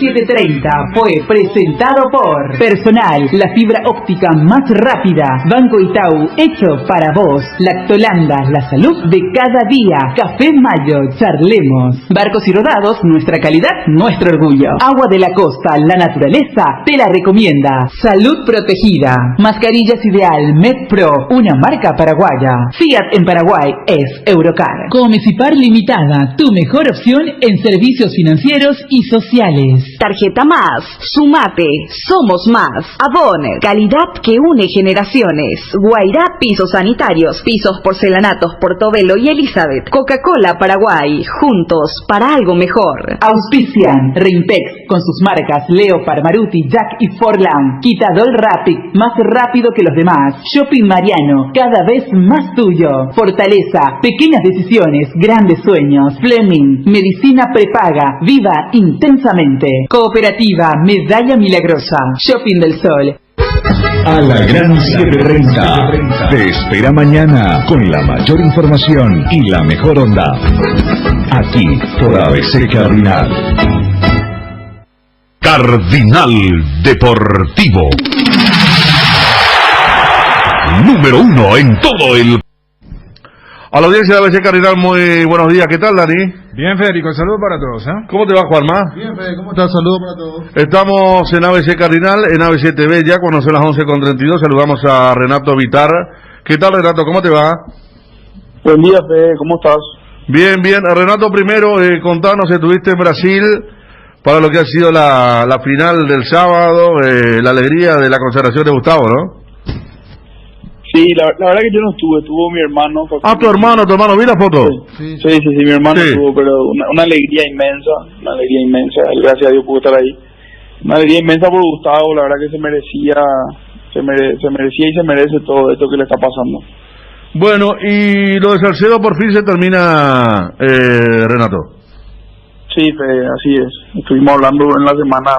1730 fue presentado por Personal, la fibra óptica más rápida. Banco Itaú, hecho para vos. Lactolanda, la salud de cada día. Café Mayo, charlemos. Barcos y Rodados, nuestra calidad, nuestro orgullo. Agua de la costa, la naturaleza te la recomienda. Salud protegida. Mascarillas Ideal MedPro, una marca paraguaya. Fiat en Paraguay es Eurocar. Comecipar Limitada, tu mejor opción en servicios financieros y sociales. Tarjeta Más, sumate, somos más. Avon, calidad que une generaciones. Guairá Pisos Sanitarios, pisos porcelanatos Portobelo y Elizabeth. Coca-Cola Paraguay, juntos para algo mejor. Auspician Rimpex con sus marcas Leopard, Maruti, Jack y Forlan. Quitadol Rapid, más rápido que los demás. Shopping Mariano, cada vez más tuyo. Fortaleza, pequeñas decisiones, grandes sueños. Fleming, medicina prepaga, viva intensamente. Cooperativa Medalla Milagrosa. Shopping del Sol. A la Gran 730 te espera mañana con la mayor información y la mejor onda. Aquí por ABC Cardinal. Cardinal Deportivo. Número 1 en todo el... A la audiencia de ABC Cardinal, muy buenos días. ¿Qué tal, Dani? Bien, Federico, saludos para todos, ¿eh? ¿Cómo te va, Juanma? Bien, Fede, ¿cómo estás? Saludos para todos. Estamos en ABC Cardinal, en ABC TV ya, cuando son las 11:32. Saludamos a Renato Vitar. ¿Qué tal, Renato? ¿Cómo te va? Buen día, Fede, ¿cómo estás? Bien, bien. Renato, primero, contanos, estuviste en Brasil para lo que ha sido la final del sábado, la alegría de la consagración de Gustavo, ¿no? Sí, la verdad que yo no estuve, estuvo mi hermano. Tu hermano, ¿vi la foto? Sí, mi hermano estuvo, pero una alegría inmensa, gracias a Dios pude estar ahí. Una alegría inmensa por Gustavo, la verdad que se merecía y se merece todo esto que le está pasando. Bueno, y lo de Salcedo por fin se termina, Renato. Sí, Fede, así es, estuvimos hablando en la semana.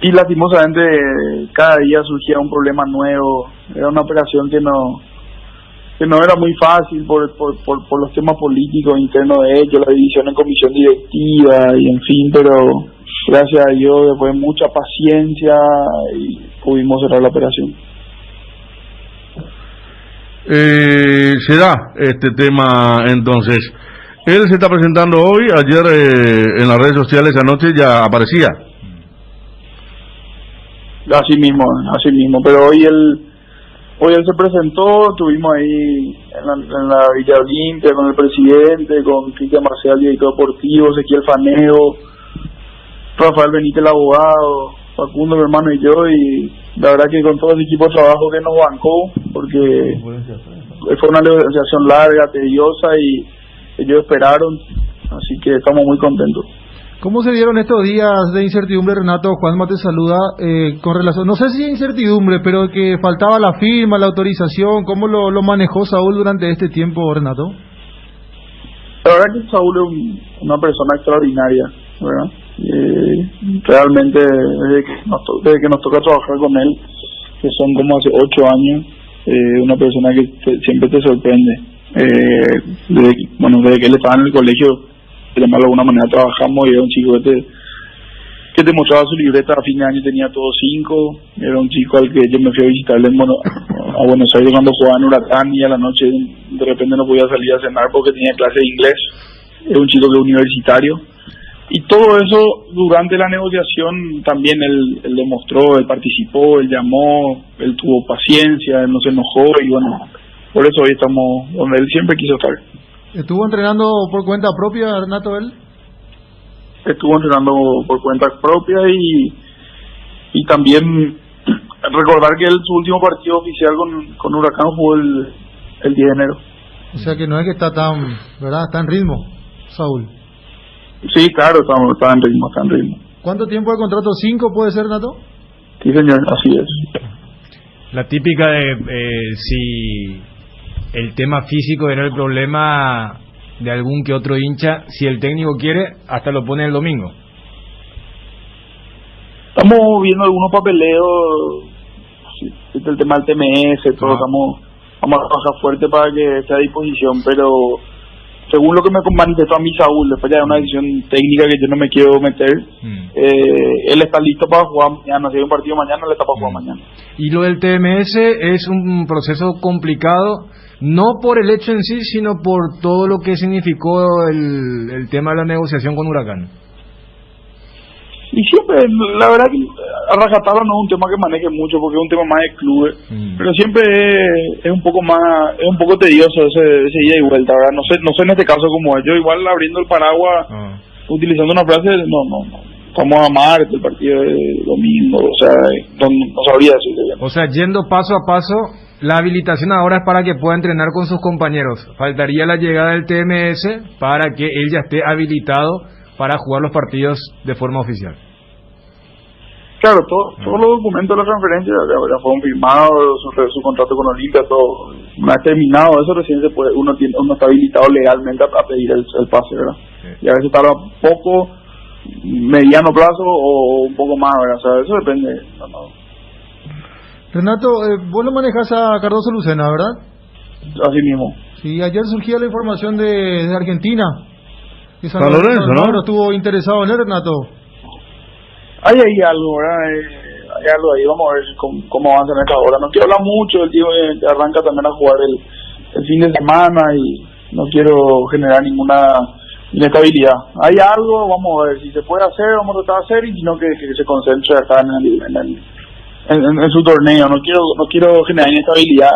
Y lastimosamente cada día surgía un problema nuevo. Era una operación que no era muy fácil por los temas políticos internos de ellos, la división en comisión directiva y en fin, pero gracias a Dios, después de mucha paciencia, y pudimos cerrar la operación. Se da este tema entonces. Él se está presentando hoy, ayer en las redes sociales anoche ya aparecía. Así mismo, pero hoy él se presentó, estuvimos ahí en la Villa Olimpia con el presidente, con Cristian Marcial, director deportivo, Ezequiel Faneo, Rafael Benítez, el abogado, Facundo, mi hermano y yo, y la verdad que con todo ese equipo de trabajo que nos bancó, porque fue una negociación larga, tediosa, y ellos esperaron, así que estamos muy contentos. ¿Cómo se dieron estos días de incertidumbre, Renato? Juanma te saluda, con relación, no sé si incertidumbre, pero que faltaba la firma, la autorización. ¿Cómo lo manejó Saúl durante este tiempo, Renato? La verdad que Saúl es una persona extraordinaria, ¿verdad? Realmente desde que nos toca trabajar con él, que son como hace 8 años, una persona que siempre te sorprende. Desde que él estaba en el colegio, de alguna manera trabajamos, y era un chico que te mostraba su libreta. A fin de año tenía todo 5. Era un chico al que yo me fui a visitarle a Buenos Aires cuando jugaba en Huracán, y a la noche de repente no podía salir a cenar porque tenía clase de inglés. Era un chico que universitario, y todo eso durante la negociación también él demostró, él participó, él llamó, él tuvo paciencia, él no se enojó, y bueno, por eso hoy estamos donde él siempre quiso estar. ¿Estuvo entrenando por cuenta propia, Renato, él? Estuvo entrenando por cuenta propia, y también recordar que su último partido oficial con Huracán jugó el 10 de enero. O sea que no es que está está en ritmo, Saúl. Sí, claro, está en ritmo. ¿Cuánto tiempo de contrato? ¿5 puede ser, Renato? Sí, señor, así es. La típica de si el tema físico era el problema de algún que otro hincha, si el técnico quiere, hasta lo pone el domingo. Estamos viendo algunos papeleos, el tema del TMS, todo, vamos a trabajar fuerte para que esté a disposición, pero según lo que me manifestó a mí Saúl, después ya de una decisión técnica que yo no me quiero meter, él está listo para jugar mañana. Si hay un partido mañana, él está para jugar mañana. Y lo del TMS es un proceso complicado, no por el hecho en sí, sino por todo lo que significó el tema de la negociación con Huracán. Y siempre, la verdad que a rajatabla no es un tema que maneje mucho, porque es un tema más de clubes, pero siempre es un poco más, es un poco tedioso ese ida y vuelta, ¿verdad? No sé en este caso como es. Yo igual abriendo el paraguas, utilizando una frase, no, vamos a amar el partido de domingo, o sea, no sabría decirle bien. O sea, yendo paso a paso, la habilitación ahora es para que pueda entrenar con sus compañeros. Faltaría la llegada del TMS para que él ya esté habilitado para jugar los partidos de forma oficial. Claro, todos los documentos de la transferencia ya fueron firmados, su contrato con Olimpia, todo. Una vez terminado eso, recién se puede, uno está habilitado legalmente a pedir el pase, ¿verdad? Sí. Y a veces tarda poco, mediano plazo o un poco más, ¿verdad? O sea, eso depende. No. Renato, vos lo manejás a Cardoso Lucena, ¿verdad? Así mismo. Sí, ayer surgía la información de Argentina. Que San Lorenzo, ¿no? Estuvo interesado en él, Renato. Hay ahí algo, ¿verdad? Hay algo ahí, vamos a ver cómo avanza en esta hora. No quiero hablar mucho, el tío arranca también a jugar el fin de semana y no quiero generar ninguna inestabilidad. Hay algo, vamos a ver si se puede hacer, vamos a tratar de hacer, y sino que se concentre acá en su torneo. No quiero generar inestabilidad.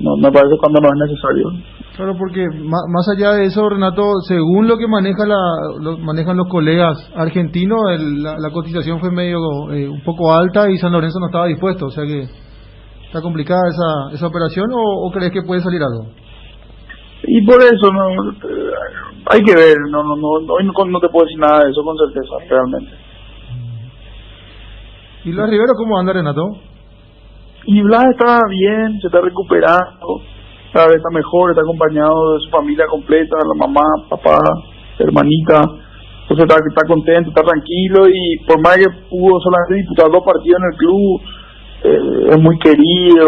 No me parece cuando no es necesario. Claro, porque más allá de eso, Renato, según lo que manejan los colegas argentinos, la cotización fue medio un poco alta y San Lorenzo no estaba dispuesto, o sea que está complicada esa operación, ¿o crees que puede salir algo? Y por eso hay que ver, hoy no te puedo decir nada de eso con certeza, realmente. ¿Y Blas Rivero cómo anda, Renato? Y Blas está bien, se está recuperando, cada vez está mejor, está acompañado de su familia completa, la mamá, papá, hermanita, entonces está contento, está tranquilo, y por más que pudo solamente disputar 2 partidos en el club, es muy querido,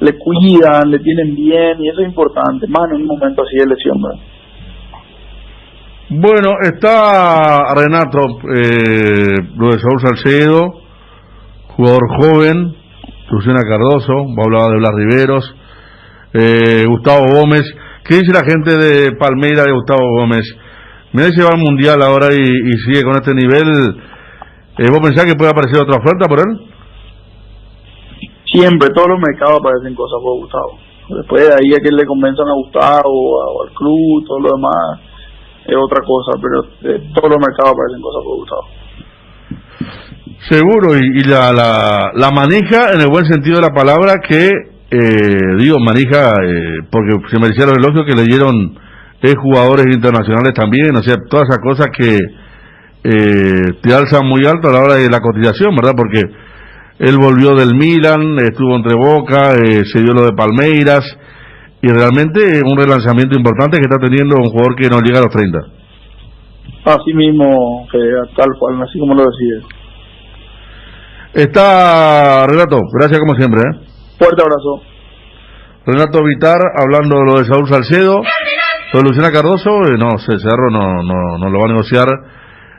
le cuidan, le tienen bien, y eso es importante, más en un momento así de lesión, ¿verdad? Bueno, está Renato, lo de Saúl Salcedo, jugador joven, Luciana Cardoso, hablaba de Blas Riveros, Gustavo Gómez. ¿Qué dice la gente de Palmeiras de Gustavo Gómez? Mira, se va al Mundial ahora y sigue con este nivel. ¿Vos pensás que puede aparecer otra oferta por él? Siempre, todos los mercados aparecen cosas por Gustavo. Después de ahí a que le convenzan a Gustavo o al club, todo lo demás es otra cosa, pero todos los mercados aparecen cosas por Gustavo. Seguro, y la maneja en el buen sentido de la palabra, que maneja porque se merecía los elogios que le dieron jugadores internacionales también, o sea, todas esas cosas que te alzan muy alto a la hora de la cotización, ¿verdad? Porque él volvió del Milan, estuvo entre Boca, se dio lo de Palmeiras, y realmente un relanzamiento importante que está teniendo un jugador que no llega a los 30. Así mismo, tal cual, así como lo decía. Está Renato, gracias como siempre. Fuerte abrazo. Renato Vitar hablando de lo de Saúl Salcedo. Sobre Luciana Cardoso, Cerro no lo va a negociar,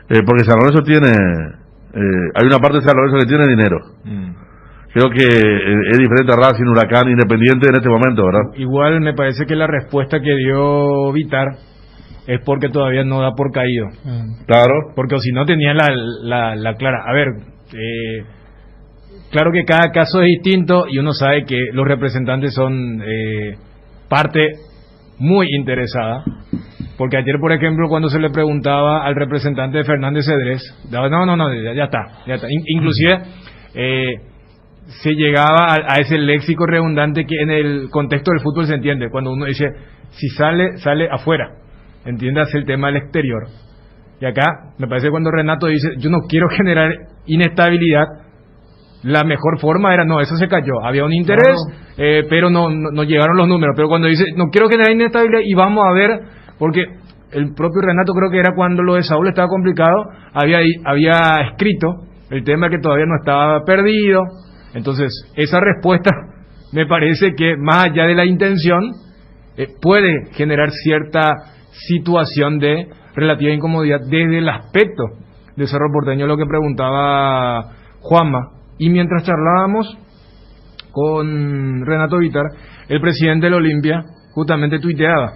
porque San Lorenzo tiene, hay una parte de San Lorenzo que tiene dinero. Creo que es diferente a Racing, Huracán, Independiente en este momento, ¿verdad? Igual me parece que la respuesta que dio Vitar es porque todavía no da por caído. Claro. Porque si no tenía la clara. A ver, claro que cada caso es distinto y uno sabe que los representantes son parte muy interesada, porque ayer, por ejemplo, cuando se le preguntaba al representante de Fernández Cedrés, ya está. Inclusive se llegaba a ese léxico redundante que en el contexto del fútbol se entiende, cuando uno dice, si sale afuera, entiendas el tema del exterior. Y acá, me parece cuando Renato dice, yo no quiero generar inestabilidad, la mejor forma era, eso se cayó, había un interés, pero no llegaron los números. Pero cuando dice, no quiero generar inestabilidad y vamos a ver, porque el propio Renato, creo que era cuando lo de Saúl estaba complicado, había escrito el tema que todavía no estaba perdido. Entonces, esa respuesta me parece que más allá de la intención, puede generar cierta situación de relativa incomodidad desde el aspecto de Cerro Porteño, lo que preguntaba Juanma. Y mientras charlábamos con Renato Vítar, el presidente del Olimpia justamente tuiteaba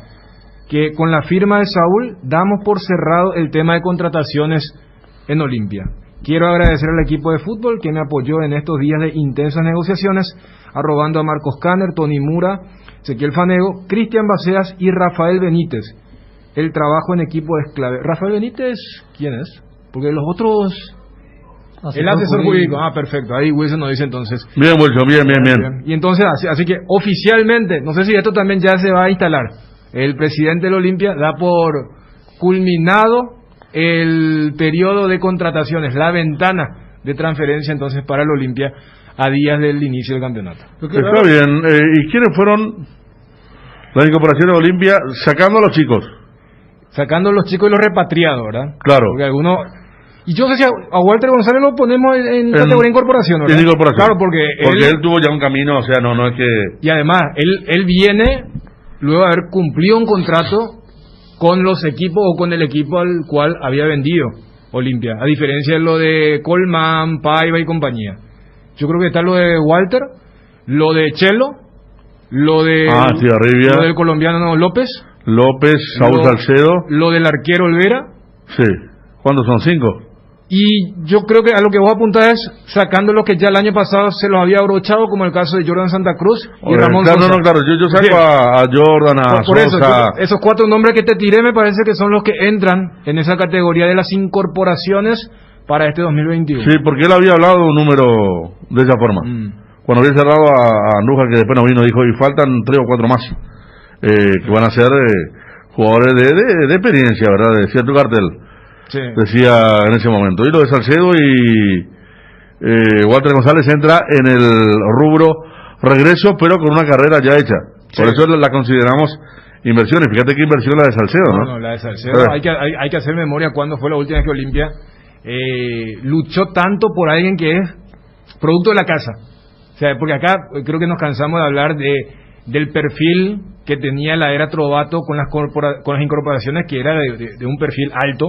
que con la firma de Saúl damos por cerrado el tema de contrataciones en Olimpia. Quiero agradecer al equipo de fútbol que me apoyó en estos días de intensas negociaciones, arrobando a Marcos Kanner, Tony Mura, Ezequiel Fanego, Cristian Baceas y Rafael Benítez. El trabajo en equipo es clave. ¿Rafael Benítez quién es? Porque los otros... El asesor jurídico. Ah, perfecto. Ahí Wilson nos dice entonces. Bien, Wilson, bien. Y entonces, así que oficialmente, no sé si esto también ya se va a instalar, el presidente del Olimpia da por culminado el periodo de contrataciones, la ventana de transferencia entonces para el Olimpia a días del inicio del campeonato. Está bien. ¿Y quiénes fueron las incorporaciones de Olimpia sacando a los chicos? Sacando a los chicos y los repatriados, ¿verdad? Claro. Porque algunos... Y yo sé si a Walter González lo ponemos en categoría de incorporación, ¿verdad? En incorporación. Claro, porque él tuvo ya un camino, o sea, no es que... Y además, él viene luego de haber cumplido un contrato con los equipos o con el equipo al cual había vendido Olimpia, a diferencia de lo de Colman, Paiva y compañía. Yo creo que está lo de Walter, lo de Chelo, lo de Arribia, lo del colombiano López, Saúl Salcedo, lo del arquero Olvera. Sí. ¿Cuántos son? 5. Y yo creo que a lo que vos apuntás es sacando lo que ya el año pasado se los había abrochado, como el caso de Jordan Santa Cruz y Ramón Sosa. Claro, yo saco a Jordan, a por eso, Sosa. Esos 4 nombres que te tiré me parece que son los que entran en esa categoría de las incorporaciones para este 2021. Sí, porque él había hablado de un número de esa forma. Cuando había cerrado a Andújar, que después no vino, dijo, y faltan 3 o 4 más, que van a ser jugadores de experiencia, ¿verdad? De cierto cartel. Sí. Decía en ese momento. Y lo de Salcedo y Walter González entra en el rubro regreso, pero con una carrera ya hecha. Sí. Por eso la consideramos inversiones. Fíjate qué inversión la de Salcedo, ¿no? No, la de Salcedo. Hay que hacer memoria cuándo fue la última vez que Olimpia luchó tanto por alguien que es producto de la casa. O sea, porque acá creo que nos cansamos de hablar del perfil que tenía la era Trovato con las incorporaciones, que era de un perfil alto.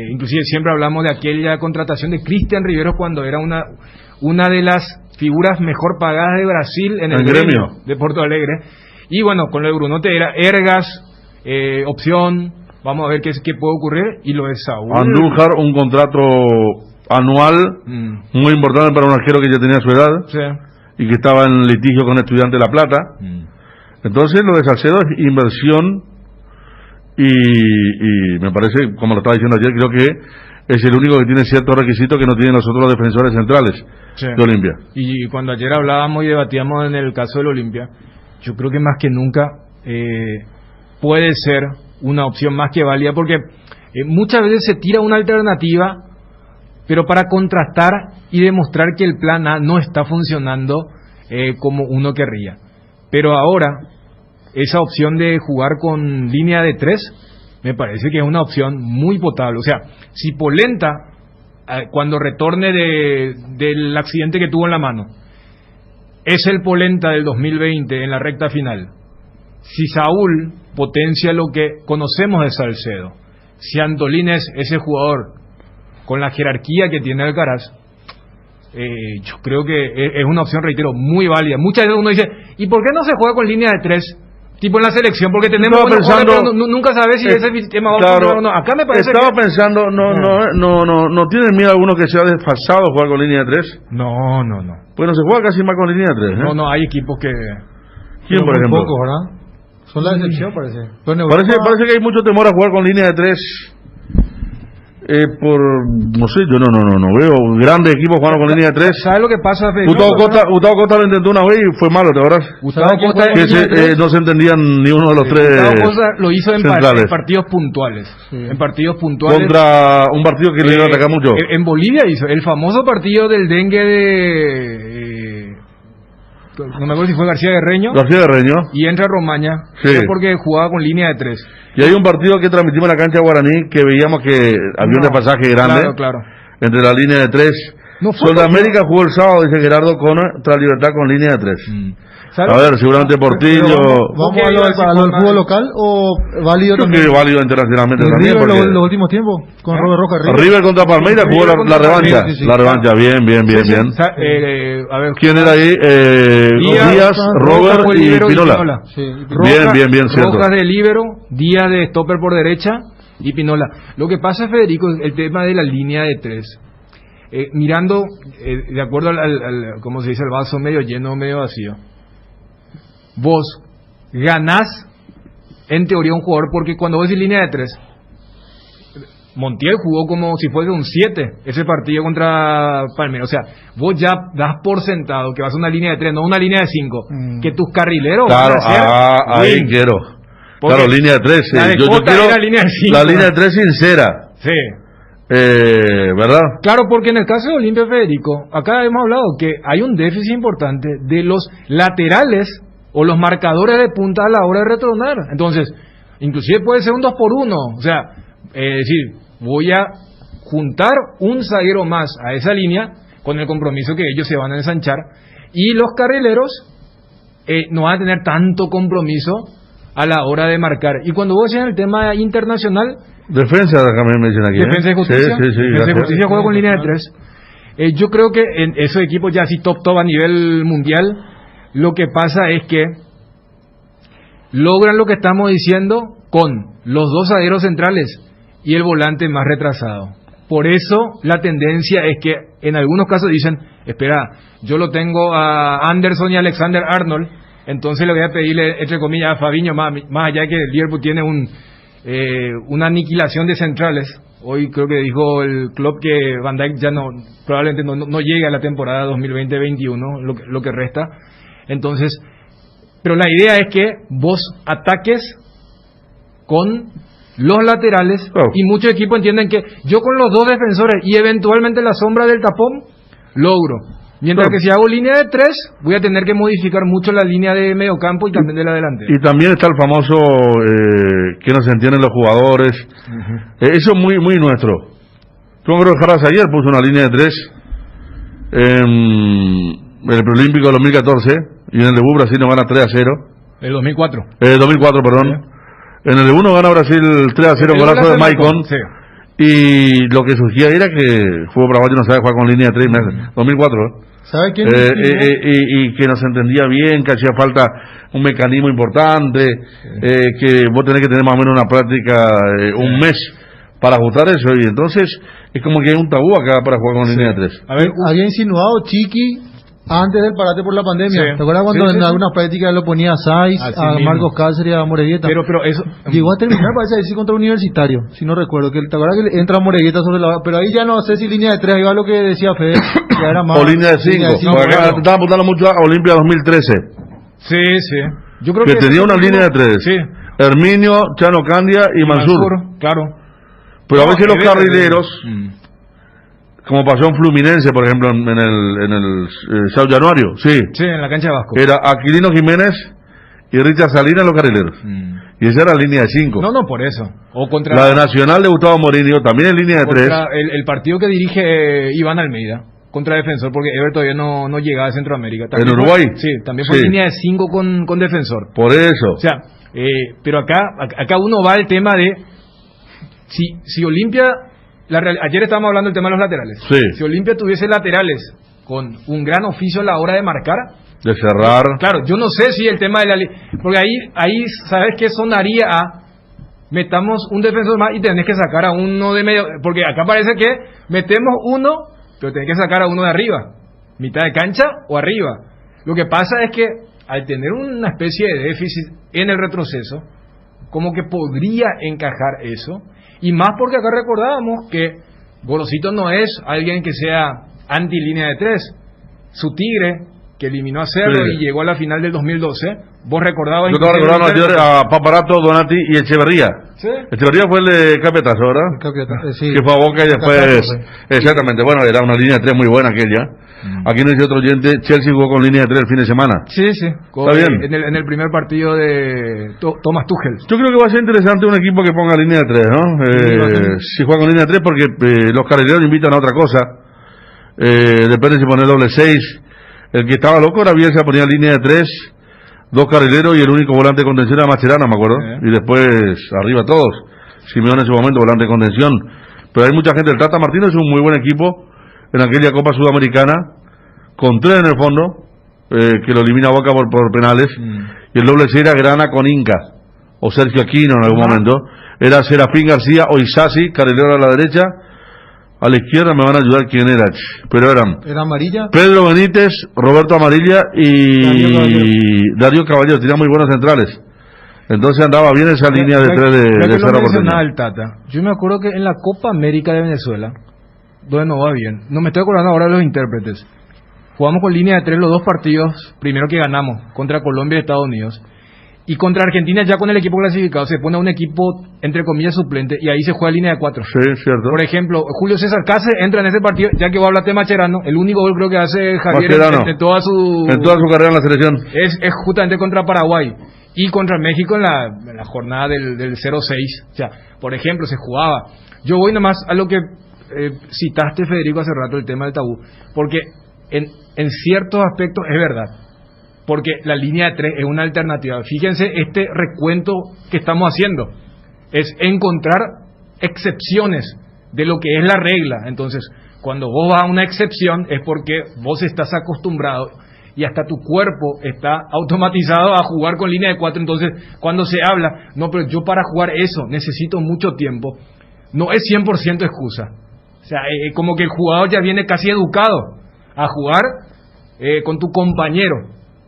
Inclusive siempre hablamos de aquella contratación de Cristian Riveros cuando era una de las figuras mejor pagadas de Brasil en el gremio de Porto Alegre. Y bueno, con lo de Brunote era Ergas, opción, vamos a ver qué puede ocurrir. Y lo de Saúl Andújar, un contrato anual muy importante para un arquero que ya tenía su edad, sí, y que estaba en litigio con Estudiantes de La Plata. Entonces lo de Salcedo es inversión. Y me parece, como lo estaba diciendo ayer, creo que es el único que tiene ciertos requisitos que no tienen los otros defensores centrales, sí, de Olimpia. Y cuando ayer hablábamos y debatíamos en el caso del Olimpia, yo creo que más que nunca puede ser una opción más que válida, porque muchas veces se tira una alternativa, pero para contrastar y demostrar que el plan A no está funcionando como uno querría. Pero ahora esa opción de jugar con línea de 3 me parece que es una opción muy potable. O sea, si Polenta, cuando retorne del accidente que tuvo en la mano, es el Polenta del 2020 en la recta final, si Saúl potencia lo que conocemos de Salcedo, si Antolín es ese jugador con la jerarquía que tiene Alcaraz, yo creo que es una opción, reitero, muy válida. Muchas veces uno dice, ¿y por qué no se juega con línea de 3? Tipo en la selección, porque tenemos nunca sabes si ese sistema va a funcionar o no. Acá me parece pensando, no tienen miedo alguno que sea desfasado jugar con línea de 3. No. Pues no se juega casi más con línea de 3, ¿eh? No, hay equipos que... ¿Quién, por ejemplo? Pocos, ¿verdad? Son la excepción, parece. Parece que hay mucho temor a jugar con línea de 3. No sé, yo no veo grandes equipos jugando con línea de 3. ¿Sabes lo que pasa, Fede? Gustavo Costa lo intentó una vez y fue malo, ¿te acuerdas? Gustavo Costa no se entendían ni uno de los tres. Gustavo Costa lo hizo en partidos puntuales. Sí. En partidos puntuales. Contra un partido que le iba a atacar mucho. En Bolivia hizo el famoso partido del dengue no me acuerdo si fue García Guerreño. Y entra Romaña. Sí. Porque jugaba con línea de 3. Y hay un partido que transmitimos en la cancha Guaraní que veíamos que había un despasaje grande. Claro. Entre la línea de 3. Sudamérica jugó el sábado, dice Gerardo, contra Libertad con línea de 3. ¿Sabe? A ver, seguramente Portillo. ¿Vamos a lo del fútbol local o válido Creo también? que válido internacionalmente también. River Porque los últimos tiempos, con Robert Roca. River contra Palmeiras jugó la revancha. Sí, sí. La revancha, bien. A ver, ¿Quién era ahí? Díaz, Robert fue y líbero Pinola. Sí, Bien, cierto. Rojas de líbero, Díaz de stopper por derecha y Pinola. Lo que pasa, Federico, es el tema de la línea de 3. Mirando, de acuerdo al ¿cómo se dice? El vaso medio lleno o medio vacío. Vos ganás, en teoría, un jugador, porque cuando vos decís línea de 3, Montiel jugó como si fuese un 7 ese partido contra Palmeiras. O sea, vos ya das por sentado que vas a una línea de 3, no una línea de 5. Que tus carrileros Claro, van a hacer ahí win. quiero. Porque Claro, línea de 3. la de Yo Cota quiero era línea de 5. la línea de 3 sincera. Sí. ¿Verdad? Claro, porque en el caso de Olimpia, Federico, acá hemos hablado que hay un déficit importante de los laterales o los marcadores de punta a la hora de retornar. Entonces, inclusive puede ser un 2-por-1. O sea, decir, voy a juntar un zaguero más a esa línea con el compromiso que ellos se van a ensanchar, y los carrileros no van a tener tanto compromiso a la hora de marcar. Y cuando vos decís el tema internacional, Defensa, acá me dicen aquí. Defensa y Justicia. Sí, Defensa y gracias. Justicia juega con línea de 3. Yo creo que en esos equipos ya así top a nivel mundial, lo que pasa es que logran lo que estamos diciendo con los dos zagueros centrales y el volante más retrasado. Por eso la tendencia es que en algunos casos dicen, espera, yo lo tengo a Anderson y Alexander Arnold, entonces le voy a pedirle, entre comillas, a Fabinho, más allá que el Liverpool tiene una aniquilación de centrales. Hoy creo que dijo el club que Van Dijk ya probablemente no llegue a la temporada 2020-21, lo que resta. Entonces, pero la idea es que vos ataques con los laterales, y muchos equipos entienden que yo con los dos defensores y eventualmente la sombra del tapón logro. Mientras que si hago línea de 3, voy a tener que modificar mucho la línea de medio campo y también de la delantera. Y también está el famoso que no se entienden los jugadores. Eso es muy nuestro. Tú creo que Jaras ayer puso una línea de 3 en el Preolímpico de 2014 y en el debut Brasil nos gana 3-0. El 2004. 2004, perdón. En el debut nos gana Brasil 3-0 con golazo de Maicon. Sí. Y lo que surgía era que Fútbol Paraguayo no sabe jugar con línea de 3 meses. 2004, ¿Sabe quién? y que no se entendía bien, que hacía falta un mecanismo importante, que vos tenés que tener más o menos una práctica, un mes para ajustar eso, y entonces es como que hay un tabú acá para jugar con línea de 3. A ver, Había insinuado Chiqui antes del parate por la pandemia. Sí. ¿Te acuerdas cuando Sí. en algunas prácticas lo ponía a Saiz, Así a mismo. Marcos Cáceres, a Moregueta? pero eso Llegó a terminar, parece decir, contra Universitario, si no recuerdo. ¿Te acuerdas que entra Moregueta sobre la... Pero ahí ya no sé si línea de 3, ahí va lo que decía Fede, ya era más... O línea de 5. Acá te estaba apuntando mucho a Olimpia 2013, sí. Yo creo que tenía una línea de 3. Sí. Herminio, Chano Candia y Mansur. Claro. Pero a veces los Ever- carrileros, como pasó en Fluminense, por ejemplo, en el Sao Januario, sí, Sí, en la cancha de Vasco. era Aquilino Jiménez y Richard Salinas los carrileros. Y esa era la línea de 5. No, por eso. O contra La de Nacional de Gustavo Morinho también en línea de 3. contra el partido que dirige Iván Almeida contra Defensor, porque Ever todavía no llegaba a Centroamérica. También ¿En Uruguay? Sí, también fue Sí. línea de 5 con Defensor. Por eso. O sea, pero acá uno va al tema de si Olimpia, ayer estábamos hablando del tema de los laterales. Sí. Si Olimpia tuviese laterales con un gran oficio a la hora de marcar, De cerrar. claro, yo no sé si el tema de porque ahí sabes que sonaría a metamos un defensor más y tenés que sacar a uno de medio, porque acá parece que metemos uno, pero tenés que sacar a uno de arriba, mitad de cancha o arriba. Lo que pasa es que al tener una especie de déficit en el retroceso, como que podría encajar eso, y más porque acá recordábamos que Gorosito no es alguien que sea anti línea de 3, su Tigre que eliminó a Cerro Sí. y llegó a la final del 2012, vos recordabas... Yo estaba recordando ayer a Paparato, Donati y Echeverría. ¿Sí? Echeverría fue el de Capetazo, ¿verdad? Sí. Que fue a Boca y después... Capetazo, Exactamente, bueno, era una línea de 3 muy buena aquella. Aquí nos dice otro oyente, Chelsea jugó con línea de 3 el fin de semana. Sí. Está bien. En el primer partido de Thomas Tuchel. Yo creo que va a ser interesante un equipo que ponga línea de 3, ¿no? Si juega con línea de 3, porque los carrileros invitan a otra cosa. Depende si pone doble 6. El que estaba loco era Bielsa, ponía línea de 3 2 carrileros y el único volante de contención era Mascherano, me acuerdo. Y después arriba todos. Simeone en ese momento volante de contención. Pero hay mucha gente. El Tata Martino es un muy buen equipo en aquella Copa Sudamericana, con 3 en el fondo, que lo elimina Boca por penales. Y el doble C era Grana con Inca, o Sergio Aquino en algún momento. Era Serafín García o Isasi, carrilero a la derecha. A la izquierda me van a ayudar quién era, pero eran ¿Era Amarilla? Pedro Benítez, Roberto Amarilla y Darío Caballero. Tenían muy buenos centrales. Entonces andaba bien esa línea de 3 de Cerro Porteño. El Tata. Yo me acuerdo que en la Copa América de Venezuela, donde no va bien, no me estoy acordando ahora de los intérpretes, jugamos con línea de 3 los 2 partidos, primero que ganamos, contra Colombia y Estados Unidos, y contra Argentina ya con el equipo clasificado se pone un equipo entre comillas suplente y ahí se juega línea de 4. Sí, cierto. Por ejemplo, Julio César Cáceres entra en ese partido, ya que vos hablaste de Mascherano, el único gol creo que hace Javier en toda su carrera en la selección es justamente contra Paraguay y contra México en la jornada del 0-6. O sea, por ejemplo, se jugaba. Yo voy nomás a lo que citaste, Federico, hace rato, el tema del tabú, porque en ciertos aspectos es verdad. Porque la línea de 3 es una alternativa. Fíjense, este recuento que estamos haciendo es encontrar excepciones de lo que es la regla. Entonces, cuando vos vas a una excepción es porque vos estás acostumbrado y hasta tu cuerpo está automatizado a jugar con línea de 4. Entonces, cuando se habla, no, pero yo para jugar eso necesito mucho tiempo, no es 100% excusa. O sea, como que el jugador ya viene casi educado a jugar con tu compañero.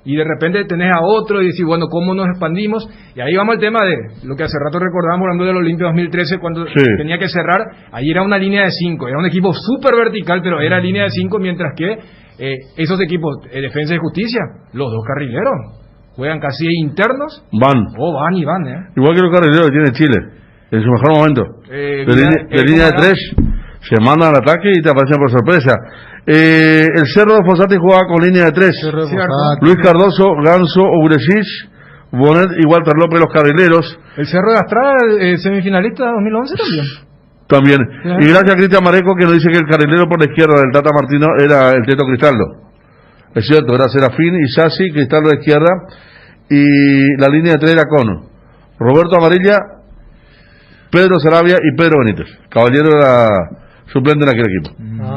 Y de repente tenés a otro y decís, bueno, ¿cómo nos expandimos? Y ahí vamos al tema de lo que hace rato recordábamos hablando del Olimpia 2013, cuando tenía que cerrar. Ahí era una línea de 5, era un equipo súper vertical, pero era línea de 5, mientras que esos equipos, Defensa y Justicia, los 2 carrileros, juegan casi internos. Van. Van. Igual que los carrileros que tiene Chile, en su mejor momento. De línea de 3, se mandan al ataque y te aparecen por sorpresa. El Cerro de Fossati jugaba con línea de 3. Luis Cardoso, Ganso, Ugresic, Bonet y Walter López, los carrileros. El Cerro de Astrada, semifinalista de 2011 también. Y gracias a Cristian Mareco, que nos dice que el carrilero por la izquierda del Tata Martino era el Teto Cristaldo. Es cierto, era Serafín, Isasi, Cristaldo a la izquierda. Y la línea de 3 era con Roberto Amarilla, Pedro Sarabia y Pedro Benítez. Caballero era suplente en aquel equipo.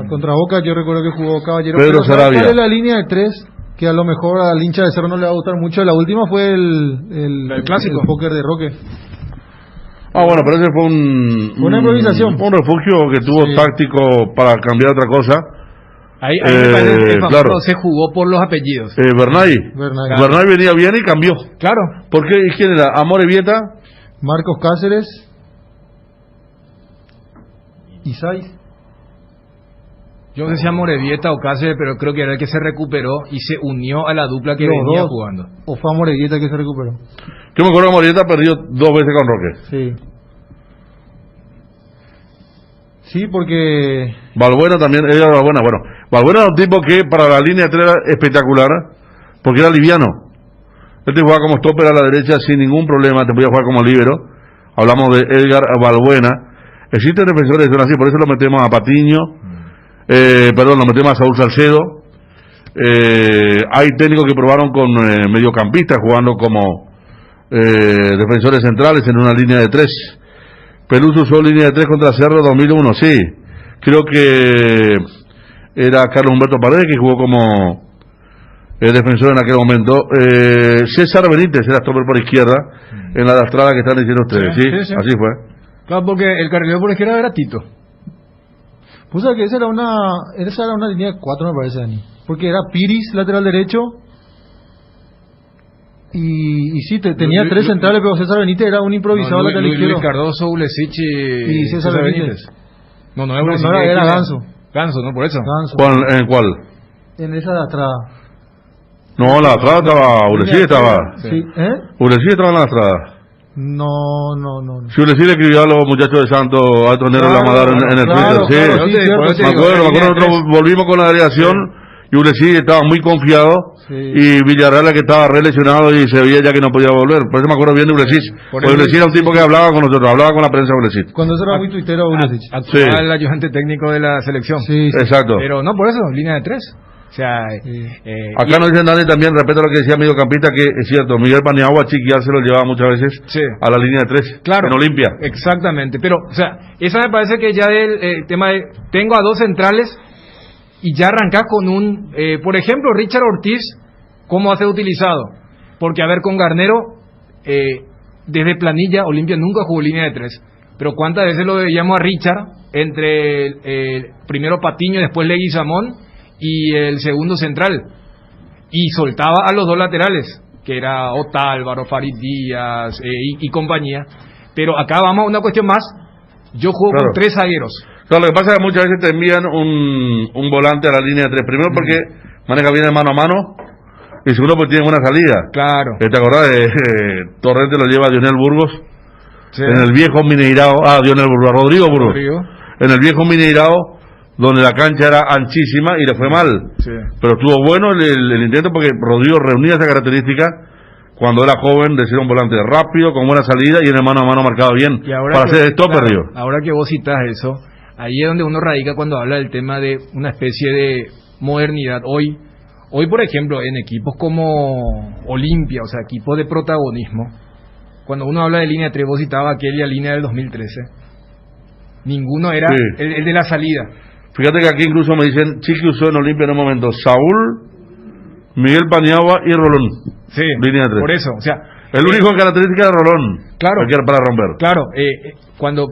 Contra Boca yo recuerdo que jugó Caballero. Pedro Sarabia. ¿Cuál es la línea de 3? Que a lo mejor al hincha de Cerro no le va a gustar mucho. La última fue el clásico, el póker de Roque. Bueno, pero ese fue una improvisación. Un refugio que tuvo táctico para cambiar otra cosa. Ahí me parece que claro, se jugó por los apellidos. Bernay venía bien y cambió. Claro. ¿Por qué? ¿Quién era? Amore Vieta, Marcos Cáceres, Isais. Yo no sé si Amorevieta o Cáceres, pero creo que era el que se recuperó y se unió a la dupla que venía jugando. ¿O fue Amorevieta que se recuperó? Yo me acuerdo que Amorevieta perdió 2 veces con Roque. Sí. Sí, porque... Balbuena también, ella era Balbuena. Bueno, Balbuena era un tipo que para la línea 3 era espectacular, porque era liviano. Él te jugaba como stopper a la derecha sin ningún problema, te podía jugar como líbero. Hablamos de Edgar Balbuena. Existen defensores que son así, por eso lo metemos a Patiño. Lo metemos a Saúl Salcedo. Hay técnicos que probaron con mediocampistas jugando como defensores centrales en una línea de 3. Peluso usó línea de 3 contra Cerro 2001, sí. Creo que era Carlos Humberto Paredes que jugó como defensor en aquel momento. César Benítez era stopper por izquierda en la Astrada que están diciendo ustedes, sí. Así fue. Claro, porque el carrilero por izquierda era Tito. Pues que esa era una línea de 4, me parece, Dani. Porque era Piris, lateral derecho. Y sí, tenía 3 centrales, pero César Benítez era un improvisado lateral izquierdo. Luis Cardoso, Ulesich y César Benítez. No era Ganso. Ganso, ¿no? Por eso. Ganso. ¿En cuál? En esa de Astrada. No, la Astrada estaba... Ulesich estaba... Sí. Ulesich estaba en la Astrada. No. Si Ulesich le escribió a los muchachos de Santos, a estos negros la mandaron en el Twitter, sí. Me acuerdo, nosotros volvimos con la delegación y Ulesich estaba muy confiado y Villarreal que estaba relesionado y se veía ya que no podía volver. Por eso me acuerdo bien de Ulesich. Porque Ulesich era un tipo que hablaba con nosotros, hablaba con la prensa Ulesich. Cuando eso era muy tuitero Ulesich. Actual ayudante técnico de la selección. Sí. Exacto. Pero no por eso, línea de 3. O sea, acá nos dicen, Dani, también, respecto a lo que decía mediocampista, que es cierto, Miguel Paniagua, Chiquiar se lo llevaba muchas veces a la línea de 3, claro, en Olimpia. Exactamente, pero, o sea, esa me parece que ya el tema de, tengo a 2 centrales, y ya arrancás con un, por ejemplo, Richard Ortiz, ¿cómo ha sido utilizado? Porque, a ver, con Garnero, desde planilla, Olimpia nunca jugó línea de 3, pero ¿cuántas veces lo veíamos a Richard, entre primero Patiño, después Leguizamón, y el segundo central, y soltaba a los 2 laterales, que era Otálvaro, Farid Díaz y compañía. Pero acá vamos a una cuestión más, yo juego con 3 zagueros. Lo que pasa es que muchas veces te envían un volante a la línea de 3, primero porque maneja bien de mano a mano, y segundo porque tiene buena salida. Claro. ¿Te acordás de Torrente lo lleva a Dionel Burgos? Sí. En el viejo Mineirao, Dionel Burgos, Rodrigo Burgos. En el viejo Mineirao, donde la cancha era anchísima y le fue mal. Sí. Pero estuvo bueno el intento porque Rodrigo reunía esa característica cuando era joven de ser un volante rápido, con buena salida y en el mano a mano marcado bien para ser stopper. Claro, ahora que vos citas eso, ahí es donde uno radica cuando habla del tema de una especie de modernidad. Hoy, por ejemplo, en equipos como Olimpia, o sea, equipos de protagonismo, cuando uno habla de línea 3, vos citabas aquella línea del 2013, ninguno era el de la salida. Fíjate que aquí incluso me dicen, Chiqui usó en Olimpia en un momento Saúl, Miguel Paniagua y Rolón. Sí, línea 3. Por eso, o sea... El único característica de Rolón, claro, para romper. Claro, cuando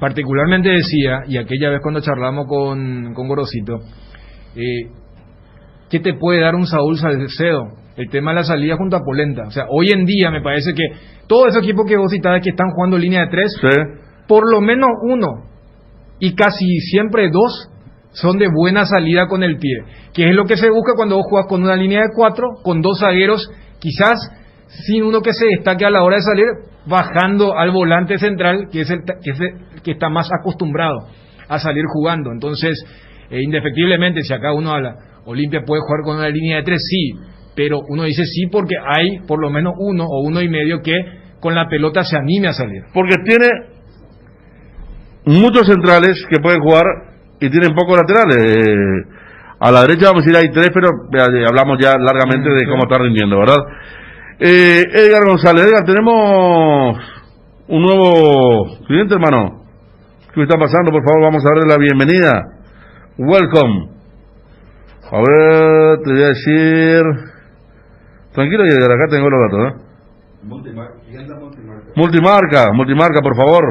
particularmente decía, y aquella vez cuando charlamos con Gorosito, ¿qué te puede dar un Saúl Salcedo? El tema de la salida junto a Polenta. O sea, hoy en día me parece que todos esos equipos que vos citabas que están jugando línea de 3, por lo menos uno, y casi siempre 2, son de buena salida con el pie, que es lo que se busca cuando vos jugas con una línea de 4, con 2 zagueros, quizás sin uno que se destaque a la hora de salir, bajando al volante central, que es el que está más acostumbrado a salir jugando. Entonces, indefectiblemente, si acá uno habla, Olimpia puede jugar con una línea de 3, sí, pero uno dice sí porque hay por lo menos uno o uno y medio que con la pelota se anime a salir. Porque tiene muchos centrales que pueden jugar y tienen pocos laterales. A la derecha vamos a decir hay 3, pero hablamos ya largamente de cómo está rindiendo, ¿verdad? Edgar González. Edgar, tenemos un nuevo cliente, hermano. ¿Qué está pasando? Por favor, vamos a darle la bienvenida. Welcome. A ver, te voy a decir... Tranquilo, Edgar, acá tengo los datos, Multimarca, por favor.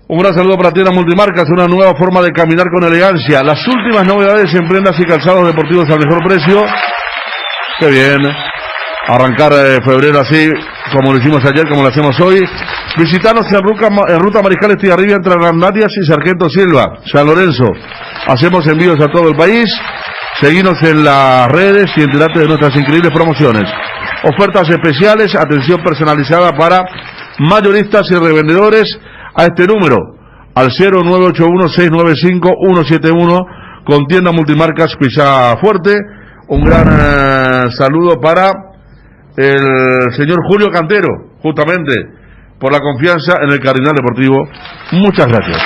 Un gran saludo para ti, Multimarcas, una nueva forma de caminar con elegancia. Las últimas novedades en prendas y calzados deportivos al mejor precio. Qué bien. Arrancar febrero así, como lo hicimos ayer, como lo hacemos hoy. Visitanos en Ruta Mariscal Estigarribia entre Randarias y Sargento Silva, San Lorenzo. Hacemos envíos a todo el país. Seguinos en las redes y enterate de nuestras increíbles promociones. Ofertas especiales, atención personalizada para mayoristas y revendedores a este número, al 0981-695-171, con tienda Multimarcas Pisa Fuerte. Un gran saludo para el señor Julio Cantero, justamente por la confianza en el Cardinal Deportivo. Muchas gracias.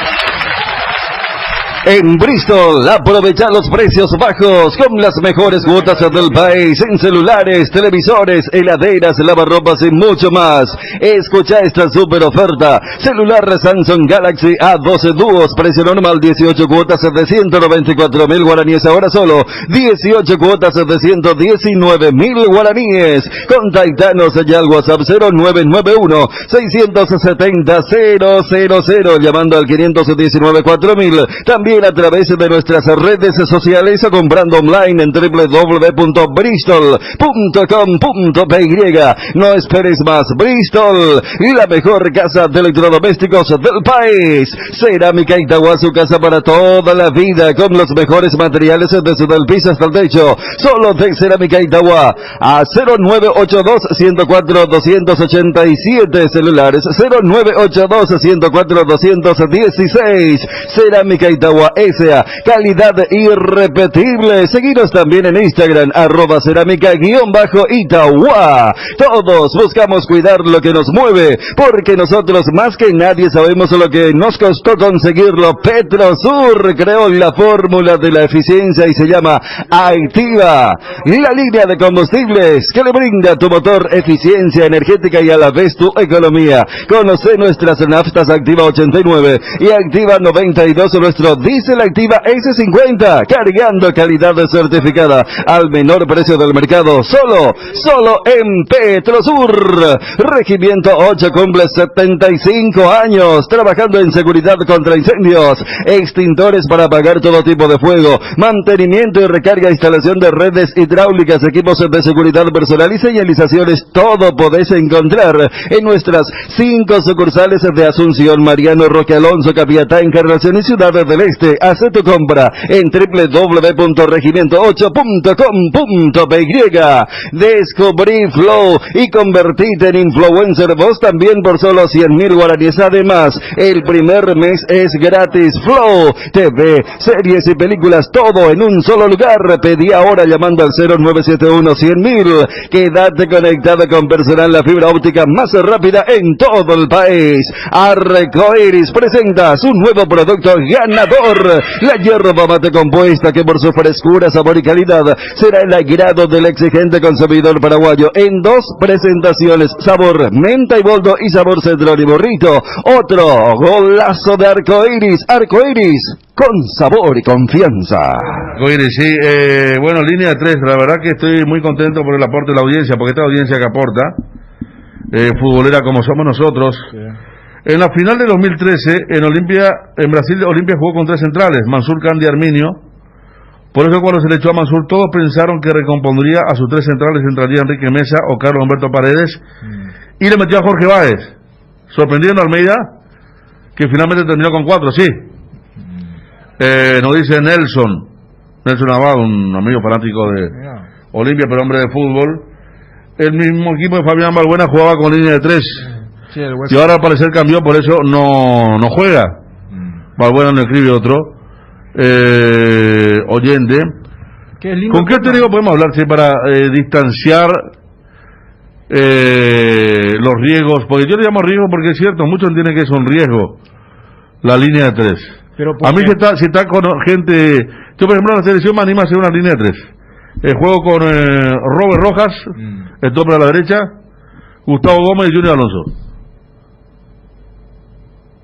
En Bristol, aprovecha los precios bajos con las mejores cuotas del país en celulares, televisores, heladeras, lavarropas y mucho más. Escucha esta super oferta. Celular Samsung Galaxy A12 Duos, precio normal 18 cuotas de 194.000 guaraníes, ahora solo 18 cuotas de 119.000 guaraníes. Contactanos ya al WhatsApp 0991-670-000, llamando al 519-4000. También a través de nuestras redes sociales o comprando online en www.bristol.com.py. No esperes más. Bristol, la mejor casa de electrodomésticos del país. Cerámica Itagua, su casa para toda la vida, con los mejores materiales desde el piso hasta el techo. Solo de Cerámica Itagua. A 0982-104-287, celulares 0982-104-216. Cerámica Itagua, Agua S.A. Calidad irrepetible. Seguinos también en Instagram, @cerámica_Itaúa. Todos buscamos cuidar lo que nos mueve, porque nosotros más que nadie sabemos lo que nos costó conseguirlo. Petrosur creó la fórmula de la eficiencia y se llama Activa, la línea de combustibles que le brinda a tu motor eficiencia energética y a la vez tu economía. Conoce nuestras naftas Activa 89 y Activa 92, nuestro diésel Activa S50, cargando calidad certificada al menor precio del mercado, solo en Petrosur. Regimiento 8 cumple 75 años, trabajando en seguridad contra incendios, extintores para apagar todo tipo de fuego, mantenimiento y recarga, instalación de redes hidráulicas, equipos de seguridad personal y señalizaciones. Todo podés encontrar en nuestras 5 sucursales de Asunción, Mariano, Roque Alonso, Capiatá, Encarnación y Ciudad del Este. Haz tu compra en www.regimiento8.com.py. Descubrí Flow y convertite en influencer vos también por solo 100.000 guaraníes. Además, el primer mes es gratis. Flow, TV, series y películas, todo en un solo lugar. Pedí ahora llamando al 0971-100.000. Quédate conectado con personal, la fibra óptica más rápida en todo el país. Arcoiris presenta su nuevo producto ganador, la yerba mate compuesta, que por su frescura, sabor y calidad será el agrado del exigente consumidor paraguayo en 2 presentaciones: sabor menta y boldo y sabor cedrón y burrito. Otro golazo de Arcoiris, Arcoiris con sabor y confianza. Arcoiris, sí, bueno, línea 3, la verdad que estoy muy contento por el aporte de la audiencia, porque esta audiencia que aporta, futbolera como somos nosotros. Sí. En la final de 2013, en Brasil, Olimpia jugó con 3 centrales, Mansur, Candy, Arminio. Por eso cuando se le echó a Mansur, todos pensaron que recompondría a sus 3 centrales, entraría Enrique Mesa o Carlos Humberto Paredes, y le metió a Jorge Báez, sorprendiendo a Almeida, que finalmente terminó con 4, sí. Nos dice Nelson Abad, un amigo fanático de Olimpia, pero hombre de fútbol. El mismo equipo de Fabián Balbuena jugaba con línea de 3. Sí, y ahora al parecer cambió, por eso no juega. Balbuena no escribe otro. Oyente. ¿Con qué técnico podemos hablar para distanciar los riesgos? Porque yo le llamo riesgo porque es cierto, muchos entienden que es un riesgo la línea de 3. A mí si está con gente, yo por ejemplo en la selección me anima a hacer una línea de 3. Juego con Robert Rojas, el tope a la derecha, Gustavo Gómez y Junior Alonso.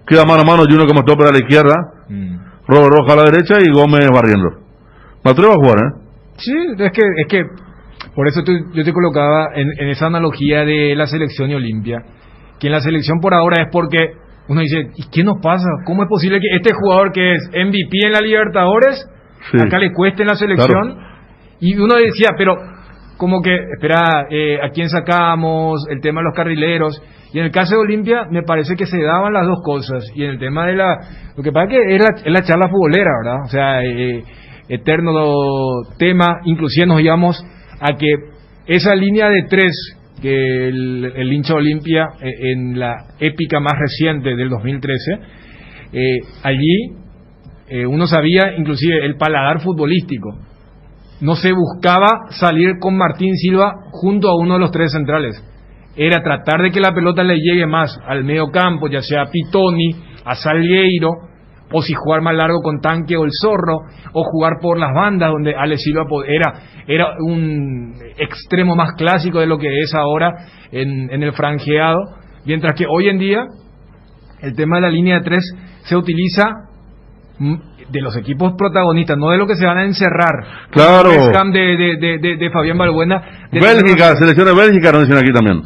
Queda mano a mano Junior como tope a la izquierda, Robert Rojas a la derecha y Gómez barriendo. Me atrevo a jugar, Sí, es que por eso yo te colocaba en esa analogía de la selección y Olimpia, que en la selección por ahora es porque uno dice, ¿y qué nos pasa? ¿Cómo es posible que este jugador que es MVP en la Libertadores, acá le cueste en la selección? Claro. Y uno decía, pero como que, espera, ¿a quién sacamos? El tema de los carrileros. Y en el caso de Olimpia, me parece que se daban las dos cosas. Y en el tema de lo que pasa es que es la charla futbolera, ¿verdad? O sea, eterno tema, inclusive nos íbamos a que esa línea de 3 que el hincha Olimpia en la épica más reciente del 2013, allí uno sabía inclusive el paladar futbolístico. No se buscaba salir con Martín Silva junto a uno de los 3 centrales. Era tratar de que la pelota le llegue más al medio campo, ya sea a Pitoni, a Salgueiro, o si jugar más largo con Tanque o el Zorro, o jugar por las bandas donde Ale Silva era un extremo más clásico de lo que es ahora en el franjeado, mientras que hoy en día el tema de la línea de 3 se utiliza de los equipos protagonistas, no de lo que se van a encerrar. Claro. De Fabián Balbuena. Bélgica, selección de Bélgica nos dicen aquí también.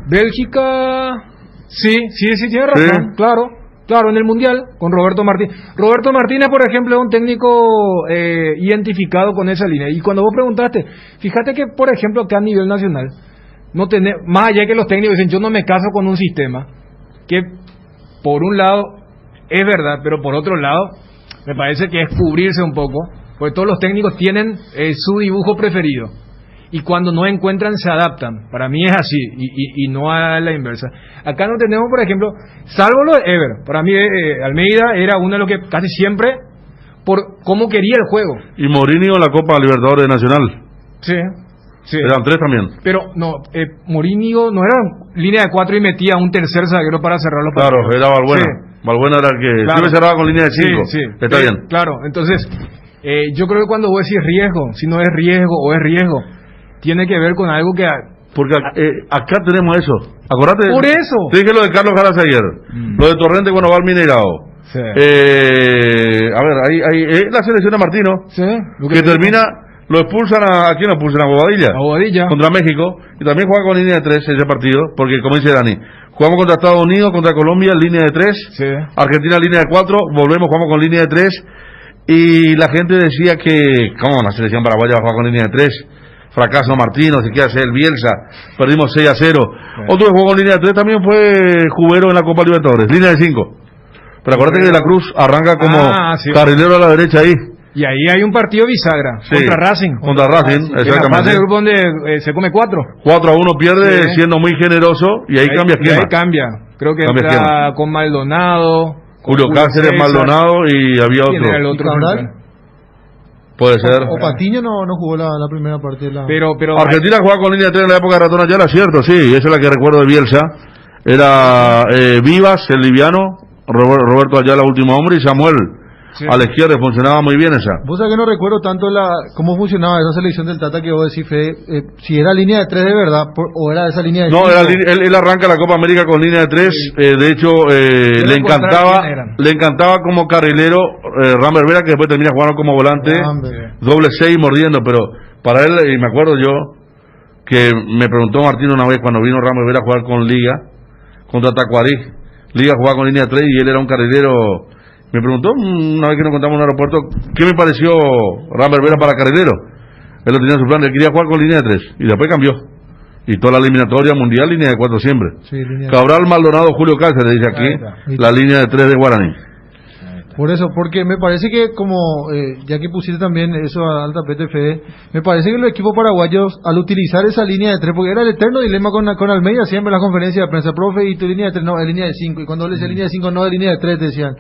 Bélgica, sí, tiene razón, ¿sí? Claro, en el Mundial, con Roberto Martínez. Roberto Martínez, por ejemplo, es un técnico identificado con esa línea. Y cuando vos preguntaste, fíjate que, por ejemplo, que a nivel nacional, no tenés, más allá que los técnicos dicen, yo no me caso con un sistema, que por un lado es verdad, pero por otro lado, me parece que es cubrirse un poco, porque todos los técnicos tienen su dibujo preferido. Y cuando no encuentran, se adaptan. Para mí es así, y no a la inversa. Acá no tenemos, por ejemplo, salvo lo de Ever. Para mí, Almeida era uno de los que casi siempre por cómo quería el juego. Y Mourinho en la Copa Libertadores Nacional. Sí. Eran 3 también. Pero no, Mourinho no era línea de 4 y metía un tercer zaguero para cerrar los partidos. Claro, era Valbuena. Sí. Valbuena era el que siempre cerraba con línea de 5. Sí. Está bien. Claro, entonces, yo creo que cuando vos decís riesgo, si no es riesgo o es riesgo, tiene que ver con algo que... Porque acá tenemos eso. Acordate. Por eso. Te dije lo de Carlos Jaras ayer. Lo de Torrente cuando va al Mineirao. Sí. A ver, ahí la selección de Martino. Sí. Que termina, lo expulsan ¿a quién lo expulsan? A Bobadilla. A Bobadilla. Contra México. Y también juega con línea de 3 ese partido. Porque como dice Dani, jugamos contra Estados Unidos, contra Colombia, línea de 3. Sí. Argentina, línea de 4. Volvemos, jugamos con línea de 3. Y la gente decía que, ¿cómo la selección paraguaya va a jugar con línea de 3? Fracaso Martino, si quiere hacer el Bielsa, perdimos 6-0. Sí. Otro que jugó en línea de 3 también fue Jubero en la Copa Libertadores, línea de 5. Pero acuérdate que De la Cruz arranca como carrilero a la derecha ahí. Y ahí hay un partido bisagra, contra Racing. Contra Racing, exactamente. En la fase del grupo donde se come 4. 4-1 pierde, siendo muy generoso, y ahí cambia esquema. Ahí cambia, creo que entra esquema con Maldonado. Julio Cáceres, Maldonado, y había otro. ¿Quién era el otro? Puede ser. O Patiño no jugó la primera parte de la... Pero Argentina jugaba con línea de 3 en la época de Ratón Ayala, cierto, sí, esa es la que recuerdo de Bielsa. Era Vivas, el liviano, Roberto Ayala, último hombre, y Samuel a la izquierda. Funcionaba muy bien esa. Vos sabés que no recuerdo tanto cómo funcionaba esa selección del Tata que vos decís, Fede, si era línea de 3 de verdad o era esa línea de 5. No, él arranca la Copa América con línea de 3. De hecho, le encantaba como carrilero Ramber Vera, que después termina jugando como volante, doble 6 mordiendo. Pero para él, y me acuerdo yo que me preguntó Martín una vez cuando vino Ramber Vera a jugar con Liga contra Tacuarí. Liga jugaba con línea de 3 y él era un carrilero. Me preguntó una vez que nos contamos en un aeropuerto qué me pareció Ramber Vera para carrilero. Él lo tenía en su plan, él quería jugar con línea de 3 y después cambió. Y toda la eliminatoria mundial, línea de 4 siempre. Sí, Cabral, Maldonado, Julio Cáceres, dice aquí, la línea de 3 de Guaraní. Por eso, porque me parece que como, ya que pusiste también eso al tapete, Fede, me parece que los equipos paraguayos, al utilizar esa línea de 3, porque era el eterno dilema con Almeida, siempre en la conferencia de prensa, profe, y tu línea de 3, no, es línea de 5, y cuando le decía línea de 5, no, es línea de 3, decían.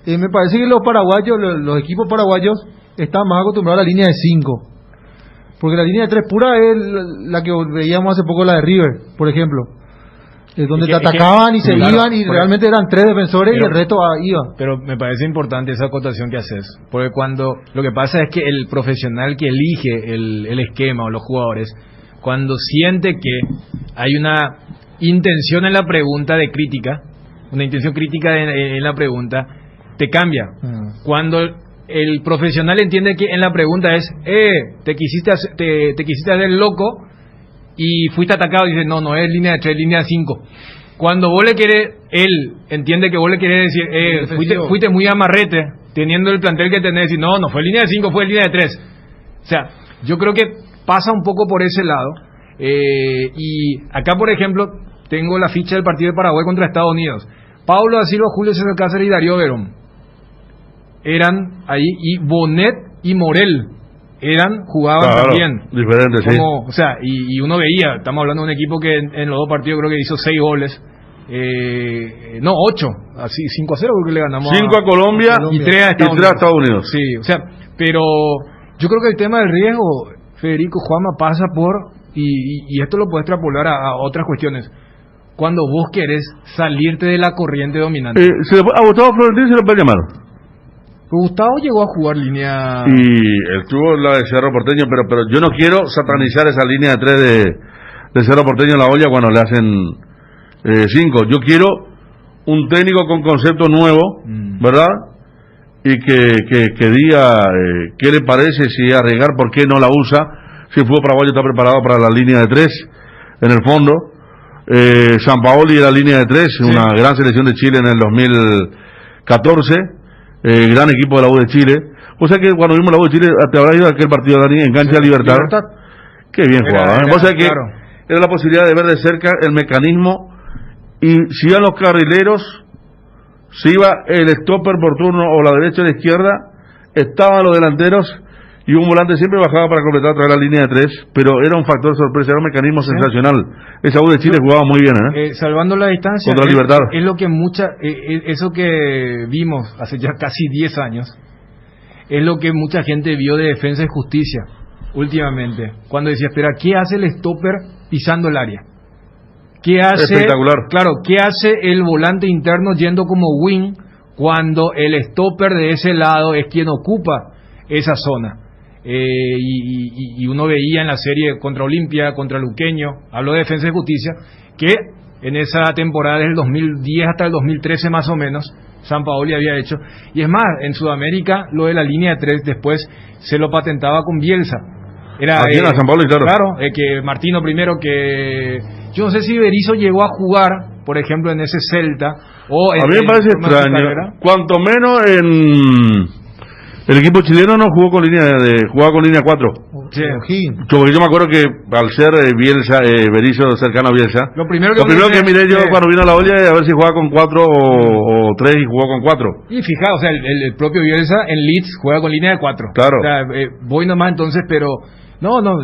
Me parece que los paraguayos, los equipos paraguayos, están más acostumbrados a la línea de 5, porque la línea de 3 pura es la que veíamos hace poco, la de River, por ejemplo. Donde te atacaban y se iban y realmente eran 3 defensores y el resto iba. Pero me parece importante esa acotación que haces, porque cuando lo que pasa es que el profesional que elige el esquema o los jugadores, cuando siente que hay una intención en la pregunta de crítica, una intención crítica en la pregunta, te cambia. Cuando el profesional entiende que en la pregunta es te quisiste hacer loco y fuiste atacado, y dice, no es línea de 3, línea de 5. Cuando vos le querés, él entiende que vos le querés decir, fuiste muy amarrete, teniendo el plantel que tenés, y no fue línea de 5, fue línea de 3. O sea, yo creo que pasa un poco por ese lado. Y acá, por ejemplo, tengo la ficha del partido de Paraguay contra Estados Unidos. Pablo da Silva, Julio César Cáceres y Darío Verón eran ahí, y Bonet y Morel jugaban también diferentes, sí. O sea, y uno veía, estamos hablando de un equipo que en los 2 partidos creo que hizo 6 goles, 8, así 5-0 creo que le ganamos 5 a Colombia y 3 a Estados Unidos. Sí, o sea, pero yo creo que el tema del riesgo, Federico, Juanma, pasa por, y esto lo puedes extrapolar a otras cuestiones, cuando vos querés salirte de la corriente dominante. A Gustavo Florentín se lo puede llamar. Gustavo llegó a jugar línea... Y él tuvo la de Cerro Porteño, pero yo no quiero satanizar esa línea de 3 de Cerro Porteño en la olla cuando le hacen 5. Yo quiero un técnico con concepto nuevo, ¿verdad? Y que diga qué le parece, si arriesgar, por qué no la usa, si el fútbol paraguayo está preparado para la línea de 3, en el fondo. Sampaoli era línea de 3, sí. Una gran selección de Chile en el 2014. Gran equipo de la U de Chile. O sea que cuando vimos la U de Chile, te habrá ido a aquel partido, Dani, en cancha de Libertad. Qué bien jugaba. O sea que era la posibilidad de ver de cerca el mecanismo, y si iban los carrileros, si iba el stopper por turno o la derecha o la izquierda, estaban los delanteros y un volante siempre bajaba para completar otra vez la línea de 3, pero era un factor sorpresa, era un mecanismo sensacional. Esa U de Chile jugaba muy bien, salvando la distancia, contra Libertad. Es lo que eso que vimos hace ya casi 10 años, es lo que mucha gente vio de Defensa y Justicia últimamente, cuando decía, espera, ¿qué hace el stopper pisando el área? ¿Qué hace, espectacular. Claro, ¿qué hace el volante interno yendo como wing cuando el stopper de ese lado es quien ocupa esa zona? Y uno veía en la serie contra Olimpia, contra Luqueño, hablo de Defensa y Justicia, que en esa temporada del 2010 hasta el 2013 más o menos, Sampaoli había hecho. Y es más, en Sudamérica lo de la línea de 3 después se lo patentaba con Bielsa. Era Sampaoli, claro, que Martino primero, que yo no sé si Berizzo llegó a jugar, por ejemplo, en ese Celta, o a mí me parece extraño, cuanto menos en el equipo chileno no jugaba con línea 4. Sí. Porque yo me acuerdo que al ser Berizzo cercano a Bielsa, lo primero que miré yo cuando vino a la olla es a ver si jugaba con 4 o 3, y jugó con 4. Y fijaos, o sea, el propio Bielsa en Leeds juega con línea de 4. Claro. O sea, voy nomás entonces, pero lindo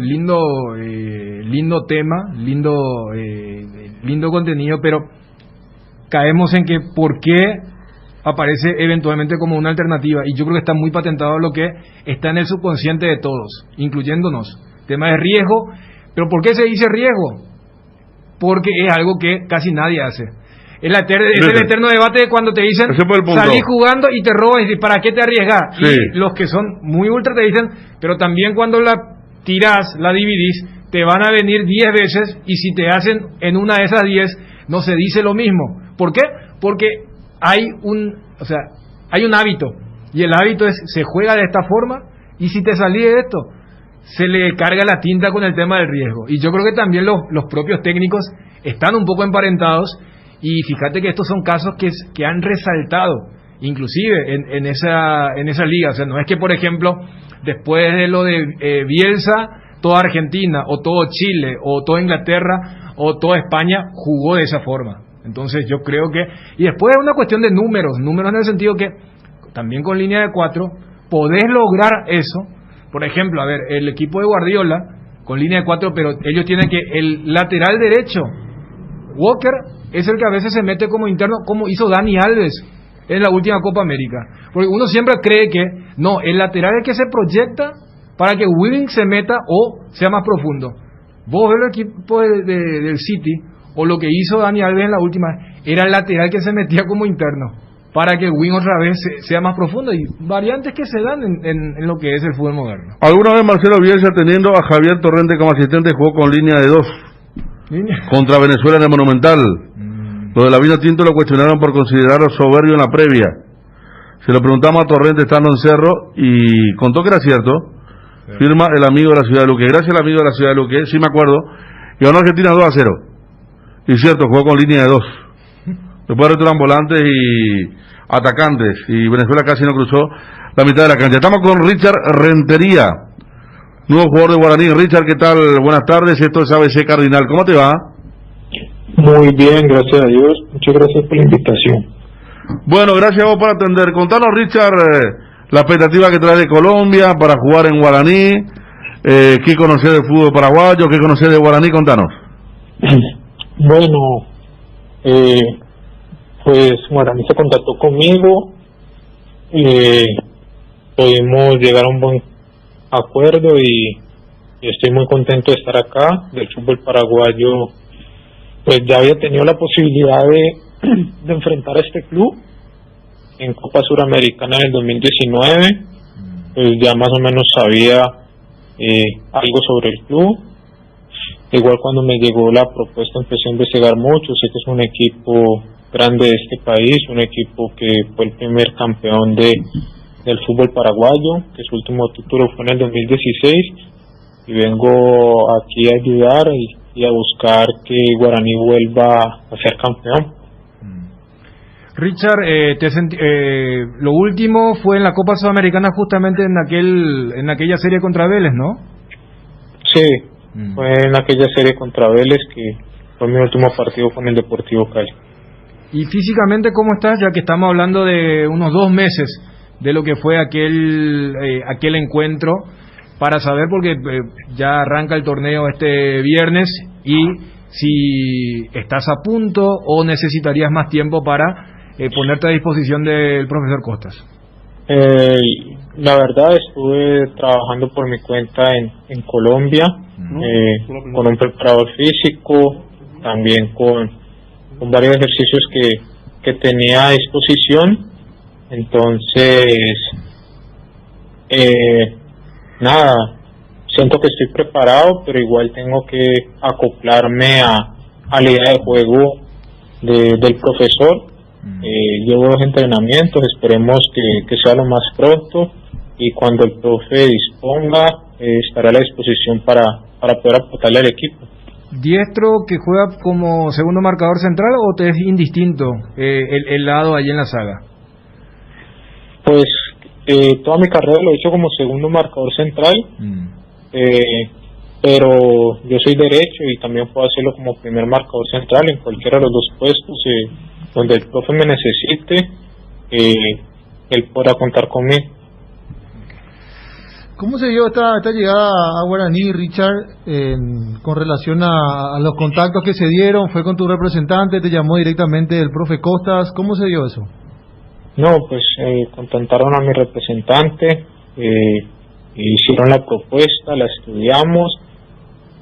tema, lindo contenido, pero caemos en que por qué aparece eventualmente como una alternativa, y yo creo que está muy patentado lo que está en el subconsciente de todos, incluyéndonos. Tema de riesgo, pero ¿por qué se dice riesgo? Porque es algo que casi nadie hace. Es el eterno debate de cuando te dicen salí jugando y te roban, y dices, ¿para qué te arriesgas? Sí. Y los que son muy ultra te dicen, pero también cuando la tirás, la dividís, te van a venir 10 veces, y si te hacen en una de esas 10, no se dice lo mismo. ¿Por qué? Porque hay un hábito, y el hábito es, se juega de esta forma, y si te salí de esto, se le carga la tinta con el tema del riesgo. Y yo creo que también los propios técnicos están un poco emparentados, y fíjate que estos son casos que han resaltado, inclusive en esa liga. O sea, no es que, por ejemplo, después de lo de Bielsa, toda Argentina, o todo Chile, o toda Inglaterra, o toda España jugó de esa forma. Entonces yo creo que, y después es una cuestión de números en el sentido que también con línea de 4 podés lograr eso. Por ejemplo, a ver, el equipo de Guardiola con línea de 4, pero ellos tienen que el lateral derecho, Walker, es el que a veces se mete como interno, como hizo Dani Alves en la última Copa América. Porque uno siempre cree que no, el lateral es el que se proyecta para que Willing se meta o sea más profundo. Vos ves el equipo del City, o lo que hizo Dani Alves en la última, era el lateral que se metía como interno, para que el wing otra vez sea más profundo, y variantes que se dan en lo que es el fútbol moderno. ¿Alguna vez Marcelo Bielsa, teniendo a Javier Torrente como asistente, jugó con línea de 2 contra Venezuela en el Monumental? Lo de la Vino Tinto lo cuestionaron por considerarlo soberbio en la previa. Se lo preguntamos a Torrente estando en Cerro, y contó que era cierto. Firma el amigo de la ciudad de Luque. Gracias al amigo de la ciudad de Luque, sí me acuerdo. Y ganó Argentina 2-0. Y cierto, jugó con línea de 2. Después retiraron volantes y atacantes, y Venezuela casi no cruzó la mitad de la cancha. Estamos con Richard Rentería, nuevo jugador de Guaraní. Richard, ¿qué tal? Buenas tardes, esto es ABC Cardinal. ¿Cómo te va? Muy bien, gracias a Dios. Muchas gracias por la invitación. Bueno, gracias a vos por atender. Contanos, Richard, la expectativa que trae de Colombia para jugar en Guaraní. ¿Qué conocés del fútbol paraguayo? ¿Qué conocés de Guaraní? Contanos. Bueno, pues Guaraní se contactó conmigo, pudimos llegar a un buen acuerdo, y estoy muy contento de estar acá. Del fútbol paraguayo, pues ya había tenido la posibilidad de enfrentar a este club en Copa Suramericana en el 2019, pues ya más o menos sabía algo sobre el club. Igual cuando me llegó la propuesta empecé a investigar mucho. Sé que es un equipo grande de este país, un equipo que fue el primer campeón del fútbol paraguayo, que su último título fue en el 2016, y vengo aquí a ayudar y a buscar que Guaraní vuelva a ser campeón. Richard, lo último fue en la Copa Sudamericana, justamente en aquella serie contra Vélez, ¿no? Sí. Fue en aquella serie contra Vélez, que fue mi último partido con el Deportivo Cali. ¿Y físicamente cómo estás? Ya que estamos hablando de unos 2 meses de lo que fue aquel encuentro, para saber, porque ya arranca el torneo este viernes, y si estás a punto o necesitarías más tiempo para ponerte a disposición del profesor Costas. La verdad, estuve trabajando por mi cuenta en Colombia, con un preparador físico, también con varios ejercicios que tenía a disposición. Entonces, nada, siento que estoy preparado, pero igual tengo que acoplarme a la idea de juego del profesor. Llevo 2 entrenamientos, esperemos que sea lo más pronto, y cuando el profe disponga, estará a la disposición para poder aportarle al equipo. ¿Diestro que juega como segundo marcador central o te es indistinto el lado allí en la saga? Pues toda mi carrera lo he hecho como segundo marcador central, pero yo soy derecho y también puedo hacerlo como primer marcador central en cualquiera de los 2 puestos, donde el profe me necesite, él podrá contar conmigo. ¿Cómo se dio esta llegada a Guaraní, Richard, con relación a los contactos que se dieron? ¿Fue con tu representante? ¿Te llamó directamente el profe Costas? ¿Cómo se dio eso? No, pues contactaron a mi representante, hicieron la propuesta, la estudiamos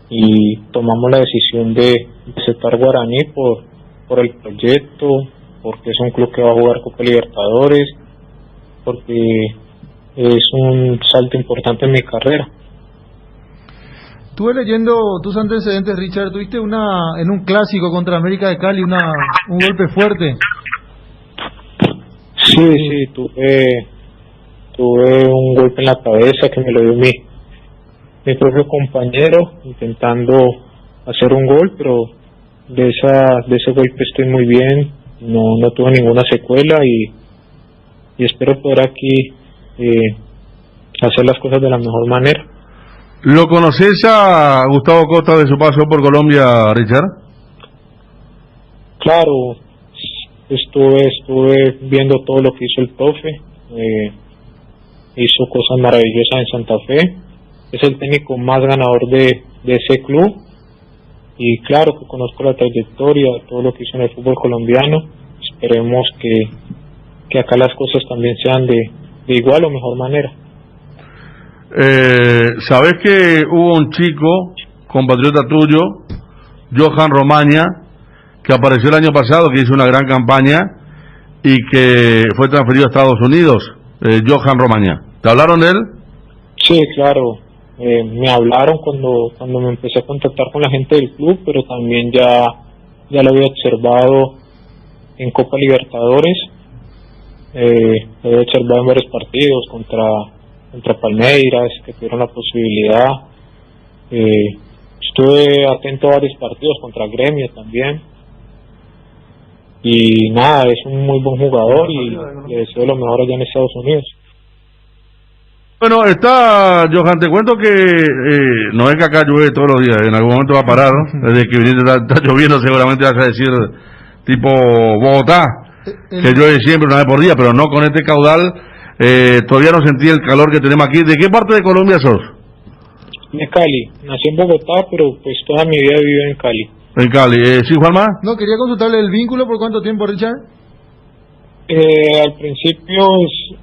y tomamos la decisión de aceptar Guaraní por el proyecto, porque es un club que va a jugar Copa Libertadores, porque es un salto importante en mi carrera. Estuve leyendo tus antecedentes, Richard. Tuviste en un clásico contra América de Cali un golpe fuerte. Sí, tuve un golpe en la cabeza que me lo dio mi propio compañero intentando hacer un gol, pero de ese golpe estoy muy bien, no tuve ninguna secuela y espero poder aquí hacer las cosas de la mejor manera. ¿Lo conoces a Gustavo Costa de su paso por Colombia, Richard? Claro, estuve viendo todo lo que hizo el profe, hizo cosas maravillosas en Santa Fe, es el técnico más ganador de ese club, y claro que conozco la trayectoria, todo lo que hizo en el fútbol colombiano. Esperemos que acá las cosas también sean de igual o mejor manera. ¿Sabes que hubo un chico, compatriota tuyo, Johan Romaña, que apareció el año pasado, que hizo una gran campaña y que fue transferido a Estados Unidos? Johan Romaña, ¿te hablaron de él? Sí, claro, me hablaron cuando me empecé a contactar con la gente del club, pero también ya lo había observado en Copa Libertadores, lo había observado en varios partidos contra Palmeiras, que tuvieron la posibilidad. Estuve atento a varios partidos contra Gremio también. Y nada, es un muy buen jugador y le deseo lo mejor allá en Estados Unidos. Bueno, Johan, te cuento que no es que acá llueve todos los días, en algún momento va a parar, ¿no? Desde que viniste está lloviendo, seguramente vas a decir tipo Bogotá, que llueve siempre una vez por día, pero no con este caudal. Todavía no sentí el calor que tenemos aquí. ¿De qué parte de Colombia sos? De Cali, nací en Bogotá, pero pues toda mi vida he vivido en Cali. En Cali, ¿sí, Juanma? No, quería consultarle el vínculo. ¿Por cuánto tiempo, Richard? Al principio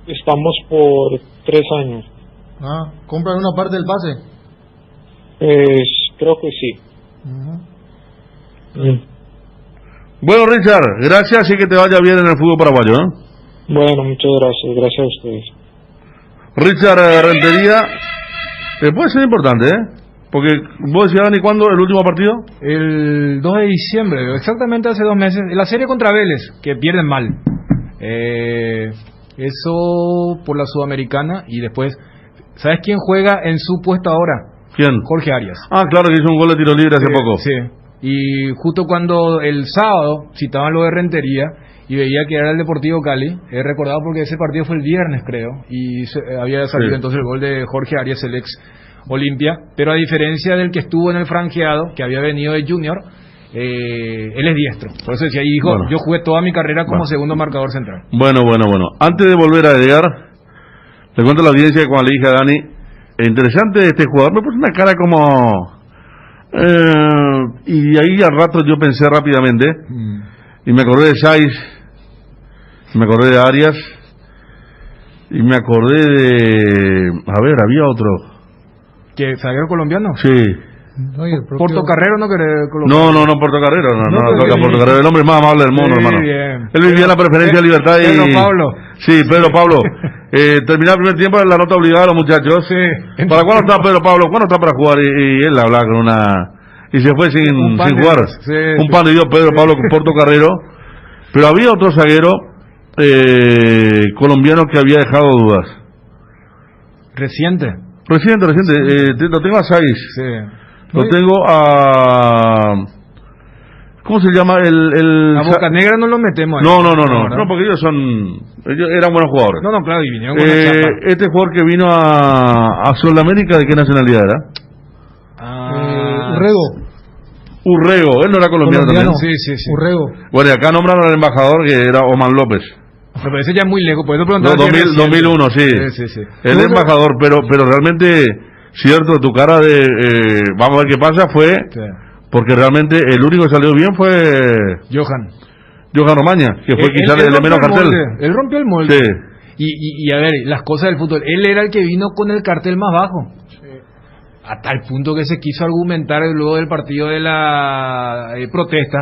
estamos por 3 años. ¿Compran una parte del pase? Creo que sí. Bueno, Richard, gracias y que te vaya bien en el fútbol paraguayo, ¿no? Bueno, muchas gracias a ustedes. Richard Rentería, puede ser importante, porque vos decías, Dani, ¿cuándo el último partido? El 2 de diciembre, exactamente hace 2 meses, la serie contra Vélez, que pierden mal. Eso por la Sudamericana. Y después, ¿sabes quién juega en su puesto ahora? ¿Quién? Jorge Arias. Ah, claro, que hizo un gol de tiro libre hace poco. Sí, y justo cuando el sábado citaban lo de Rentería y veía que era el Deportivo Cali, he recordado porque ese partido fue el viernes, creo, y había salido entonces el gol de Jorge Arias, el ex Olimpia, pero a diferencia del que estuvo en el franqueado, que había venido de Junior, él es diestro. Por eso decía, hijo, yo jugué toda mi carrera como segundo marcador central. Bueno. Antes de volver a llegar, le cuento a la audiencia que cuando le dije a Dani, interesante este jugador, me puso una cara como... y ahí al rato yo pensé rápidamente, y me acordé de Saiz, me acordé de Arias, Y me acordé de... A ver, había otro. ¿Que zaguero colombiano? Sí. No, y el propio- Portocarrero no querés colombiano. No, Portocarrero, no pero toca que- Portocarrero, el hombre más amable del mundo, Sí, hermano. bien. Él vivía en la preferencia de libertad y... Pedro Pablo. Sí, Pedro Pablo. Terminaba el primer tiempo, la nota obligada a los muchachos. Sí. ¿Para cuándo está Pedro Pablo? ¿Cuándo está para jugar? Y él hablaba con una... Y se fue sin Un pan de jugar. Dios, sí, Un sí. pan de Dios, Pedro Pablo con Portocarrero. Pero había otro zaguero colombiano que había dejado dudas. Reciente. Reciente. Lo tengo a Saiz. Sí. Lo tengo a... ¿Cómo se llama? A Boca Negra no lo metemos ahí. No, ¿verdad? no, porque ellos eran buenos jugadores. No, claro, y vinieron con una chapa. Este jugador que vino a Sudamérica, ¿de qué nacionalidad era? Urrego, él no era colombiano también. Sí. Urrego. Bueno, y acá nombraron al embajador que era Oman López. Me parece ya muy lejos, por eso No, preguntaba. 2001, sí. Sí. El embajador, pero realmente, cierto, tu cara de, vamos a ver qué pasa, fue, porque realmente el único que salió bien fue Johan Romaña, que fue quizás el de menos cartel. Él rompió el molde. Sí. Y a ver, las cosas del fútbol. Él era el que vino con el cartel más bajo. A tal punto que se quiso argumentar luego del partido de la protesta.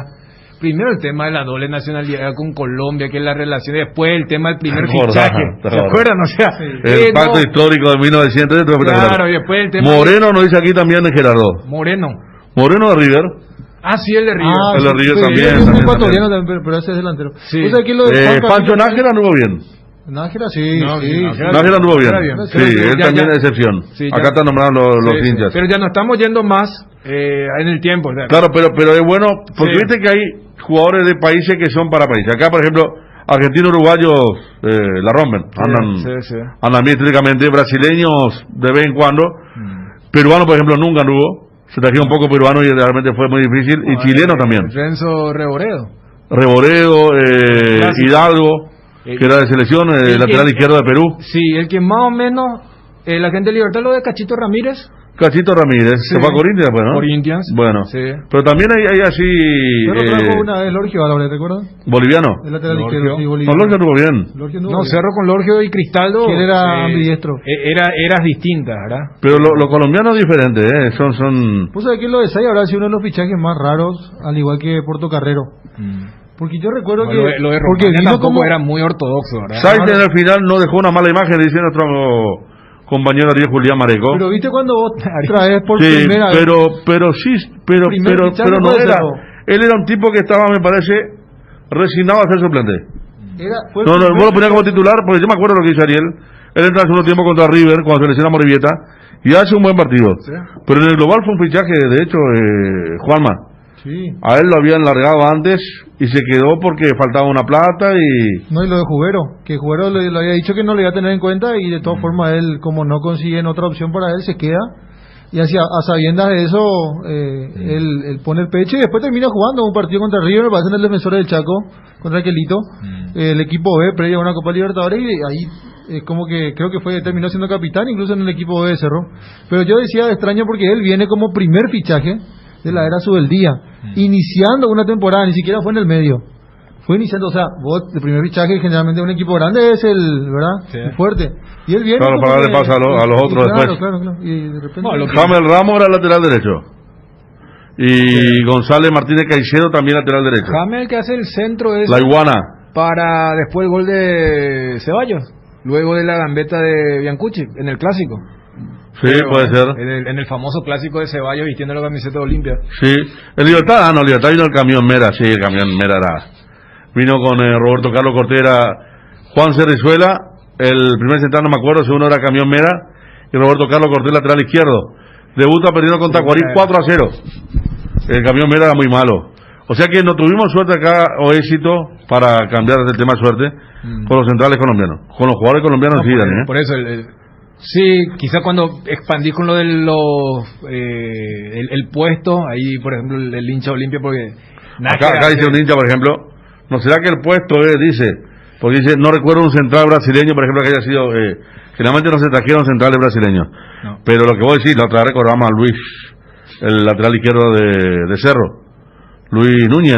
Primero el tema de la doble nacionalidad con Colombia, que es la relación. Después el tema del primer fichaje. ¿Se acuerdan? O sea, el pacto histórico de 1900. Claro, y después el tema. Moreno nos dice aquí también de Gerardo. Moreno de River. Ah, sí, el de River. El de River sí, también. Es un también. ecuatoriano también, pero ese es delantero. Sí. O sea, aquí lo de Juan Pancho Camilo- Nájera anduvo bien. Nájera, sí. Nájera anduvo bien. Sí, él también es excepción. Sí, Acá están nombrando los Sí. hinchas. Pero ya no estamos yendo más en el tiempo. O sea, Claro, pero es bueno, porque Sí. viste que hay jugadores de países que son para países. Acá, por ejemplo, argentinos, uruguayos la rompen. Andan bien históricamente. Brasileños de vez en cuando. Peruanos, por ejemplo, nunca anduvo. Se trajeron un poco peruano y realmente fue muy difícil. Y chileno también. Renzo Reboredo. Reboredo, Hidalgo, que era de selección, lateral izquierdo de Perú. Sí, el que más o menos, la gente de Libertad, lo de Cachito Ramírez. Cachito Ramírez, se fue a Corinthians después, ¿no? Corinthians. Bueno, Sí. pero también hay así... Pero trajo una vez Lorgio Álvarez, ¿recuerdas? Boliviano. El lateral Lorgio. izquierdo, sí, No, boliviano. Lorgio anduvo bien. Lorgio anduvo No, bien. Cerro con Lorgio y Cristaldo. Que él era ambidiestro. Eras distintas, ¿verdad? Pero los colombianos diferentes, son... Pues sabes que lo de Say habrá sido uno de los fichajes más raros, al igual que Portocarrero. Porque yo recuerdo Bueno, que... lo de porque Romaña vino tampoco como... era muy ortodoxo, ¿verdad? Sainz en el final no dejó una mala imagen, dice nuestro compañero Ariel Julián Mareco. Pero viste cuando vos traes por Sí, primera vez... pero Primer fichaje no fue era. Cerro. Él era un tipo que estaba, me parece, resignado a ser suplente. Fue el No, primer vos lo ponías como fichaje. titular, porque yo me acuerdo lo que hizo Ariel. Él entra en segundo tiempo contra River, cuando se lesiona Morivieta, y hace un buen partido. Sí. Pero en el global fue un fichaje, de hecho, Juanma. Sí. A él lo habían largado antes y se quedó porque faltaba una plata y... No, y lo de Jubero, que Jubero le había dicho que no le iba a tener en cuenta y de todas formas él, como no consiguen otra opción para él, se queda. Y así, a sabiendas de eso, él pone el pecho y después termina jugando un partido contra River, me parece en el Defensor del Chaco, contra Aquelito, el equipo B, previo a una Copa Libertadores, y ahí es como que creo que terminó siendo capitán, incluso en el equipo B de Cerro. Pero yo decía extraño porque él viene como primer fichaje de la era Subeldía, iniciando una temporada, ni siquiera fue en el medio. Fue iniciando, o sea, vos, el primer fichaje generalmente de un equipo grande es el fuerte. Y él viene. Claro, como para darle que- paso a los otros claro, después. Claro. Y de repente. Jamel Ramos era lateral derecho. Y González Martínez Caicedo también lateral derecho. Jaime, el que hace el centro es La iguana. para después el gol de Ceballos, luego de la gambeta de Biancucci en el clásico. Sí, puede ser. En el famoso clásico de Ceballos vistiendo la camiseta de Olimpia. Sí. El Libertad, Libertad vino el camión Mera, sí, el camión Mera era. Vino con Roberto Carlos Cortera, Juan Cerrizuela, el primer central no me acuerdo, segundo era camión Mera, y Roberto Carlos Cortera lateral izquierdo. Debuta perdiendo con Tacuarí 4-0. El camión Mera era muy malo. O sea que no tuvimos suerte acá o éxito para cambiar el tema de suerte con los centrales colombianos. Con los jugadores colombianos sí, Dani, Por eso, sí, quizá cuando expandí con lo de el puesto, ahí por ejemplo el hincha Olimpia, porque acá dice un hincha, por ejemplo, ¿no será que el puesto dice? Porque dice, no recuerdo un central brasileño, por ejemplo, que haya sido, generalmente no se trajeron centrales brasileños, pero lo que voy a decir, la otra vez recordamos a Luis, el lateral izquierdo de Cerro, Luis Núñez,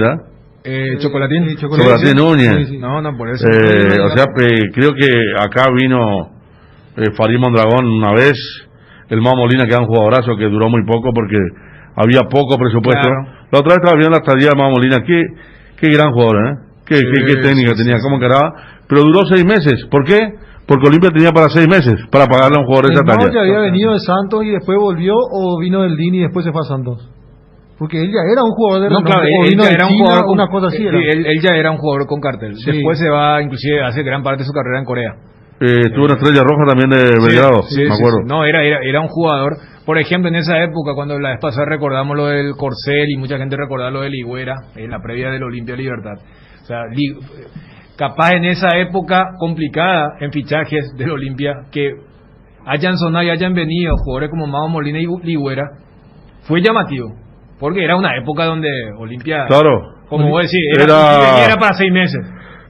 Chocolatín. Chocolatín Núñez. Sí. No, por eso. O sea, creo que acá vino Farid Mondragón una vez, el Mao Molina, que era un jugadorazo que duró muy poco porque había poco presupuesto. Claro. La otra vez estaba viendo la estadía de Mao Molina, qué gran jugador, qué técnica tenía, cómo encaraba, pero duró 6 meses. ¿Por qué? Porque Olimpia tenía para 6 meses para pagarle a un jugador de esa talla. ¿Ya había venido de Santos y después volvió, o vino del DIN y después se fue a Santos? Porque él ya era un jugador de No, claro, o él vino ya de era un China, jugador con, una cosa así. él ya era un jugador con cartel. Sí. Después se va, inclusive hace gran parte de su carrera en Corea. Tuvo una estrella roja también de Belgrado, me acuerdo. Sí. No, era un jugador. Por ejemplo, en esa época, cuando la vez pasada recordamos lo del Corcel y mucha gente recordaba lo de Ligüera, en la previa del Olimpia Libertad. O sea, capaz en esa época complicada en fichajes del Olimpia, que hayan sonado y hayan venido jugadores como Mao Molina y Ligüera, fue llamativo. Porque era una época donde Olimpia, claro, como vos decís, era para 6 meses.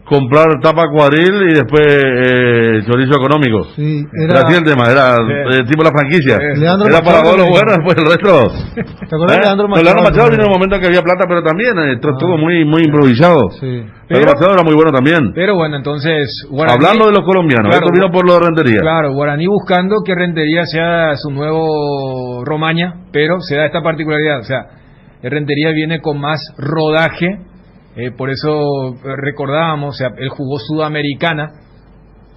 Comprar tapa cuadril y después chorizo económico. Sí, era así el tema, era tipo la franquicia. Leandro era Machado, para todos los buenos, después el resto. ¿Te acuerdas de Leandro Machado? Leandro Machado vino en un momento que había plata, pero también todo muy improvisado. Sí. Leandro Machado era muy bueno también. Pero bueno, entonces Guaraní, hablando de los colombianos, claro, esto vino por lo de Rentería. Claro, Guaraní buscando que Rentería sea su nuevo Romaña, pero se da esta particularidad, o sea, Rentería viene con más rodaje. Por eso recordábamos, o sea, él jugó Sudamericana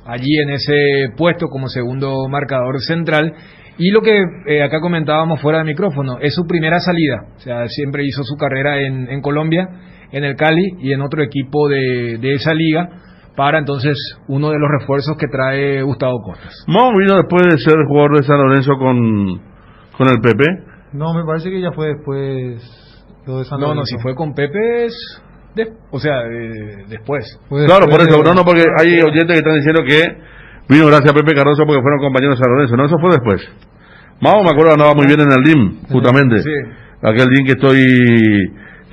allí en ese puesto como segundo marcador central, y lo que acá comentábamos fuera de micrófono, es su primera salida, o sea, siempre hizo su carrera en Colombia, en el Cali y en otro equipo de esa liga, para entonces uno de los refuerzos que trae Gustavo Costas. Mao vino después de ser jugador de San Lorenzo con el Pepe. No, me parece que ya fue después lo de San Lorenzo. No, si fue con Pepe es... después. Claro, por eso, no, porque hay oyentes que están diciendo que vino gracias a Pepe Cardoso porque fueron compañeros de San Lorenzo. No, eso fue después. Mao, me acuerdo, andaba muy bien en el DIM, justamente. Sí. Aquel DIM que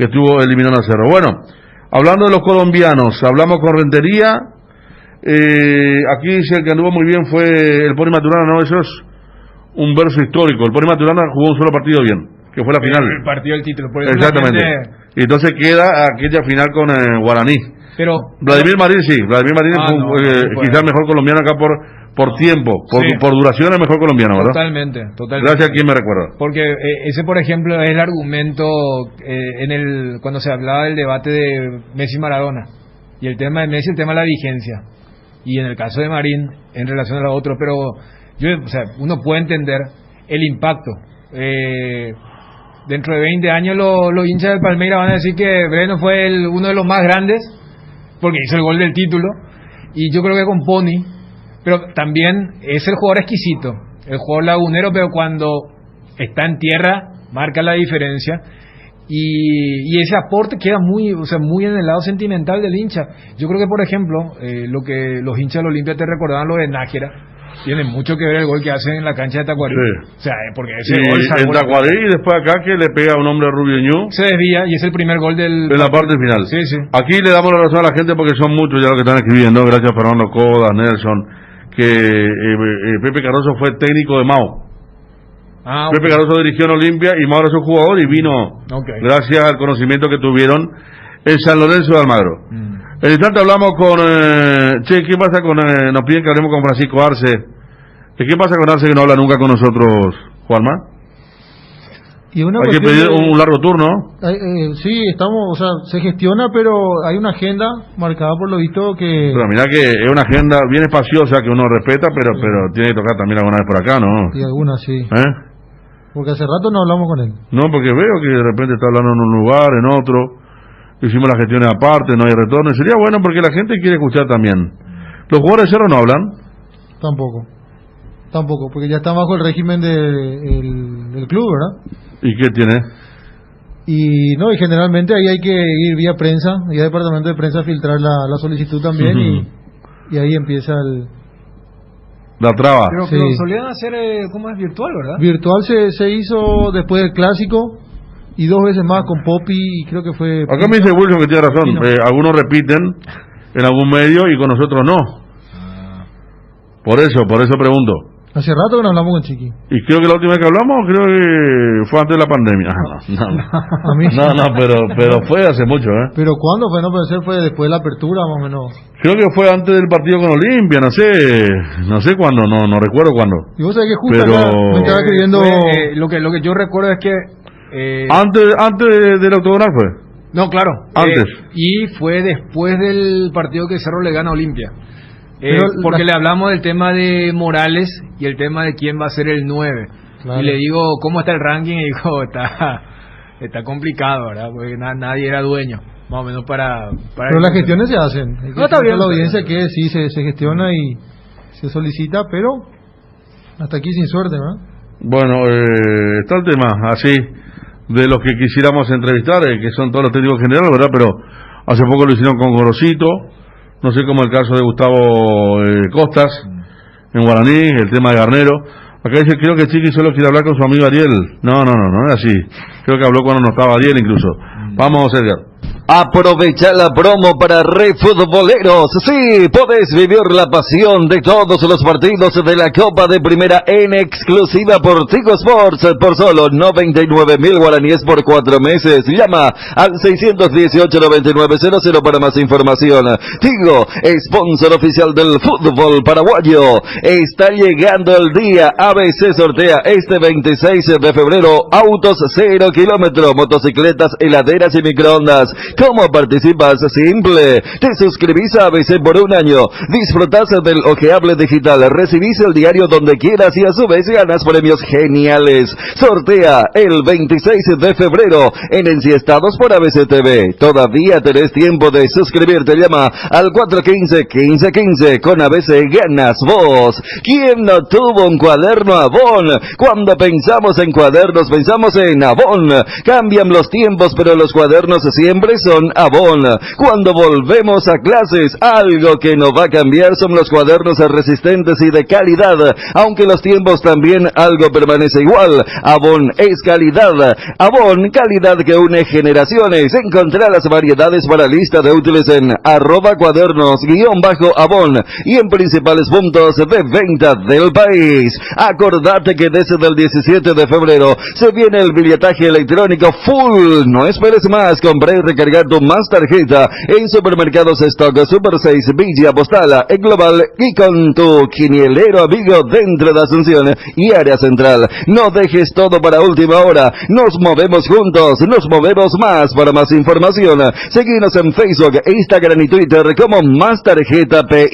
estuvo eliminando a Cerro. Bueno, hablando de los colombianos, hablamos con Rentería. Aquí dice el que anduvo muy bien fue el Pony Maturana, no, eso es un verso histórico. El Pony Maturana jugó un solo partido bien, que fue la final. El partido del título. Por exactamente. Y entonces queda aquella final con Guaraní. Pero Vladimir Marín sí, Vladimir Marín fue quizás el mejor colombiano acá por tiempo, por duración el mejor colombiano, ¿verdad? Totalmente. Gracias a quien me recuerda. Porque ese, por ejemplo, es el argumento cuando se hablaba del debate de Messi-Maradona. Y el tema de Messi, el tema de la vigencia. Y en el caso de Marín, en relación a los otros, pero uno puede entender el impacto. Dentro de 20 años los hinchas del Palmeiras van a decir que Breno fue uno de los más grandes porque hizo el gol del título, y yo creo que con Pony, pero también es el jugador exquisito, el jugador lagunero, pero cuando está en tierra marca la diferencia, y ese aporte queda muy en el lado sentimental del hincha. Yo creo que, por ejemplo, lo que los hinchas de Olimpia te recordaban, lo de Nájera, tiene mucho que ver el gol que hacen en la cancha de Tacuarí. Sí. O sea, porque ese gol en Tacuarí, y después acá que le pega a un hombre rubio ñu, se desvía, y es el primer gol en la parte final. Sí. Aquí le damos la razón a la gente porque son muchos ya los que están escribiendo. Gracias a Fernando Coda, Nelson, que Pepe Cardoso fue técnico de Mao. Pepe Cardoso dirigió en Olimpia y Mao era su jugador, y vino gracias al conocimiento que tuvieron en San Lorenzo de Almagro. En el instante hablamos con ¿qué pasa con nos piden que hablemos con Francisco Arce? ¿Qué pasa con Arce que no habla nunca con nosotros, Juanma? Y hay que pedir un largo turno. Sí, se gestiona, pero hay una agenda marcada por lo visto que... Pero mira que es una agenda bien espaciosa que uno respeta, pero tiene que tocar también alguna vez por acá, ¿no? Y algunas sí. Porque hace rato no hablamos con él. No, porque veo que de repente está hablando en un lugar, en otro. Hicimos las gestiones aparte, no hay retorno. Y sería bueno porque la gente quiere escuchar también. ¿Los jugadores de Cerro no hablan? Tampoco, porque ya están bajo el régimen del club, ¿verdad? ¿Y qué tiene? Y generalmente ahí hay que ir vía prensa, vía departamento de prensa, filtrar la solicitud también, y ahí empieza la traba. Pero solían hacer, ¿cómo es? Virtual, ¿verdad? Virtual se hizo después del clásico, y 2 veces más con Popi, y creo que fue... Acá me dice Wilson que tiene razón, algunos repiten en algún medio y con nosotros no. Por eso pregunto. Hace rato que no hablamos con Chiqui. Y creo que la última vez que hablamos, creo que fue antes de la pandemia. A mí pero fue hace mucho, ¿eh? ¿Pero cuándo fue? No, puede ser, fue después de la apertura, más o menos. Creo que fue antes del partido con Olimpia, no sé cuándo, no recuerdo cuándo. Y vos sabés que justo pero... acá me estaba escribiendo... lo que yo recuerdo es que... antes del octogonal fue. No, claro. Antes. Y fue después del partido que Cerro le gana a Olimpia. Porque le hablamos del tema de Morales y el tema de quién va a ser el 9. Claro. Y le digo, ¿cómo está el ranking? Y digo, está complicado, ¿verdad? Porque nadie era dueño. Más o menos para pero las gestiones se hacen. No, está bien. La audiencia que sí se gestiona y se solicita, pero hasta aquí sin suerte, ¿verdad? Bueno, está el tema así de los que quisiéramos entrevistar, que son todos los técnicos generales, ¿verdad? Pero hace poco lo hicieron con Gorosito, no sé cómo el caso de Gustavo Costas en Guaraní, el tema de Garnero. Acá dice, creo que Chiqui solo quiere hablar con su amigo Ariel. No es así. Creo que habló cuando no estaba Ariel incluso. Vamos, Edgar. Aprovecha la promo para Refutboleros. Sí, podés vivir la pasión de todos los partidos de la Copa de Primera en exclusiva por Tigo Sports por solo 99.000 guaraníes por 4 meses. Llama al 618-9900 para más información. Tigo, sponsor oficial del fútbol paraguayo. Está llegando el día. ABC sortea este 26 de febrero autos 0 kilómetros, motocicletas, heladeras y microondas. ¿Cómo participas? Simple. Te suscribís a ABC por un año. Disfrutás del ojeable digital. Recibís el diario donde quieras y a su vez ganas premios geniales. Sortea el 26 de febrero en Enciestados por ABC TV. Todavía tenés tiempo de suscribirte. Llama al 415-1515. Con ABC ganas vos. ¿Quién no tuvo un cuaderno Avon? Cuando pensamos en cuadernos, pensamos en Avon. Cambian los tiempos, pero los cuadernos siempre son Avon. Cuando volvemos a clases, algo que no va a cambiar son los cuadernos resistentes y de calidad, aunque los tiempos también algo permanece igual. Avon es calidad. Avon, calidad que une generaciones. Encontrá las variedades para lista de útiles en @cuadernos_Avon y en principales puntos de venta del país. Acordate que desde el 17 de febrero se viene el billetaje electrónico full. No esperes más, compré y recargar tu más tarjeta en Supermercados Stock, Super 6, Villa Postala, en Global y con tu quinielero amigo dentro de Asunción y área central. No dejes todo para última hora. Nos movemos juntos, nos movemos más. Para más información, seguinos en Facebook, Instagram y Twitter como Más Tarjeta PY.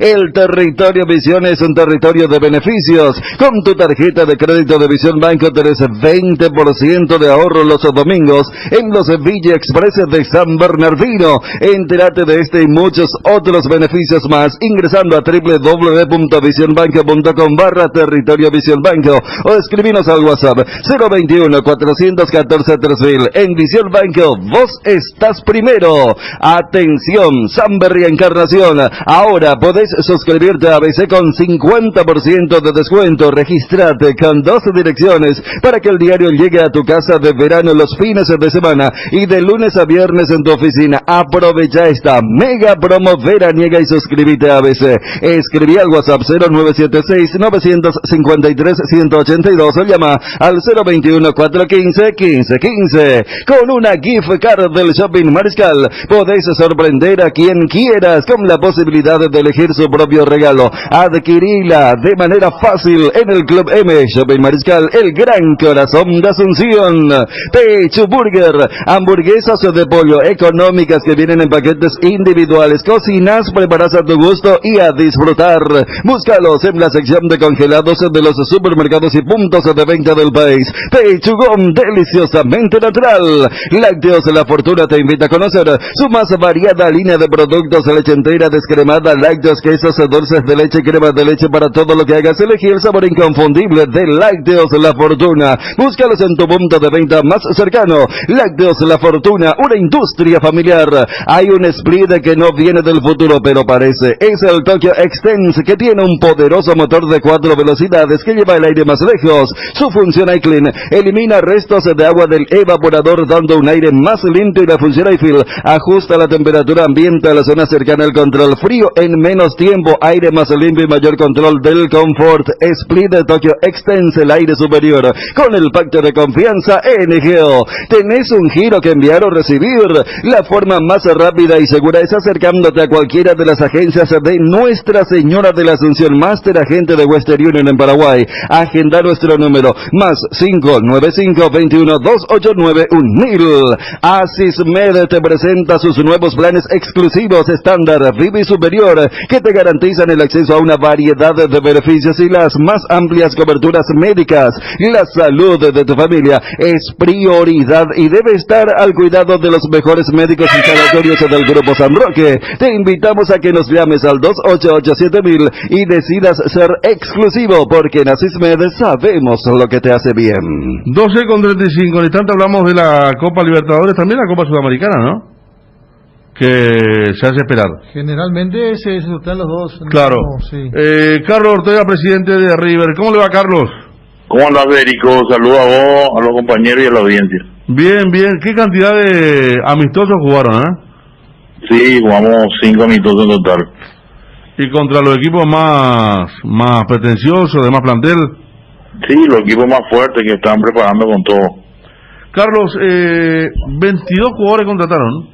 El territorio Visión es un territorio de beneficios. Con tu tarjeta de crédito de Visión Banco tenés 20% de ahorro los domingos en los Villa Express de San Bernardino. Entérate de este y muchos otros beneficios más ingresando a www.visionbanco.com/territorio Visión Banco o escribinos al WhatsApp 021-414-3000. En Visión Banco, vos estás primero. Atención, Samber y Encarnación. Ahora podés suscribirte a ABC con 50% de descuento. Regístrate con 2 direcciones para que el diario llegue a tu casa de verano los fines de semana y de lunes a viernes en tu oficina. Aprovecha esta mega promo veraniega y suscríbete a ABC. Escribí al WhatsApp 0976-953-182 o llama al 021-415-1515. Con una gift card del Shopping Mariscal podéis sorprender a quien quieras con la posibilidad de elegir su propio regalo. Adquirila de manera fácil en el Club M Shopping Mariscal, el gran corazón de Asunción. Pechu Burger, hamburguesas de pollo económicas que vienen en paquetes individuales. Cocinas, preparas a tu gusto y a disfrutar. Búscalos en la sección de congelados de los supermercados y puntos de venta del país. Pechugón, deliciosamente natural. Lácteos La Fortuna te invita a conocer su más variada línea de productos: leche entera, descremada, lácteos, quesos, dulces de leche, crema de leche. Para todo lo que hagas, elegí el sabor inconfundible de Lácteos La Fortuna. Búscalos en tu punto de venta más cercano. Lácteos La Fortuna, una industria familiar. Hay un split que no viene del futuro, pero parece. Es el Tokyo Extense, que tiene un poderoso motor de 4 velocidades que lleva el aire más lejos. Su función iClean elimina restos de agua del evaporador, dando un aire más limpio, y la función iFill ajusta la temperatura ambiente a la zona cercana al control frío en menos tiempo. Aire más limpio y mayor control del confort. Split de Tokyo Extense, el aire superior, con el pacto de confianza NGO. ¿Tenés un giro que enviar o recibir? La forma más rápida y segura es acercándote a cualquiera de las agencias de Nuestra Señora de la Asunción, Master Agente de Western Union en Paraguay. Agenda nuestro número, más 595-21-289-1000. Asismed te presenta sus nuevos planes exclusivos estándar, VIP y superior, que te garantizan el acceso a una variedad de beneficios y las más amplias coberturas médicas. La salud de tu familia es prioridad y debe estar al cuidado de los mejores médicos instalatorios del Grupo San Roque. Te invitamos a que nos llames al 288-7000 y decidas ser exclusivo, porque en Asismed sabemos lo que te hace bien. 12:35, en instante hablamos de la Copa Libertadores, también la Copa Sudamericana, ¿no? Que se hace esperar. Generalmente se sortean los dos. Claro. Sí. Carlos Ortega, presidente de River. ¿Cómo le va, Carlos? ¿Cómo andas, Federico? Saludos a vos, a los compañeros y a la audiencia. Bien, bien. ¿Qué cantidad de amistosos jugaron, Sí, jugamos 5 amistosos en total. ¿Y contra los equipos más pretenciosos, de más plantel? Sí, los equipos más fuertes que están preparando con todo. Carlos, 22 jugadores contrataron.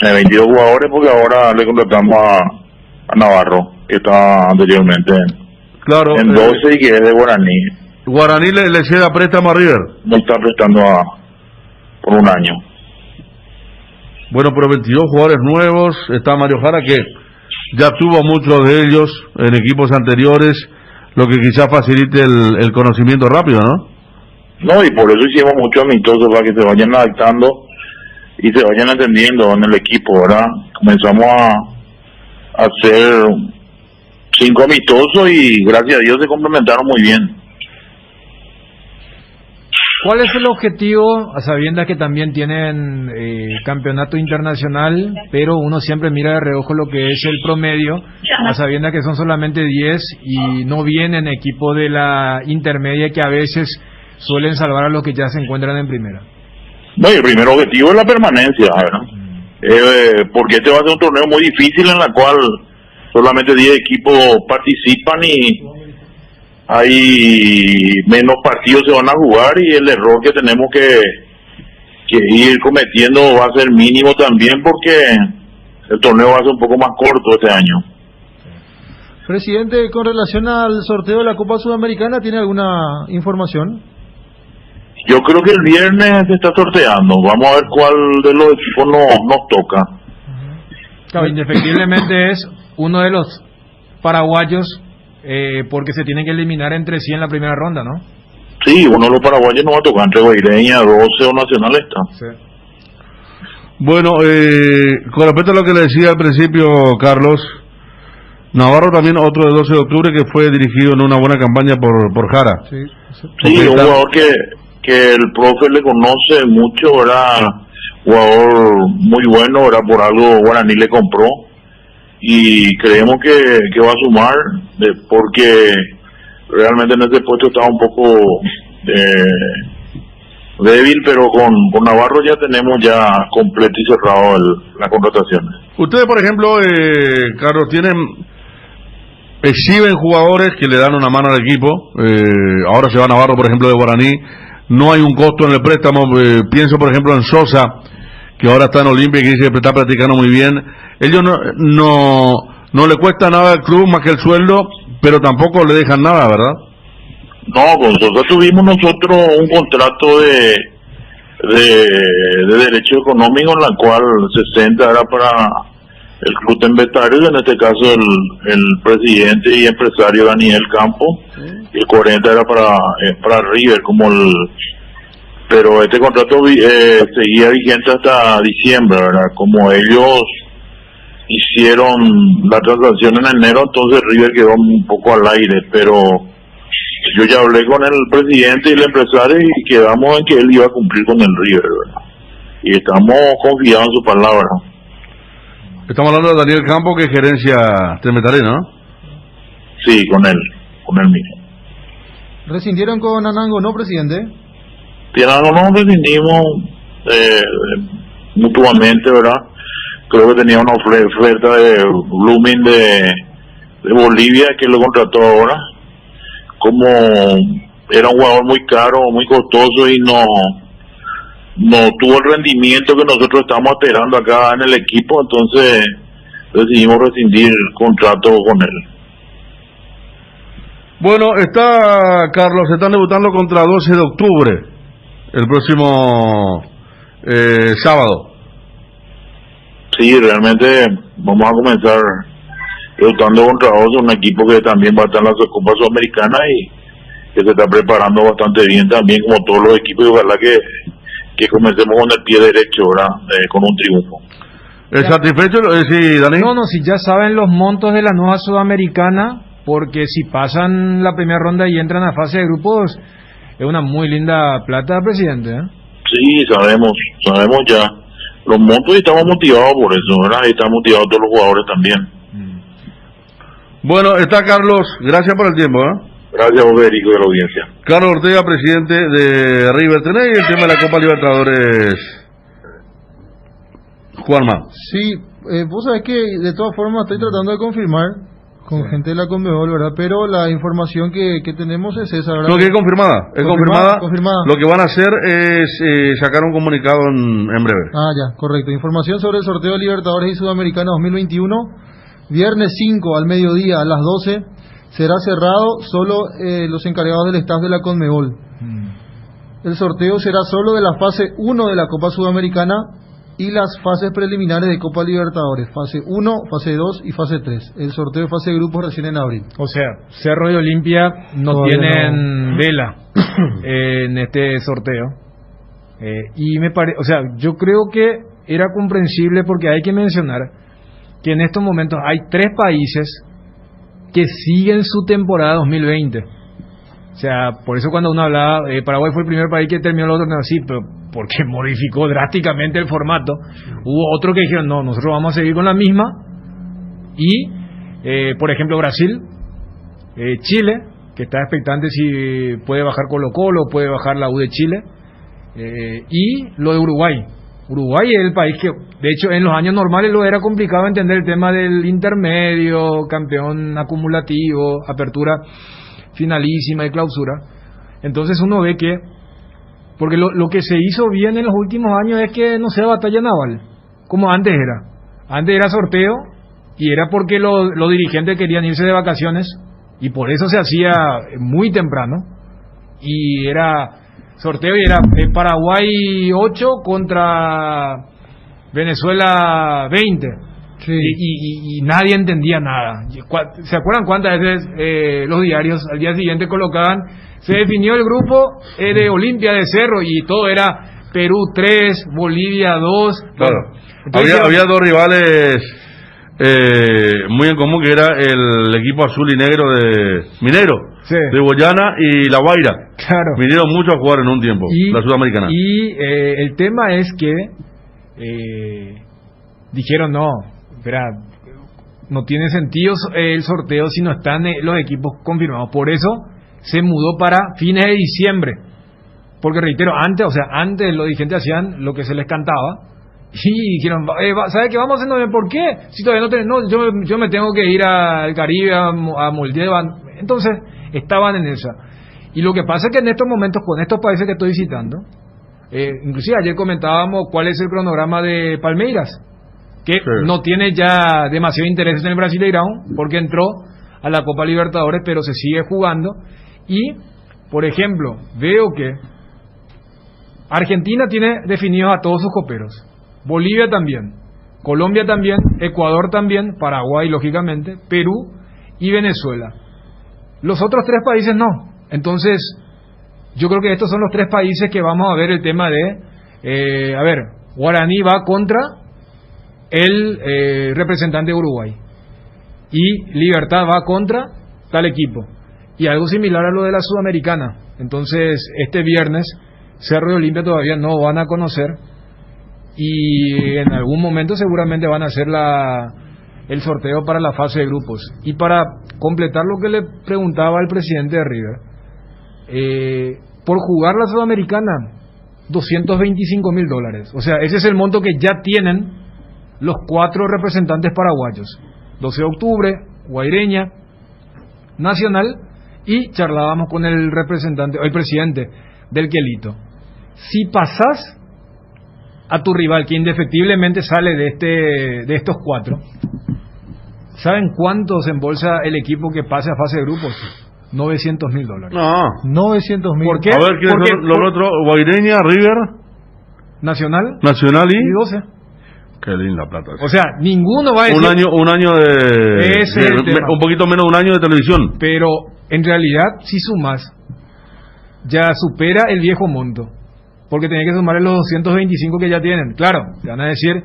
22 jugadores, porque ahora le contratamos a Navarro, que estaba anteriormente claro, en 12 y que es de Guaraní. Guaraní le cede a préstamo a River. No está prestando por un año. Bueno, pero 22 jugadores nuevos. Está Mario Jara, que ya tuvo muchos de ellos en equipos anteriores, lo que quizás facilite el conocimiento rápido, ¿no? No, y por eso hicimos muchos amistosos, para que se vayan adaptando y se vayan entendiendo en el equipo, ¿verdad? Comenzamos a hacer 5 amistosos y gracias a Dios se complementaron muy bien. ¿Cuál es el objetivo, a sabiendas que también tienen campeonato internacional, pero uno siempre mira de reojo lo que es el promedio, a sabiendas que son solamente 10 y no vienen equipos de la intermedia, que a veces suelen salvar a los que ya se encuentran en primera? No, y el primer objetivo es la permanencia, ¿verdad? Porque este va a ser un torneo muy difícil, en la cual solamente 10 equipos participan y hay menos partidos se van a jugar, y el error que tenemos que ir cometiendo va a ser mínimo también, porque el torneo va a ser un poco más corto este año. Presidente, con relación al sorteo de la Copa Sudamericana, ¿tiene alguna información? Yo creo que el viernes se está sorteando. Vamos a ver cuál de los equipos nos toca. Claro, indefectiblemente es uno de los paraguayos, porque se tienen que eliminar entre sí en la primera ronda, ¿no? Sí, uno de los paraguayos nos va a tocar, entre Guaireña, 12 o Nacional está. Sí. Bueno, con respecto a lo que le decía al principio, Carlos, Navarro también, otro de 12 de octubre, que fue dirigido en una buena campaña por Jara. Sí, un jugador que el profe le conoce mucho, ¿verdad? Jugador muy bueno, ¿verdad? Por algo Guaraní le compró, y creemos que va a sumar, porque realmente en ese puesto estaba un poco débil, pero con Navarro ya tenemos ya completo y cerrado la contratación. Ustedes, por ejemplo, Carlos, exhiben jugadores que le dan una mano al equipo. Ahora se va Navarro, por ejemplo, de Guaraní. No hay un costo en el préstamo. Pienso, por ejemplo, en Sosa, que ahora está en Olimpia y que dice que está practicando muy bien. Ellos no le cuesta nada al club más que el sueldo, pero tampoco le dejan nada, ¿verdad? No, con Sosa tuvimos nosotros un contrato de derecho económico, en la cual 60 era para el club de inventarios, en este caso el presidente y empresario Daniel Campo, y el 40 era para River, pero este contrato seguía vigente hasta diciembre, ¿verdad? Como ellos hicieron la transacción en enero, entonces River quedó un poco al aire, pero yo ya hablé con el presidente y el empresario y quedamos en que él iba a cumplir con el River, ¿verdad? y estamos confiados en su palabra. Estamos hablando de Daniel Campo, que gerencia Tremetalena, ¿no? Sí, con él mismo. ¿Rescindieron con Anango, no, presidente? No rescindimos mutuamente, ¿verdad? Creo que tenía una oferta de Blooming de Bolivia, que lo contrató ahora. Como era un jugador muy caro, muy costoso y no tuvo el rendimiento que nosotros estamos esperando acá en el equipo, entonces decidimos rescindir el contrato con él. Bueno, Carlos, están debutando contra 12 de octubre, el próximo sábado. Sí, realmente vamos a comenzar debutando contra 12, un equipo que también va a estar en la Copa Sudamericana y que se está preparando bastante bien también, como todos los equipos, y ojalá que comencemos con el pie derecho, ¿verdad? Con un triunfo. ¿Satisfecho? Sí, Dani. No, si ya saben los montos de la nueva Sudamericana, porque si pasan la primera ronda y entran a fase de grupos, es una muy linda plata, presidente, ¿eh? Sí, sabemos ya los montos y estamos motivados por eso, ¿verdad? Y están motivados todos los jugadores también. Bueno, está Carlos, gracias por el tiempo, ¿eh? Gracias, Federico, de la audiencia. Carlos Ortega, presidente de River. ¿Tenéis el tema de la Copa Libertadores, Juanma? Sí, vos sabés que de todas formas estoy tratando de confirmar con gente de la Conmebol, ¿verdad? Pero la información que tenemos es esa, ¿verdad? Lo que es confirmada. Es confirmada. Lo que van a hacer es sacar un comunicado en breve. Ya, correcto. Información sobre el sorteo de Libertadores y Sudamericana 2021. Viernes 5 al mediodía a las 12 será cerrado, solo los encargados del staff de la Conmebol. El sorteo será solo de la fase 1 de la Copa Sudamericana y las fases preliminares de Copa Libertadores, fase 1, fase 2 y fase 3. El sorteo de fase de grupos recién en abril. O sea, Cerro y Olimpia no tienen vela en este sorteo. Y yo creo que era comprensible, porque hay que mencionar que en estos momentos hay 3 países que siguen su temporada 2020. O sea, por eso cuando uno hablaba, Paraguay fue el primer país que terminó el otro, no, sí, pero porque modificó drásticamente el formato. Hubo otros que dijeron, no, nosotros vamos a seguir con la misma. Y, por ejemplo, Brasil, Chile, que está expectante si puede bajar Colo-Colo, puede bajar la U de Chile, y lo de Uruguay. Uruguay es el país que, de hecho, en los años normales lo era complicado entender el tema del intermedio, campeón acumulativo, apertura finalísima y clausura. Entonces uno ve que, porque lo que se hizo bien en los últimos años es que no sea batalla naval, como antes era. Antes era sorteo, y era porque los dirigentes querían irse de vacaciones, y por eso se hacía muy temprano, y era sorteo, y era Paraguay 8 contra Venezuela 20. Sí. Y nadie entendía nada. ¿Se acuerdan cuántas veces los diarios al día siguiente colocaban, se definió el grupo de Olimpia de Cerro, y todo era Perú 3, Bolivia 2? Claro. Entonces, había 2 rivales muy en común, que era el equipo azul y negro de Minero, sí, de Guayana, y La Guaira. Claro. Vinieron mucho a jugar en un tiempo, la Sudamericana. Y el tema es que dijeron, no, espera, no tiene sentido el sorteo si no están los equipos confirmados. Por eso se mudó para fines de diciembre, porque reitero, antes los dirigentes hacían lo que se les cantaba, y dijeron, ¿sabe qué vamos a hacer? ¿Por qué? Si todavía no tenemos, yo me tengo que ir al Caribe, a Moldova. Entonces estaban en esa. Y lo que pasa es que en estos momentos, con estos países que estoy visitando, inclusive ayer comentábamos cuál es el cronograma de Palmeiras, que no tiene ya demasiado interés en el Brasileirão, porque entró a la Copa Libertadores, pero se sigue jugando. Y, por ejemplo, veo que Argentina tiene definidos a todos sus coperos, Bolivia también, Colombia también, Ecuador también, Paraguay lógicamente, Perú y Venezuela. Los otros 3 países no. Entonces, yo creo que estos son los 3 países que vamos a ver el tema de, Guaraní va contra el representante de Uruguay, y Libertad va contra tal equipo, y algo similar a lo de la Sudamericana. Entonces, este viernes Cerro y Olimpia todavía no van a conocer, y en algún momento seguramente van a hacer el sorteo para la fase de grupos. Y para completar lo que le preguntaba al presidente de River, por jugar la Sudamericana, $225.000. O sea, ese es el monto que ya tienen los 4 representantes paraguayos. 12 de octubre, Guaireña, Nacional, y charlábamos con el presidente del Quelito. Si pasás a tu rival, que indefectiblemente sale de estos 4, ¿saben cuánto se embolsa el equipo que pase a fase de grupos? $900.000. No. 900.000. ¿Por qué? A ver, ¿quiénes son los otros? Guaireña, River, Nacional y 12. Qué linda plata. O sea, ninguno va a decir... Un año un poquito menos de un año de televisión. Pero, en realidad, si sumas, ya supera el viejo monto. Porque tenés que sumarle los 225 que ya tienen. Claro, te van a decir,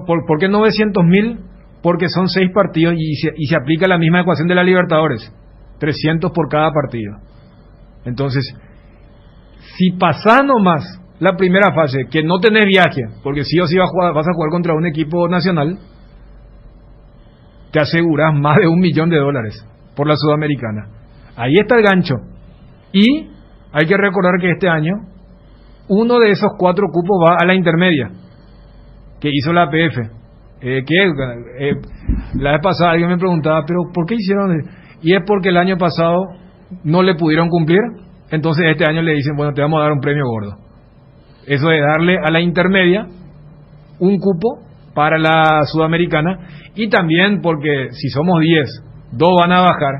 ¿por qué 900.000? Porque son 6 partidos y se aplica la misma ecuación de la Libertadores. 300 por cada partido. Entonces, si pasás nomás la primera fase, que no tenés viaje, porque sí o sí vas a jugar contra un equipo nacional, te aseguras más de $1 millón por la Sudamericana. Ahí está el gancho. Y hay que recordar que este año uno de esos 4 cupos va a la intermedia que hizo la APF. La vez pasada alguien me preguntaba, pero ¿por qué hicieron? Y es porque el año pasado no le pudieron cumplir, entonces este año le dicen, bueno, te vamos a dar un premio gordo. Eso de darle a la intermedia un cupo para la Sudamericana, y también porque si somos 10, 2 van a bajar,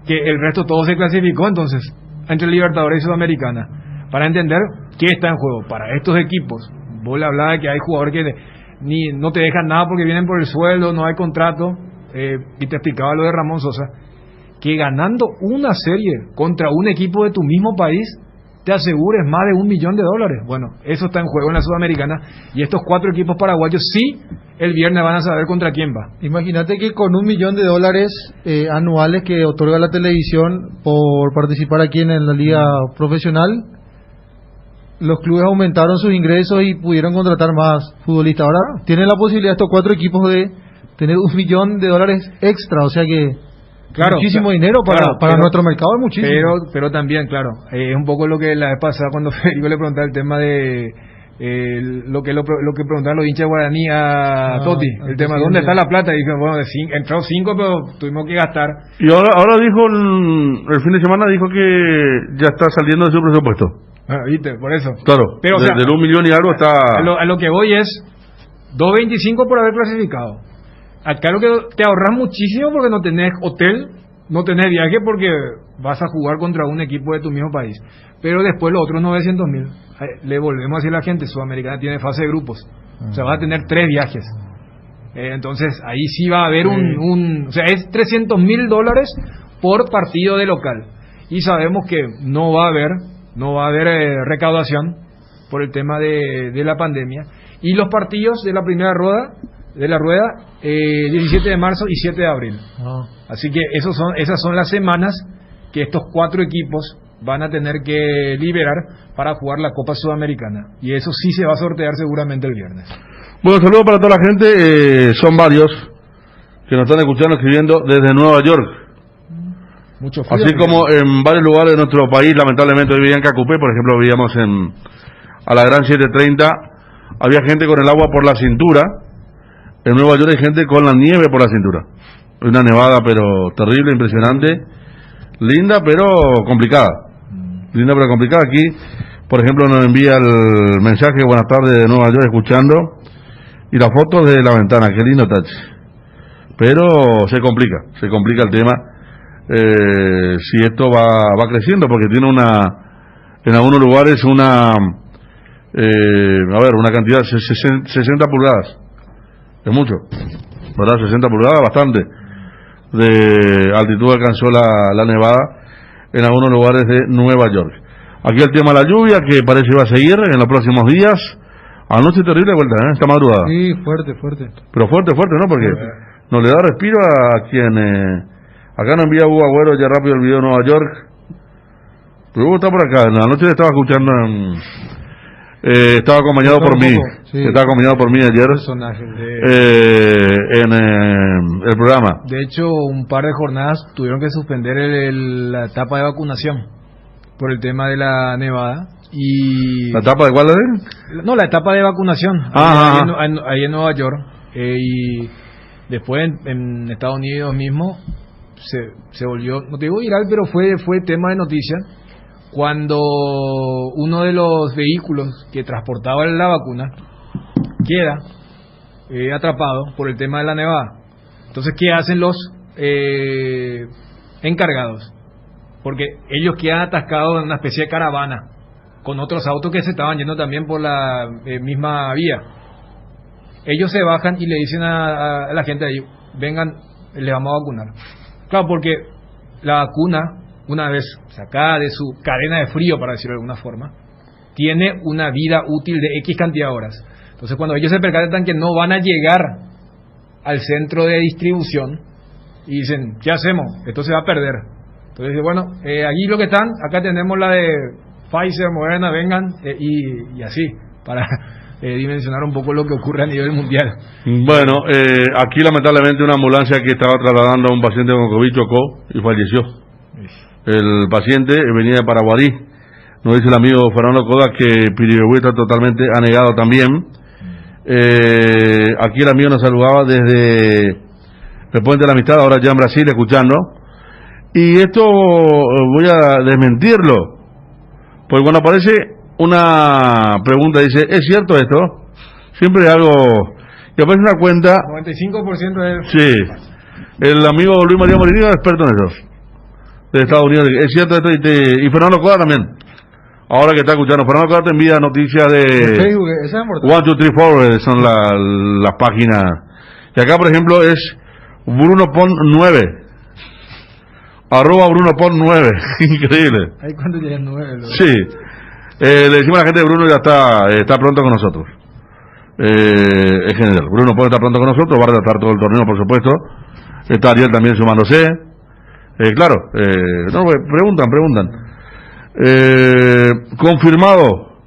que el resto todo se clasificó, entonces, entre Libertadores y Sudamericana, para entender qué está en juego. Para estos equipos, vos le hablabas de que hay jugadores que no te dejan nada porque vienen por el sueldo, no hay contrato, y te explicaba lo de Ramón Sosa, que ganando una serie contra un equipo de tu mismo país, te asegures más de $1 millón. Bueno, eso está en juego en la Sudamericana, y estos 4 equipos paraguayos sí el viernes van a saber contra quién va. Imagínate que con $1 millón anuales que otorga la televisión por participar aquí en la liga profesional, los clubes aumentaron sus ingresos y pudieron contratar más futbolistas. Ahora tienen la posibilidad estos 4 equipos de tener $1 millón extra, o sea que claro, muchísimo dinero para nuestro mercado, es muchísimo. Pero también, claro, es un poco lo que la vez pasada cuando Federico le preguntaba el tema de lo que preguntaban los hinchas guaraní a Totti, el tema de dónde está la plata, y dije, bueno, entró 5, pero tuvimos que gastar. Y ahora dijo, el fin de semana dijo que ya está saliendo de su presupuesto. Viste, por eso. Claro, pero, del $1 millón y algo está... A lo que voy es $2.25 por haber clasificado. Acá lo que te ahorras muchísimo porque no tenés hotel, no tenés viaje porque vas a jugar contra un equipo de tu mismo país. Pero después los otros 900.000, le volvemos a decir a la gente, Sudamericana tiene fase de grupos. O sea, va a tener 3 viajes. Entonces, ahí sí va a haber o sea, es $300.000 por partido de local. Y sabemos que no va a haber recaudación por el tema de la pandemia. Y los partidos de la primera rueda, 17 de marzo y 7 de abril. Así que esas son las semanas que estos 4 equipos van a tener que liberar para jugar la Copa Sudamericana. Y eso sí se va a sortear seguramente el viernes. Bueno, saludos para toda la gente. Son varios que nos están escuchando, escribiendo desde Nueva York. Mucho frío, así como en varios lugares de nuestro país, lamentablemente hoy veían Cacupé, por ejemplo, veíamos a la Gran 730, había gente con el agua por la cintura. En Nueva York hay gente con la nieve por la cintura. Una nevada pero terrible, impresionante, linda pero complicada. Aquí, por ejemplo, nos envía el mensaje, buenas tardes de Nueva York, escuchando, y las fotos de la ventana, qué lindo touch. Pero se complica el tema, si esto va creciendo, porque tiene en algunos lugares una cantidad de 60 pulgadas. Es mucho, ¿verdad? 60 pulgadas, bastante de altitud alcanzó la nevada en algunos lugares de Nueva York. Aquí el tema de la lluvia, que parece que va a seguir en los próximos días. Anoche terrible vuelta, esta madrugada. Sí, fuerte. Pero fuerte, ¿no? Porque nos le da respiro a quien... acá nos envía Hugo Agüero ya rápido el video de Nueva York. Pero Hugo está por acá, anoche le estaba escuchando Estaba acompañado por mí. Sí. Estaba acompañado por mí ayer en el programa. De hecho, un par de jornadas tuvieron que suspender la etapa de vacunación por el tema de la nevada. Y ¿La etapa de cuál es? No, la etapa de vacunación ahí en Nueva York. Y después en Estados Unidos mismo se volvió, no te digo viral, pero fue tema de noticia cuando uno de los vehículos que transportaba la vacuna queda atrapado por el tema de la nevada. Entonces, ¿qué hacen los encargados? Porque ellos quedan atascados en una especie de caravana con otros autos que se estaban yendo también por la misma vía. Ellos se bajan y le dicen a la gente ahí, vengan, le vamos a vacunar. Claro, porque la vacuna, una vez sacada de su cadena de frío, para decirlo de alguna forma, tiene una vida útil de X cantidad de horas. Entonces, cuando ellos se percatan que no van a llegar al centro de distribución, y dicen, ¿qué hacemos? Esto se va a perder. Entonces, bueno, aquí lo que están, acá tenemos la de Pfizer, Moderna, vengan, y así, para dimensionar un poco lo que ocurre a nivel mundial. Bueno, aquí lamentablemente una ambulancia que estaba trasladando a un paciente con COVID chocó y falleció. El paciente venía de Paraguarí. Nos dice el amigo Fernando Coda que Pirigüey está totalmente anegado también. Aquí el amigo nos saludaba desde el Puente de la Amistad, ahora ya en Brasil, escuchando. Y esto voy a desmentirlo, porque cuando aparece una pregunta dice, ¿es cierto esto? Siempre algo, y aparece una cuenta. 95% de... Sí, el amigo Luis María Molinillo es experto en eso, de Estados Unidos. ¿Es cierto esto? Y Fernando Coda también, ahora que está escuchando. Fernando Coda te envía noticias de Facebook, esa es mortal. 1, 2, 3, 4 son las páginas. Y acá, por ejemplo, es Bruno Pon 9, @ Bruno Pon 9. Increíble. Ahí cuando llegan 9. Sí. Le decimos a la gente de Bruno ya está pronto con nosotros. En general, Bruno Pon está pronto con nosotros, va a relatar todo el torneo, por supuesto. Está Ariel también sumándose. Claro, no, preguntan. Confirmado,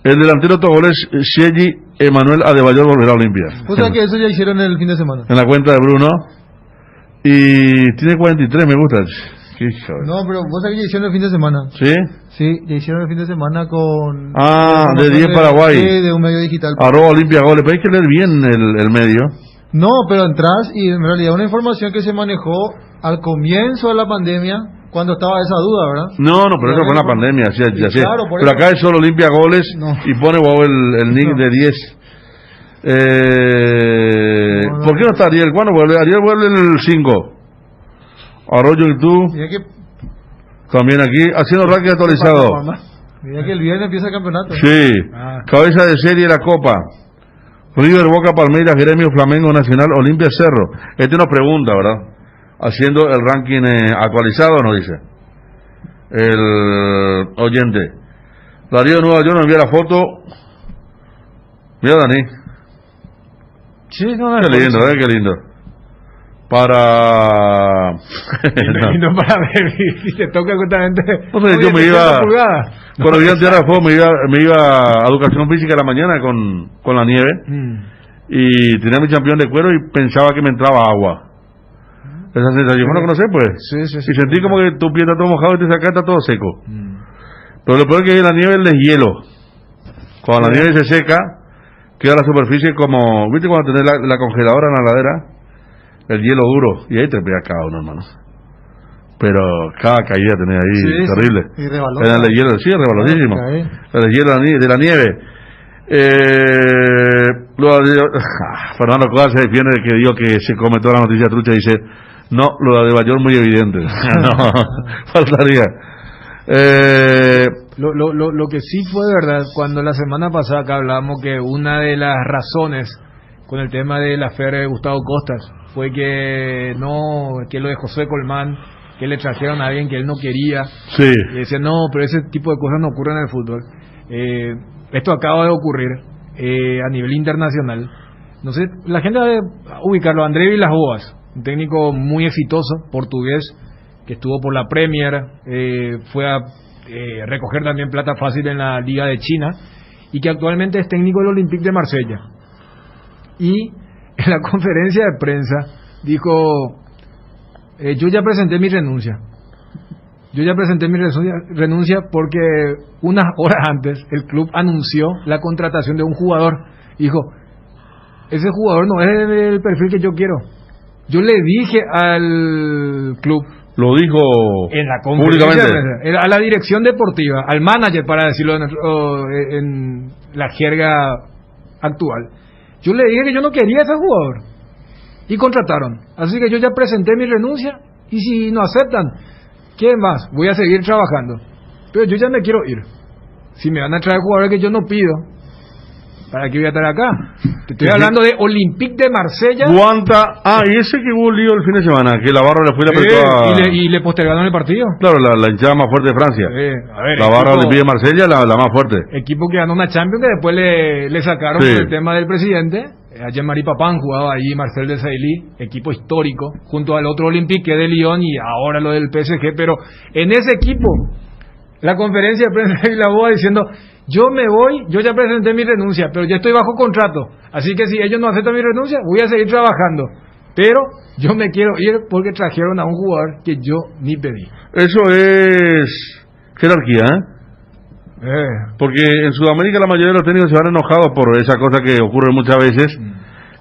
el delantero togolés Shegi Emanuel Adebayor volverá a Olimpia. O sea que eso ya hicieron el fin de semana. En la cuenta de Bruno. Y tiene 43, me gusta. No, pero vos sabés que ya hicieron el fin de semana. ¿Sí? Sí, ya hicieron el fin de semana con... de 10 Paraguay. Sí, de un medio digital. @ Olimpia Goles, pero hay que leer bien el medio. No, pero entras y en realidad una información que se manejó al comienzo de la pandemia, cuando estaba esa duda, ¿verdad? No, pero eso fue una pandemia, ya sé. Claro, pero acá es solo Olimpia Goles y pone el nick de 10. ¿Por qué no está Ariel? ¿Cuándo vuelve? Ariel vuelve el 5. Arroyo y tú. También aquí, haciendo ranking actualizado. Mira que el viernes empieza el campeonato. Sí. Cabeza de serie la Copa. River, Boca, Palmeiras, Gremio, Flamengo, Nacional, Olimpia, Cerro. Nos pregunta, ¿verdad? Haciendo el ranking actualizado, nos dice el oyente. Darío de Nueva York nos envía la foto. Mira, Dani. Sí, no, qué lindo, qué lindo. Para no para ver si te toca justamente. Yo me iba cuando yo antes me iba a educación física en la mañana con la nieve y tenía mi champión de cuero y pensaba que me entraba agua. Esa sensación no conocés, pues. Sí. Y sentí como que tu pie está todo mojado y te sacas está todo seco. Pero lo peor es que la nieve es deshielo. Cuando la nieve se seca, queda la superficie como, ¿viste cuando tenés la congeladora en la heladera? El hielo duro, y ahí te pega cada uno, hermano. Pero cada caída tenés ahí, terrible. Y rebaló. Era el de hielo, sí, rebalosísimo. El de hielo de la nieve. Fernando Coda se defiende de que dijo que se come toda la noticia trucha y dice, no, lo de Bayor muy evidente. No, faltaría. Lo que sí fue verdad, cuando la semana pasada que hablamos que una de las razones con el tema de la feria de Gustavo Costas fue que lo de José Colmán, que le trajeron a alguien que él no quería. Sí. Y decía, no, pero ese tipo de cosas no ocurren en el fútbol. Esto acaba de ocurrir a nivel internacional. No sé, la gente debe ubicarlo. André Vilas-Boas, un técnico muy exitoso, portugués, que estuvo por la Premier, fue a recoger también plata fácil en la Liga de China, y que actualmente es técnico del Olympique de Marsella. Y en la conferencia de prensa dijo, yo ya presenté mi renuncia. Yo ya presenté mi renuncia porque unas horas antes el club anunció la contratación de un jugador. Dijo, ese jugador no es el perfil que yo quiero. Yo le dije al club, lo dijo en la conferencia a la dirección deportiva, al manager, para decirlo en la jerga actual, yo le dije que yo no quería a ese jugador y contrataron. Así que yo ya presenté mi renuncia y si no aceptan, ¿qué más? Voy a seguir trabajando, pero yo ya me quiero ir. Si me van a traer jugadores que yo no pido, ¿para qué voy a estar acá? Te estoy hablando de Olympique de Marsella. Y ese que hubo lío el fin de semana, que la barra le fue la apretó y le postergaron el partido. Claro, la hinchada más fuerte de Francia. A ver, la barra de Olympique de Marsella, la más fuerte. Equipo que ganó una Champions, que después le sacaron por el tema del presidente. A Jean-Marie Papin jugaba ahí, Marcel Desailly, equipo histórico, junto al otro Olympique que es de Lyon y ahora lo del PSG. Pero en ese equipo, la conferencia de prensa y la boda diciendo, yo me voy, yo ya presenté mi renuncia, pero ya estoy bajo contrato, así que si ellos no aceptan mi renuncia, voy a seguir trabajando, pero yo me quiero ir porque trajeron a un jugador que yo ni pedí. Eso es jerarquía, porque en Sudamérica la mayoría de los técnicos se van enojados por esa cosa que ocurre muchas veces,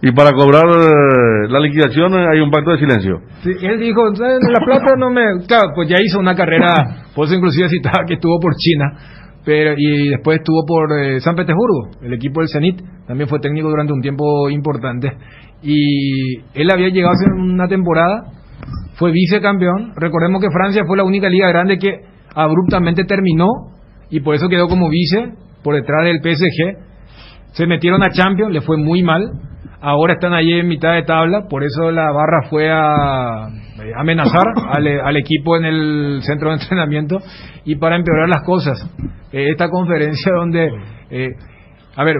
y para cobrar la liquidación hay un pacto de silencio. Sí, él dijo, la plata no me... Claro, pues ya hizo una carrera, pues inclusive citaba que estuvo por China, y después estuvo por San Petersburgo, el equipo del Zenit, también fue técnico durante un tiempo importante, y él había llegado hace una temporada, fue vicecampeón. Recordemos que Francia fue la única liga grande que abruptamente terminó, y por eso quedó como vice, por detrás del PSG. Se metieron a Champions, le fue muy mal, ahora están ahí en mitad de tabla, por eso la barra fue a amenazar al equipo en el centro de entrenamiento, y para empeorar las cosas, esta conferencia donde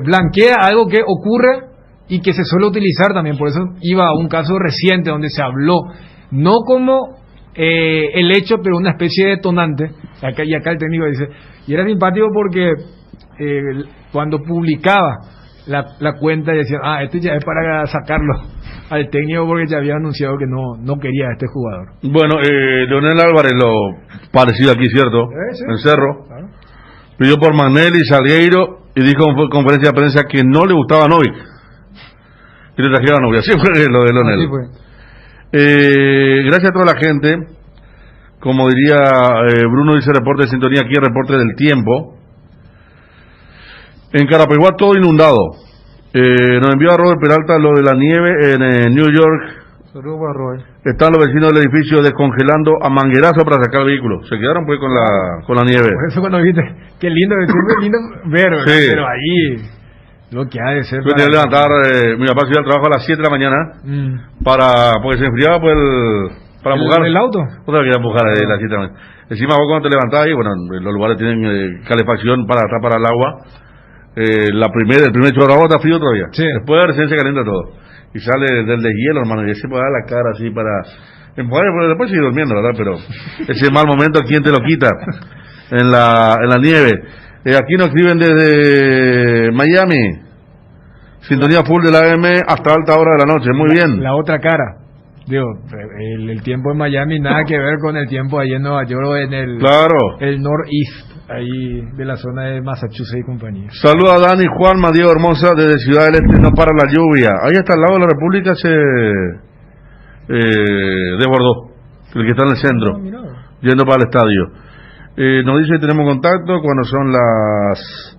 blanquea algo que ocurre y que se suele utilizar también. Por eso iba a un caso reciente donde se habló no como el hecho, pero una especie de detonante. Y acá el técnico dice, y era simpático porque cuando publicaba la cuenta y decían, este ya es para sacarlo al técnico porque ya había anunciado que no quería a este jugador. Bueno, Leonel Álvarez, lo parecido aquí, ¿cierto? Sí. En Cerro. Claro. Pidió por Magnelli, Salgueiro, y dijo en conferencia de prensa que no le gustaba a Novik. Y le trajeron a Novik. Así fue lo de Leonel. Así fue. Gracias a toda la gente. Como diría Bruno, dice reporte de sintonía, aquí el reporte del tiempo. En Carapeguá todo inundado. Nos envió a Robert Peralta lo de la nieve en New York. Están los vecinos del edificio descongelando a manguerazo para sacar el vehículo. Se quedaron pues con la nieve. Por eso cuando viste, qué lindo ver, sí. Pero ahí lo que ha de ser. Yo tenía que levantar, mi papá se iba al trabajo a las 7 de la mañana porque se enfriaba pues para empujar el auto. Otra que empujar a las 7 de la mañana. Encima vos cuando te levantás ahí, bueno, los lugares tienen calefacción para atrapar el agua. El primer chorro está frío todavía. Sí. Después recién se calienta todo. Y sale del deshielo, hermano, y se puede dar la cara así para empujar, pero después sigue durmiendo, ¿verdad? Pero ese mal momento, ¿quién te lo quita? En la nieve. Aquí nos escriben desde Miami. Sintonía full de la AM hasta alta hora de la noche. Muy bien. La otra cara. Digo, el tiempo en Miami nada que ver con el tiempo ahí en Nueva York o en el Northeast, ahí de la zona de Massachusetts y compañía. Saluda a Dani, Juanma, Diego Hermosa desde Ciudad del Este. No para la lluvia. Ahí hasta al lado de la República se desbordó, el que está en el centro, yendo para el estadio. Nos dice que tenemos contacto cuando son las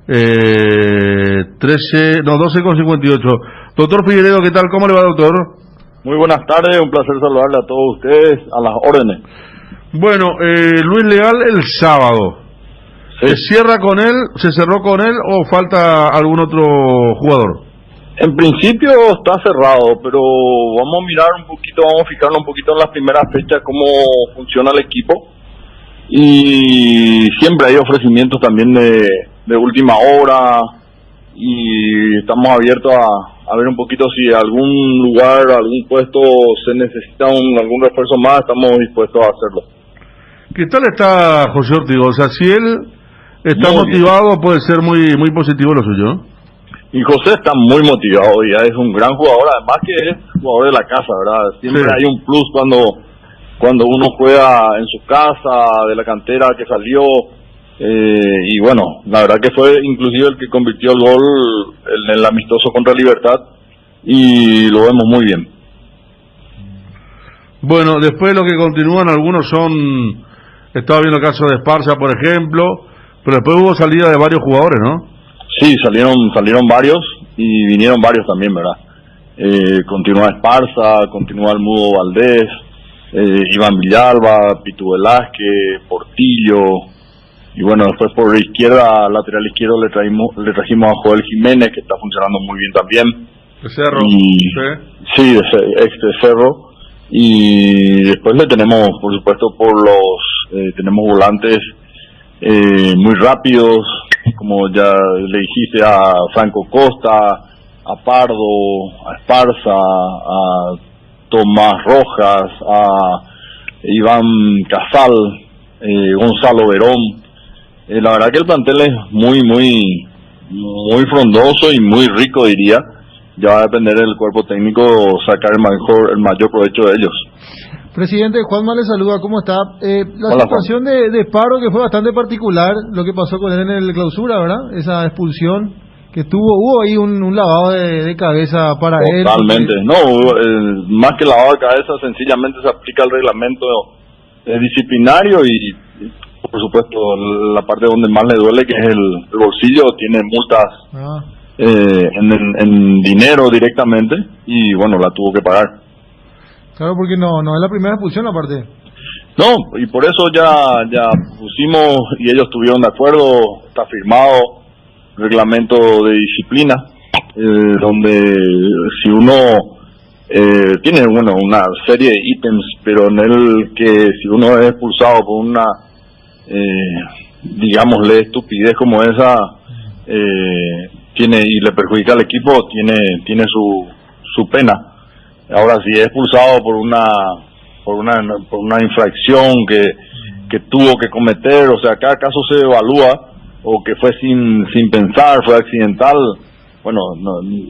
12:58. Doctor Figueredo, ¿qué tal? ¿Cómo le va, doctor? Muy buenas tardes, un placer saludarle a todos ustedes, a las órdenes. Bueno, Luis Leal el sábado. Sí. ¿Se cerró con él o falta algún otro jugador? En principio está cerrado, pero vamos a mirar un poquito, vamos a fijarnos un poquito en las primeras fechas cómo funciona el equipo. Y siempre hay ofrecimientos también de última hora y estamos abiertos a ver un poquito si algún lugar, algún puesto se necesita algún refuerzo más, estamos dispuestos a hacerlo. ¿Qué tal está José Ortigosa? Si él ¿Está motivado? Puede ser muy muy positivo lo suyo. Y José está muy motivado, ya es un gran jugador, además que es jugador de la casa, ¿verdad? Siempre hay un plus cuando uno juega en su casa, de la cantera que salió, y bueno, la verdad que fue inclusive el que convirtió el gol en el amistoso contra Libertad, y lo vemos muy bien. Bueno, después lo que continúan algunos son, estaba viendo el caso de Esparza, por ejemplo, pero después hubo salida de varios jugadores, ¿no? Sí, salieron varios y vinieron varios también, ¿verdad? Continúa Esparza, continúa el Mudo Valdés, Iván Villalba, Pitu Velázquez, Portillo, y bueno, después por izquierda, lateral izquierdo, le trajimos a Joel Jiménez, que está funcionando muy bien también. De Cerro. Sí, ex de Cerro. Y después le tenemos, por supuesto, tenemos volantes muy rápidos, como ya le dijiste, a Franco Costa, a Pardo, a Esparza, a Tomás Rojas, a Iván Casal, Gonzalo Verón. La verdad que el plantel es muy frondoso y muy rico, diría. Ya va a depender del cuerpo técnico sacar el mayor provecho de ellos. Presidente, Juanma le saluda, ¿cómo está? La Hola, situación de Paro, que fue bastante particular, lo que pasó con él en el clausura, ¿verdad? Esa expulsión que hubo ahí un lavado de cabeza para él. Totalmente, no, más que lavado de cabeza, sencillamente se aplica el reglamento disciplinario y por supuesto la parte donde más le duele, que es el bolsillo, tiene multas en dinero directamente, y bueno, la tuvo que pagar. Claro, porque no es la primera expulsión aparte. No, y por eso ya pusimos, y ellos estuvieron de acuerdo, está firmado reglamento de disciplina, donde si uno tiene una serie de ítems, pero en el que si uno es expulsado por una digámosle estupidez como esa, y le perjudica al equipo, tiene su pena. Ahora, si es expulsado por una infracción que tuvo que cometer, o sea, cada caso se evalúa, o que fue sin pensar, fue accidental, bueno,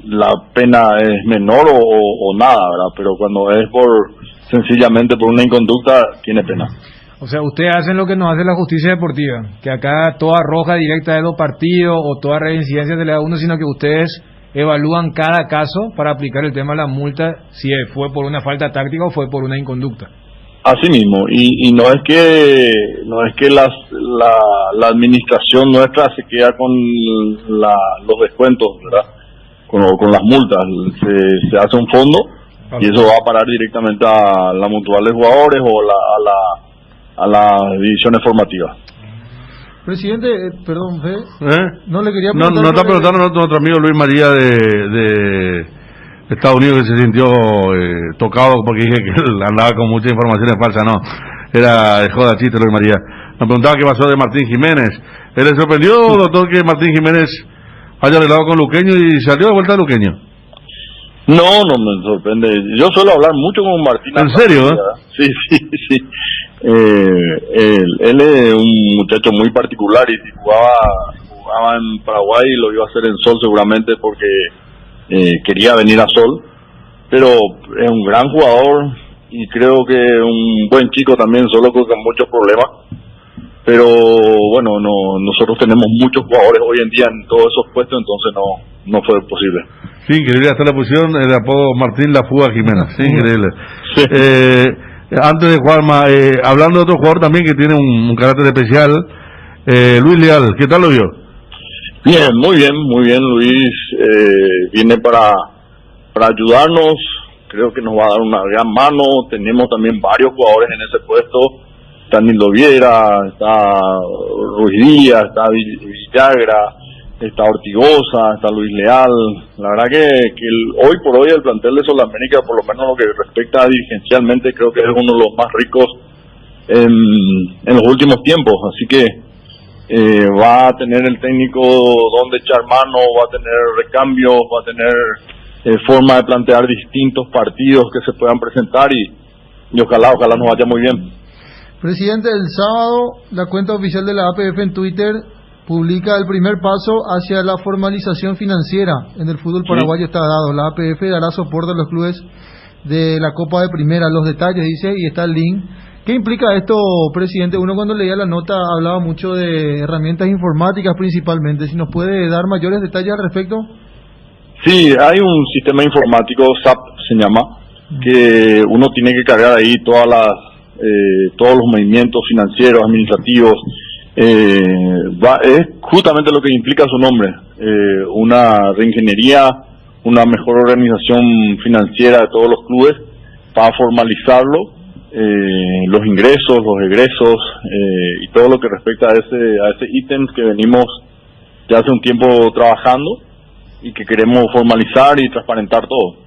la pena es menor o nada, ¿verdad? Pero cuando es sencillamente por una inconducta, tiene pena. O sea, ustedes hacen lo que nos hace la justicia deportiva, que acá toda roja directa de 2 partidos o toda reincidencia se le da a uno, sino que ustedes evalúan cada caso para aplicar el tema de la multa, si fue por una falta táctica o fue por una inconducta. Así mismo, y no es que la administración nuestra se queda con los descuentos, ¿verdad? Con las multas, se hace un fondo y eso va a parar directamente a la mutual de jugadores o a las divisiones formativas. Presidente, perdón, no le quería preguntar. No está preguntando nuestro amigo Luis María de Estados Unidos, que se sintió tocado porque dije que él andaba con muchas informaciones falsas. No, era de joda, chiste Luis María. Me preguntaba qué pasó de Martín Jiménez. ¿Él le sorprendió, doctor, que Martín Jiménez haya arreglado con Luqueño y salió de vuelta a Luqueño? No me sorprende. Yo suelo hablar mucho con Martín. ¿En serio? Sí. Él es un muchacho muy particular, y si jugaba en Paraguay lo iba a hacer en Sol seguramente porque quería venir a Sol, pero es un gran jugador y creo que un buen chico también, solo con muchos problemas. Pero bueno, nosotros tenemos muchos jugadores hoy en día en todos esos puestos, entonces no fue posible. Sí, increíble, hasta la pusieron el apodo Martín La Fuga Jiménez, sí, increíble. Sí. Antes de Juanma, hablando de otro jugador también que tiene un carácter especial, Luis Leal, ¿qué tal lo vio? Bien, muy bien, Luis viene para ayudarnos, creo que nos va a dar una gran mano. Tenemos también varios jugadores en ese puesto, está Nildo Viera, está Ruiz Díaz, está Villagra, está Ortigosa, está Luis Leal. La verdad que hoy por hoy el plantel de Solamérica, por lo menos lo que respecta dirigencialmente, creo que es uno de los más ricos en los últimos tiempos, así que va a tener el técnico donde echar mano, va a tener recambios, va a tener forma de plantear distintos partidos que se puedan presentar y ojalá nos vaya muy bien. Presidente, el sábado la cuenta oficial de la APF en Twitter publica el primer paso hacia la formalización financiera en el fútbol paraguayo está dado. La APF dará soporte a los clubes de la Copa de Primera. Los detalles, dice, y está el link. ¿Qué implica esto, presidente? Uno cuando leía la nota hablaba mucho de herramientas informáticas principalmente. Si nos puede dar mayores detalles al respecto. Sí, hay un sistema informático, SAP se llama, que uno tiene que cargar ahí todos los movimientos financieros, administrativos. Es justamente lo que implica su nombre, una reingeniería, una mejor organización financiera de todos los clubes para formalizarlo, los ingresos, los egresos y todo lo que respecta a ese ítem que venimos ya hace un tiempo trabajando y que queremos formalizar y transparentar todo.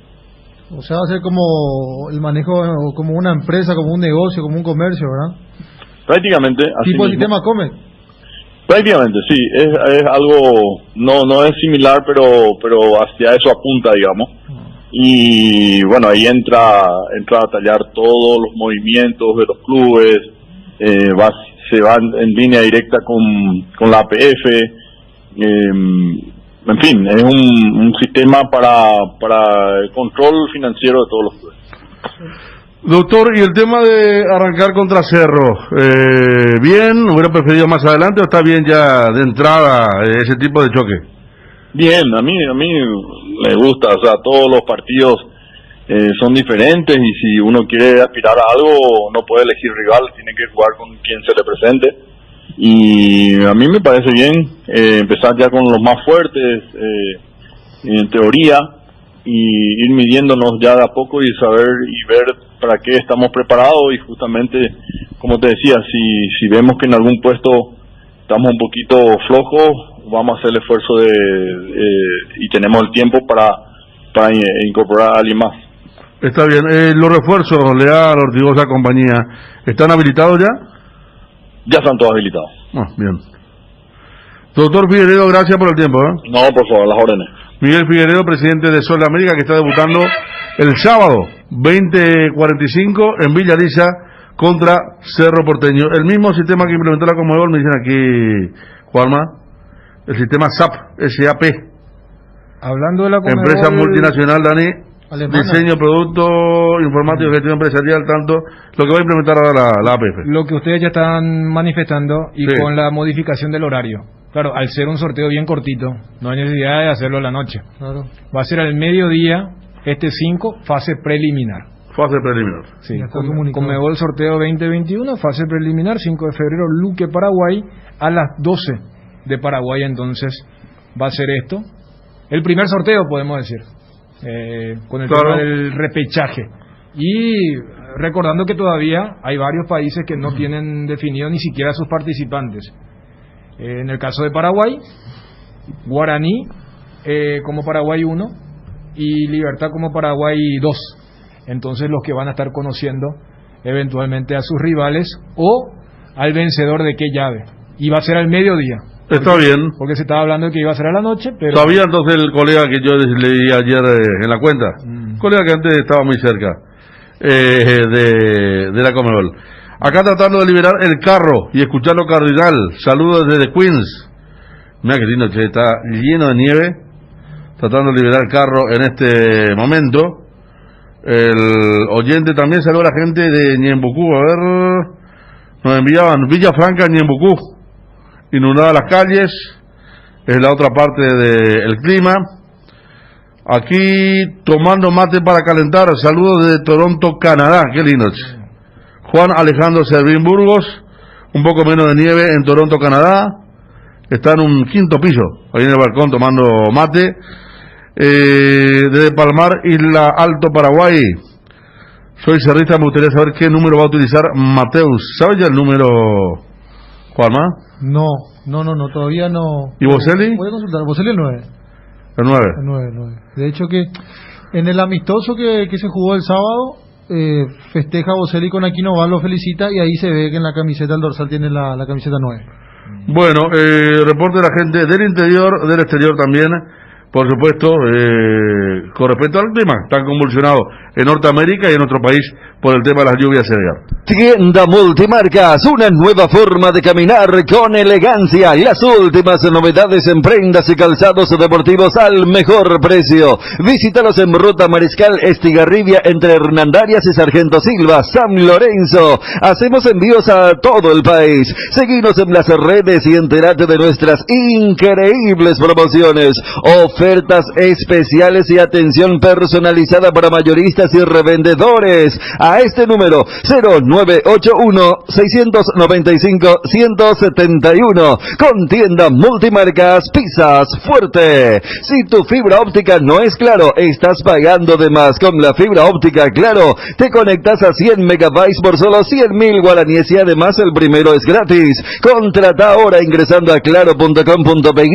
O sea, va a ser como el manejo, como una empresa, como un negocio, como un comercio, ¿verdad? Prácticamente. Tipo el sistema Comet. Prácticamente, sí. Es algo, no es similar, pero hacia eso apunta, digamos. Y bueno, ahí entra a tallar todos los movimientos de los clubes, se va en línea directa con la APF. En fin, es un sistema para el control financiero de todos los clubes. Doctor, y el tema de arrancar contra Cerro, ¿bien? ¿Hubiera preferido más adelante o está bien ya de entrada ese tipo de choque? Bien, a mí me gusta, o sea, todos los partidos son diferentes y si uno quiere aspirar a algo no puede elegir rival, tiene que jugar con quien se le presente. Y a mí me parece bien empezar ya con los más fuertes, en teoría, y ir midiéndonos ya de a poco y saber y ver para qué estamos preparados. Y justamente, como te decía, si vemos que en algún puesto estamos un poquito flojos, vamos a hacer el esfuerzo y tenemos el tiempo para incorporar a alguien más. Está bien. Los refuerzos, Leal, Ortigosa, compañía, ¿están habilitados ya? Ya están todos habilitados. Bien. Doctor Figueredo, gracias por el tiempo. No, por favor, las órdenes. Miguel Figueredo, presidente de Sol de América, que está debutando el sábado 20:45 en Villa Lisa contra Cerro Porteño. El mismo sistema que implementó la Conmebol, me dicen aquí, Juanma, el sistema SAP. Hablando de la Conmebol, empresa multinacional, Dani, alemana. Diseño, producto, informático, gestión empresarial, tanto lo que va a implementar ahora la APF. Lo que ustedes ya están manifestando y Sí. con la modificación del horario. Claro, al ser un sorteo bien cortito, no hay necesidad de hacerlo a la noche. Claro. Va a ser al mediodía, 5, fase preliminar. Fase preliminar. Sí, Ya está comunicado. Conmebol sorteo 2021, fase preliminar, 5 de febrero, Luque, Paraguay, a las 12 de Paraguay, entonces va a ser esto. El primer sorteo, podemos decir, con el tema del repechaje. Y recordando que todavía hay varios países que no tienen definido ni siquiera sus participantes. En el caso de Paraguay, Guaraní como Paraguay 1 y Libertad como Paraguay 2. Entonces los que van a estar conociendo eventualmente a sus rivales o al vencedor de qué llave. Y va a ser al mediodía. Está bien. Porque se estaba hablando de que iba a ser a la noche, pero... ¿Sabía entonces el colega que yo leí ayer en la cuenta? Colega que antes estaba muy cerca de la Conmebol. Acá tratando de liberar el carro y escucharlo Cardinal. Saludos desde Queens. Mira qué lindo, che, está lleno de nieve. Tratando de liberar el carro en este momento. El oyente también saluda a la gente de Ñembucú. A ver, nos enviaban Villa Franca, Ñembucú. Inundadas las calles. Es la otra parte del clima. Aquí tomando mate para calentar. Saludos desde Toronto, Canadá. Qué lindo, che. Juan Alejandro Servín Burgos, un poco menos de nieve en Toronto, Canadá. Está en un 5º piso, ahí en el balcón tomando mate. Desde Palmar, Isla Alto, Paraguay. Soy cerrista, me gustaría saber qué número va a utilizar Mateus. ¿Sabe ya el número, Juanma? No, todavía no. ¿Y Boselli? Voy a consultar, Boselli el 9. El 9. El 9. De hecho que en el amistoso que se jugó el sábado, festeja Boselli con Aquino Val, lo felicita y ahí se ve que en la camiseta, el dorsal tiene la camiseta 9. Bueno, reporte de la gente del interior, del exterior también, por supuesto, con respecto al tema tan convulsionado en Norteamérica y en nuestro país por el tema de las lluvias Edgar. Tienda Multimarcas, una nueva forma de caminar con elegancia. Las últimas novedades en prendas y calzados deportivos al mejor precio. Visítalos en Ruta Mariscal Estigarribia entre Hernandarias y Sargento Silva, San Lorenzo. Hacemos envíos a todo el país. Seguinos en las redes y entérate de nuestras increíbles promociones, ofertas especiales y atención personalizada para mayoristas y revendedores. A este número 0981-695-171 con Tienda Multimarcas Pizzas Fuerte. Si tu fibra óptica no es Claro, estás pagando de más. Con la fibra óptica Claro te conectas a 100 megabytes por solo 100.000 guaraníes y además el primero es gratis. Contrata ahora ingresando a claro.com.py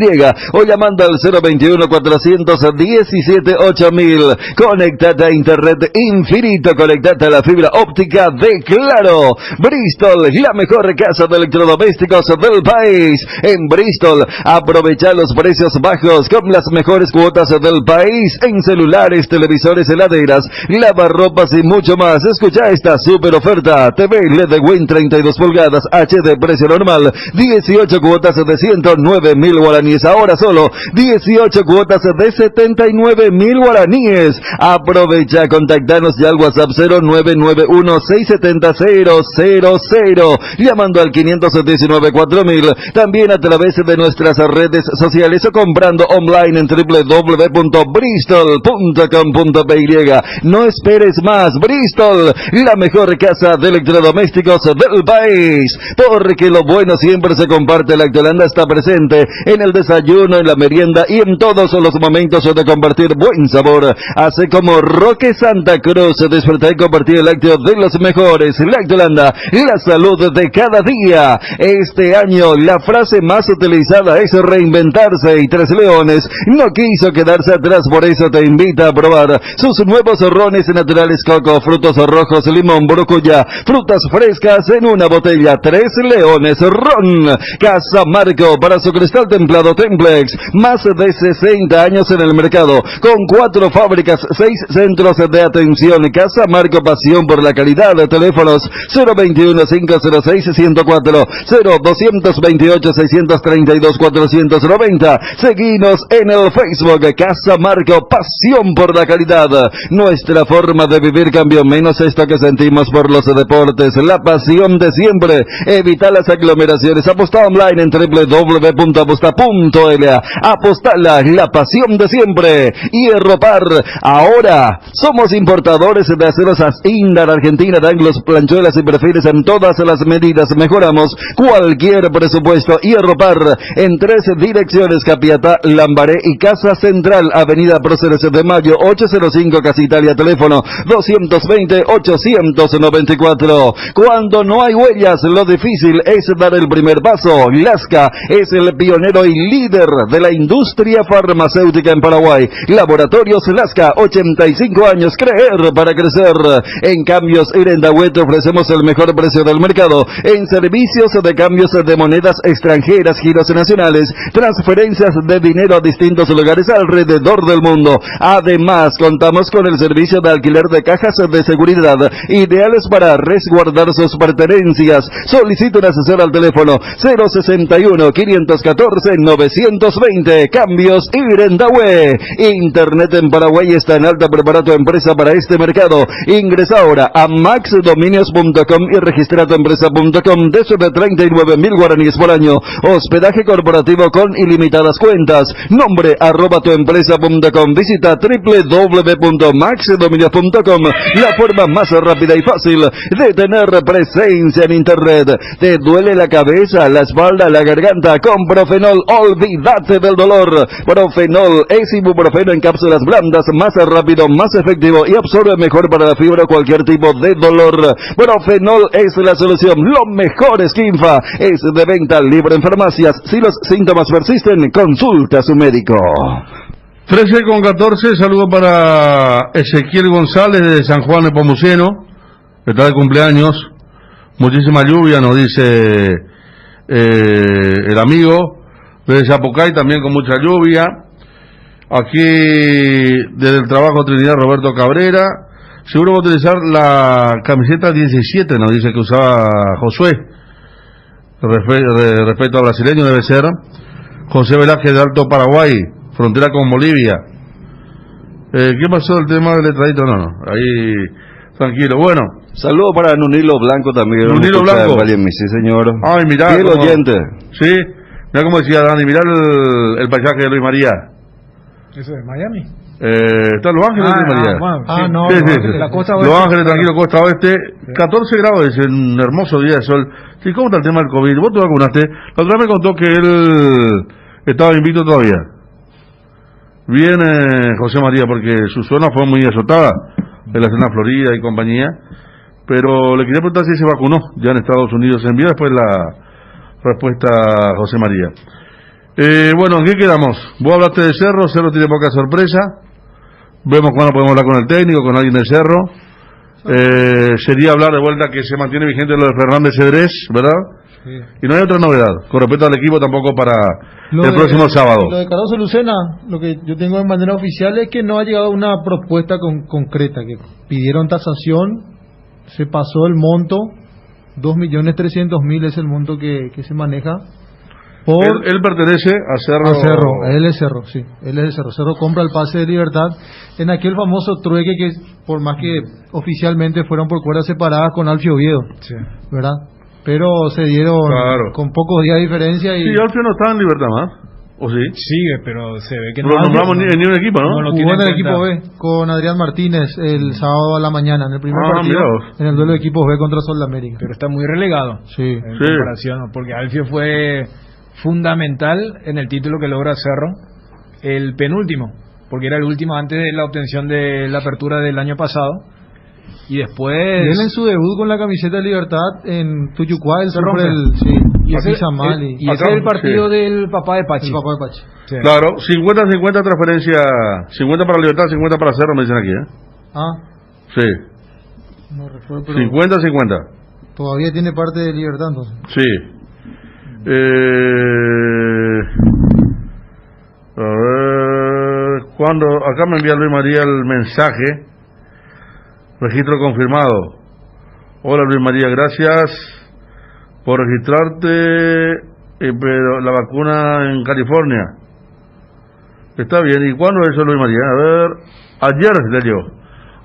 o llamando al 021-417-8000. Conéctate a internet infinito, conéctate a la fibra óptica de Claro. Bristol, la mejor casa de electrodomésticos del país. En Bristol, aprovecha los precios bajos con las mejores cuotas del país en celulares, televisores, heladeras, lavarropas y mucho más. Escucha esta super oferta: TV LED Win 32 pulgadas HD precio normal, 18 cuotas de 109.000 guaraníes, ahora solo 18 cuotas de 79.000 guaraníes. Aprovecha, contactanos ya al WhatsApp 0991-670-000, llamando al 519-4000, también a través de nuestras redes sociales o comprando online en www.bristol.com.py. No esperes más. Bristol, la mejor casa de electrodomésticos del país, porque lo bueno siempre se comparte. Lactolanda está presente en el desayuno, en la merienda y en todos los momentos de compartir buen sabor. Hace como Roque Santa Cruz, disfrutar y compartir el lácteo de los mejores. Lactolanda, la salud de cada día. Este año la frase más utilizada es reinventarse, y Tres Leones no quiso quedarse atrás, por eso te invita a probar sus nuevos rones naturales: coco, frutos rojos, limón, brucuya, frutas frescas en una botella. Tres Leones Ron. Casa Marco, para su cristal templado Templex, más de 60 años en el mercado, con 4 fábricas, 6 centros de atención. Casa Marco, pasión por la calidad. Teléfonos 021-506-104, 0228-632-490. Seguinos en el Facebook, Casa Marco, pasión por la calidad. Nuestra forma de vivir cambió, menos esto que sentimos por los deportes. La pasión de siempre. Evita las aglomeraciones. Aposta online en www.aposta.la. Apostala, la pasión de siempre. Hierro Par, ahora somos importadores de aceros Indar, Argentina. Dan los planchuelas y perfiles en todas las medidas. Mejoramos cualquier presupuesto. Hierro Par, en 3 direcciones: Capiatá, Lambaré y Casa Central. Avenida Próceres de Mayo 805, Casa Italia. Teléfono 220-894. Cuando no hay huellas, lo difícil es dar el primer paso. Lasca es el pionero y líder de la industria farmacéutica en Paraguay. Laboratorios Lasca, 85 años, creer para crecer. En Cambios Irendahuet ofrecemos el mejor precio del mercado en servicios de cambios de monedas extranjeras, giros nacionales, transferencias de dinero a distintos lugares alrededor del mundo. Además, contamos con el servicio de alquiler de cajas de seguridad, ideales para resguardar sus pertenencias. Solicita un asesor al teléfono 061-514-920. Cambios Irendahue. Internet en Paraguay está en alta. Prepara tu empresa para este mercado. Ingresa ahora a maxdominios.com y registra tu empresa.com desde 39.000 guaraníes por año. Hospedaje corporativo con ilimitadas cuentas. Nombre @tuempresa.com. Visita www.maxdominios.com, la forma más rápida y fácil de tener presencia en internet. ¿Te duele la cabeza, la espalda, la garganta? Con Profenol, olvídate del dolor. Profenol es ibuprofeno en cápsulas blandas, más rápido, más efectivo y absorbe mejor para la fibra cualquier tipo de dolor. Profenol es la solución. Lo mejor es Kinfa. Es de venta libre en farmacias. Si los síntomas persisten, consulta a su médico. 13:14, saludo para Ezequiel González de San Juan de Pomuceno, que está de cumpleaños. Muchísima lluvia, nos dice el amigo de Zapucay, también con mucha lluvia. Aquí, desde el trabajo Trinidad Roberto Cabrera, seguro va a utilizar la camiseta 17, nos dice que usaba Josué. Respecto a brasileño debe ser José Velázquez de Alto Paraguay, frontera con Bolivia. ¿Qué pasó el tema del letradito? No, ahí tranquilo. Bueno, saludo para Nunilo Blanco también. Nunilo Blanco. Sí, señor. Ay, mirá. Fiel oyente. Sí, mira como decía Dani, mirá el paisaje de Luis María. ¿Eso es Miami? Está Los Ángeles, Luis María. Bueno, no, sí. La costa oeste. Los Ángeles, tranquilo, costa oeste. 14 grados, es un hermoso día de sol. Sí, ¿cómo está el tema del COVID? ¿Vos te vacunaste? La otra vez me contó que él estaba invicto todavía. Bien, José María, porque su zona fue muy azotada, en la zona Florida y compañía. Pero le quería preguntar si se vacunó ya en Estados Unidos. Envía después la respuesta, José María. Bueno, ¿en qué quedamos? Vos hablaste de Cerro tiene poca sorpresa. Vemos cuándo podemos hablar con el técnico, con alguien del Cerro. Sería hablar de vuelta que se mantiene vigente lo de Fernández Cedrés, ¿verdad? Sí. Y no hay otra novedad con respecto al equipo tampoco para el próximo sábado. Lo de Cardoso Lucena, lo que yo tengo de manera oficial es que no ha llegado una propuesta concreta, que pidieron tasación, se pasó el monto, 2.300.000 es el monto que se maneja. Él pertenece a Cerro. Él es Cerro, sí. Él es de Cerro. Cerro compra el pase de Libertad en aquel famoso trueque que, por más que oficialmente fueron por cuerdas separadas con Alfio Oviedo, sí, ¿verdad? Pero se dieron con pocos días de diferencia. Y... Sí, Alfio no está en Libertad más. ¿O sí? Sigue, pero se ve que no lo nombramos ni un equipo, ¿no? Jugó en el equipo B con Adrián Martínez el sábado a la mañana en el primer partido, en el duelo de equipos B contra Sol de América. Pero está muy relegado. Sí. En comparación, porque Alfio fue fundamental en el título que logra Cerro, el penúltimo, porque era el último antes de la obtención de la apertura del año pasado. Y después... Y él en su debut con la camiseta de Libertad en Tuyucuá, el Cerro y ese es el partido del papá de Pachi. El papá de Pachi. Sí. Claro, 50-50 transferencia, 50 para Libertad, 50 para Cerro, me dicen aquí, Sí. No recuerdo, pero 50-50. Todavía tiene parte de Libertad, entonces. Sí. A ver, cuando acá me envía Luis María el mensaje, registro confirmado. Hola Luis María, gracias por registrarte, pero la vacuna en California está bien. ¿Y cuándo es eso, Luis María? A ver, ayer le llegó.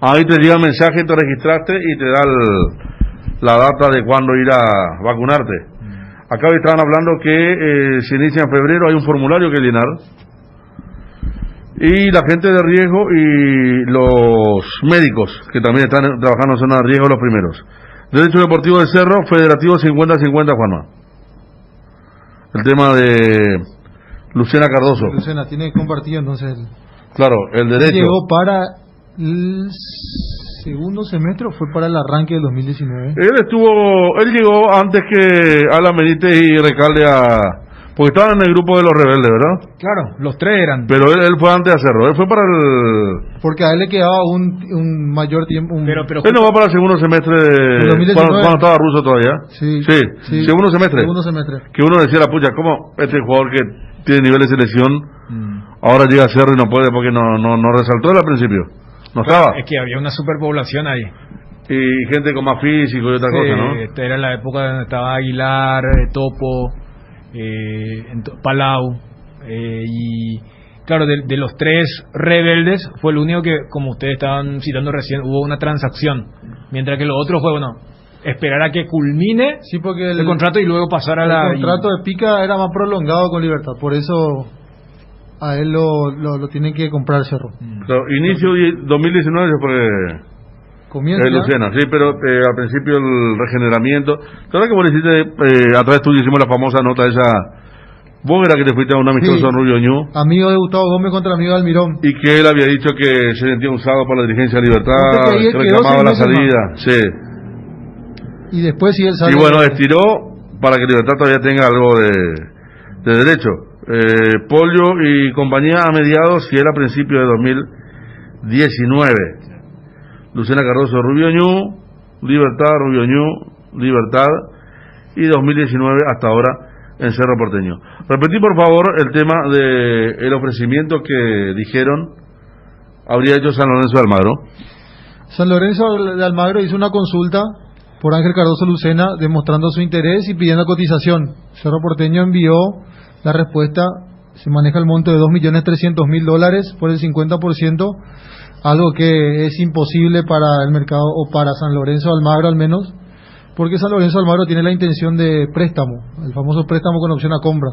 Ahí te llega el mensaje, te registraste y te da la data de cuándo ir a vacunarte. Acá estaban hablando que se inicia en febrero, hay un formulario que llenar. Y la gente de riesgo y los médicos, que también están trabajando en zona de riesgo, los primeros. Derecho Deportivo de Cerro, Federativo 50-50, Juanma. El tema de Lucena Cardoso. Lucena tiene compartido entonces. Claro, el derecho. Llegó para el segundo semestre o fue para el arranque del 2019. Él llegó antes que Alan Benítez y Recalde porque estaban en el grupo de los rebeldes, ¿verdad? Claro, los tres eran. Pero él fue antes de hacerlo, él fue para el... Porque a él le quedaba un mayor tiempo. Él no va para el segundo semestre cuando estaba Russo todavía. Sí. Segundo semestre. Segundo semestre. Que uno decía, la pucha, ¿cómo este jugador que tiene nivel de selección ahora llega a Cerro y no puede porque no resaltó al principio? No estaba. Es que había una superpoblación ahí. Y gente con más físico y otra cosa, ¿no? Esta era la época donde estaba Aguilar, Topo, Palau, y claro, de los tres rebeldes fue el único que, como ustedes estaban citando recién, hubo una transacción, mientras que lo otro fue, esperar a que culmine porque el contrato y luego pasar a el contrato de Pica era más prolongado con Libertad, por eso a él lo tienen que comprar Cerro. Inicio 2019 se fue comienza Lucena, sí, pero al principio el regeneramiento. ¿Sabes que vos hiciste, a través tuyo hicimos la famosa nota esa? Vos era que te fuiste a un amistoso en Rubio Ñu. Amigo de Gustavo Gómez contra amigo de Almirón. Y que él había dicho que se sentía usado por la dirigencia de Libertad, que reclamaba la salida. Sí. Y después sí él sale. Y bueno, estiró para que Libertad todavía tenga algo de derecho. Pollo y compañía a mediados y él a principios de 2019. Lucena Cardoso, Rubio Ñu, Libertad, Rubio Ñu, Libertad, y 2019 hasta ahora en Cerro Porteño. Repetí por favor el tema del ofrecimiento que dijeron habría hecho San Lorenzo de Almagro. San Lorenzo de Almagro hizo una consulta por Ángel Cardoso Lucena demostrando su interés y pidiendo cotización. Cerro Porteño envió la respuesta, se maneja el monto de $2.300.000 por el 50%, algo que es imposible para el mercado o para San Lorenzo de Almagro al menos, porque San Lorenzo de Almagro tiene la intención de préstamo, el famoso préstamo con opción a compra,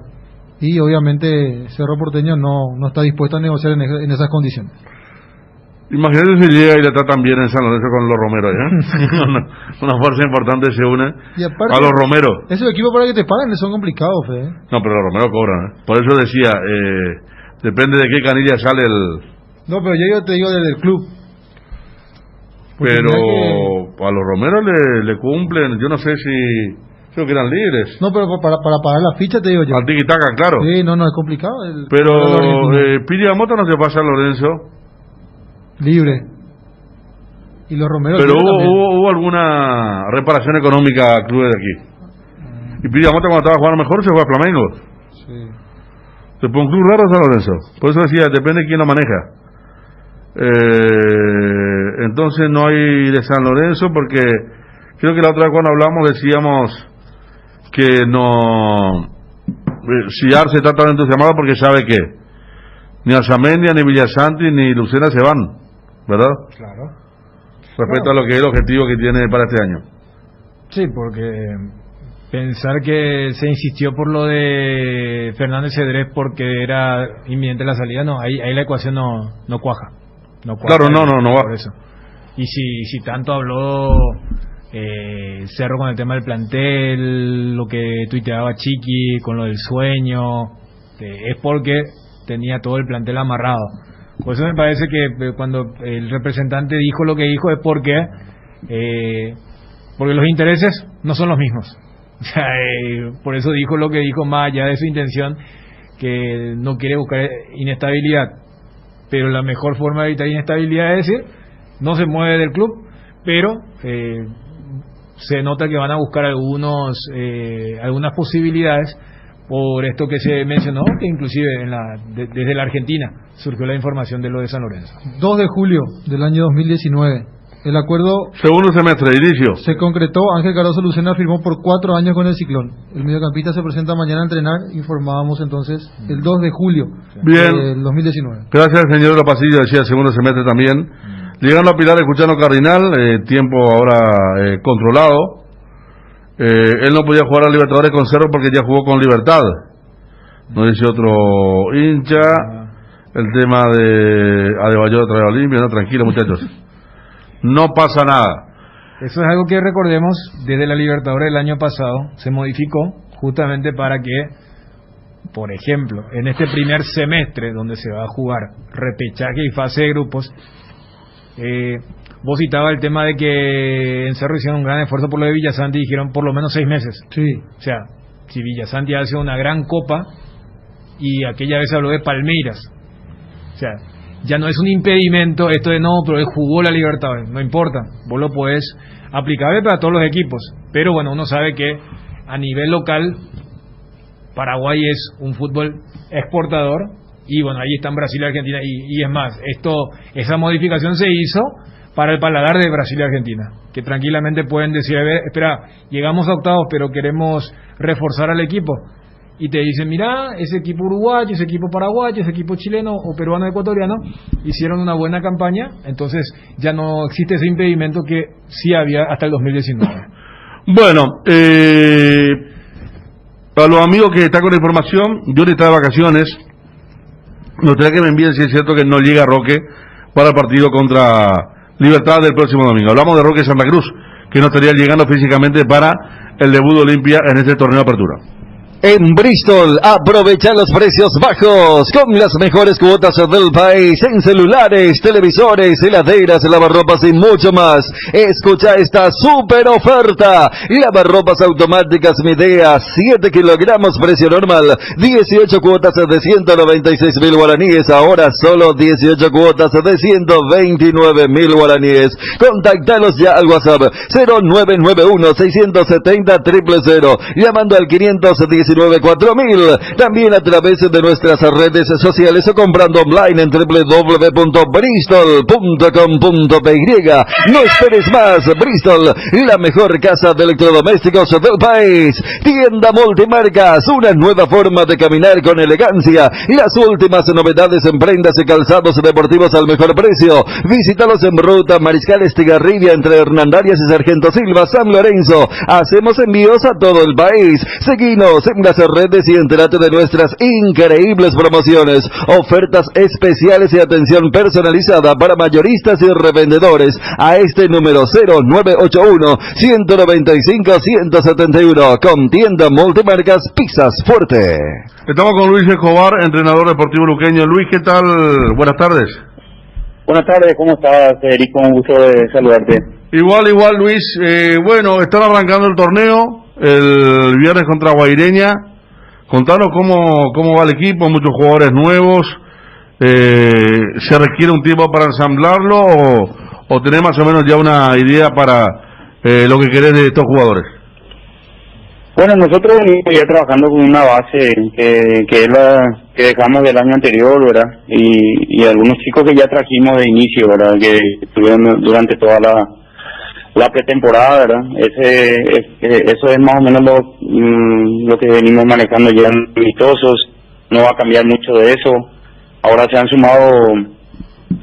y obviamente Cerro Porteño no está dispuesto a negociar en esas condiciones. Imagínate si llega y le tratan bien en San Lorenzo con los Romero, una fuerza importante se une aparte, a los Romero. Esos equipos para que te paguen son complicados, Fe. No, pero los Romero cobran, Por eso decía, depende de qué canilla sale el... No, pero yo te digo desde el club. Pero a los Romero le cumplen, yo no sé si creo que eran libres. No, pero para pagar la ficha te digo yo. Al tiki-taka, claro. Sí, no, es complicado. Pero Piriamoto no se pasa a Lorenzo. Libre. Y los Romero. Pero hubo alguna reparación económica a clubes de aquí. Y Piriamoto cuando estaba jugando mejor se fue a Flamengo. Sí. Se fue un club raro San Lorenzo. Por eso decía, depende de quién lo maneja. Entonces no hay de San Lorenzo porque creo que la otra vez cuando hablamos decíamos que no, si Arce está tan entusiasmado porque sabe que ni Alzamendia, ni Villasanti, ni Lucena se van, ¿verdad? Claro. Respecto a lo que es el objetivo que tiene para este año. Sí, porque pensar que se insistió por lo de Fernández Cedrés porque era inminente la salida, no, ahí la ecuación no cuaja. Claro, no va. Por eso. Y si tanto habló Cerro con el tema del plantel, lo que tuiteaba Chiqui con lo del sueño, es porque tenía todo el plantel amarrado. Por eso me parece que cuando el representante dijo lo que dijo es porque los intereses no son los mismos. O sea, por eso dijo lo que dijo, más allá de su intención, que no quiere buscar inestabilidad. Pero la mejor forma de evitar inestabilidad es decir, no se mueve del club, pero se nota que van a buscar algunas posibilidades por esto que se mencionó, que inclusive desde la Argentina surgió la información de lo de San Lorenzo. 2 de julio del año 2019. El acuerdo segundo semestre, inicio. Se concretó. Ángel Cardoso Lucena firmó por 4 años con el Ciclón. El mediocampista se presenta mañana a entrenar. Informábamos entonces el 2 de julio del 2019. Gracias, señor Los Pasillos, decía el segundo semestre también. Llegando a Pilar, escuchando Cardinal, tiempo ahora controlado. Él no podía jugar a Libertadores con Cerro porque ya jugó con Libertad. Nos dice otro hincha. El tema de Adebayor trae a Olimpia, no, tranquilo muchachos. No pasa nada. Eso es algo que recordemos, desde la Libertadores del año pasado se modificó justamente para que, por ejemplo, en este primer semestre donde se va a jugar repechaje y fase de grupos, vos citabas el tema de que en Cerro hicieron un gran esfuerzo por lo de Villasanti y dijeron por lo menos 6 meses. Sí. O sea, si Villasanti hace una gran copa, y aquella vez habló de Palmeiras, o sea, ya no es un impedimento esto de no, pero él jugó la Libertadores, no importa, vos lo podés aplicar para todos los equipos, pero bueno, uno sabe que a nivel local Paraguay es un fútbol exportador y bueno, ahí están Brasil y Argentina y es más, esa modificación se hizo para el paladar de Brasil y Argentina, que tranquilamente pueden decir, a ver, espera, llegamos a octavos pero queremos reforzar al equipo. Y te dicen, mira, ese equipo uruguayo, ese equipo paraguayo, ese equipo chileno o peruano ecuatoriano hicieron una buena campaña, entonces ya no existe ese impedimento que sí había hasta el 2019. Bueno, para los amigos que están con la información, yo ahorita de vacaciones, me gustaría que me envíen si es cierto que no llega Roque para el partido contra Libertad del próximo domingo. Hablamos de Roque Santa Cruz, que no estaría llegando físicamente para el debut de Olimpia en este torneo de apertura. En Bristol, aprovecha los precios bajos con las mejores cuotas del país en celulares, televisores, heladeras, lavarropas y mucho más. Escucha esta super oferta. Lavarropas automáticas Midea, 7 kilogramos, precio normal, 18 cuotas de 196.000 guaraníes, ahora solo 18 cuotas de 129.000 guaraníes. Contactalos ya al WhatsApp 0991 670 000, llamando al 518 194000. También a través de nuestras redes sociales o comprando online en www.bristol.com.py. No esperes más, Bristol, la mejor casa de electrodomésticos del país. Tienda multimarcas, una nueva forma de caminar con elegancia. Las últimas novedades en prendas y calzados deportivos al mejor precio. Visítalos en Ruta Mariscal Estigarribia entre Hernandarias y Sargento Silva, San Lorenzo. Hacemos envíos a todo el país. Seguinos en las redes y entérate de nuestras increíbles promociones, ofertas especiales y atención personalizada para mayoristas y revendedores a este número 0981-195-171 con tienda multimarcas Pizzas Fuerte. Estamos con Luis Escobar, entrenador deportivo luqueño. Luis, ¿qué tal? Buenas tardes. Buenas tardes, ¿cómo estás, Federico? Un gusto de saludarte. Igual, Luis. Bueno, están arrancando el torneo el viernes contra Guaireña. Contanos cómo va el equipo, muchos jugadores nuevos. ¿Se requiere un tiempo para ensamblarlo o tenés más o menos ya una idea para lo que querés de estos jugadores? Bueno, nosotros venimos ya trabajando con una base que es la que dejamos del año anterior, ¿verdad? Y algunos chicos que ya trajimos de inicio, ¿verdad? Que estuvieron durante toda la pretemporada, ¿verdad? Eso es más o menos lo que venimos manejando ya en amistosos. No va a cambiar mucho de eso. Ahora se han sumado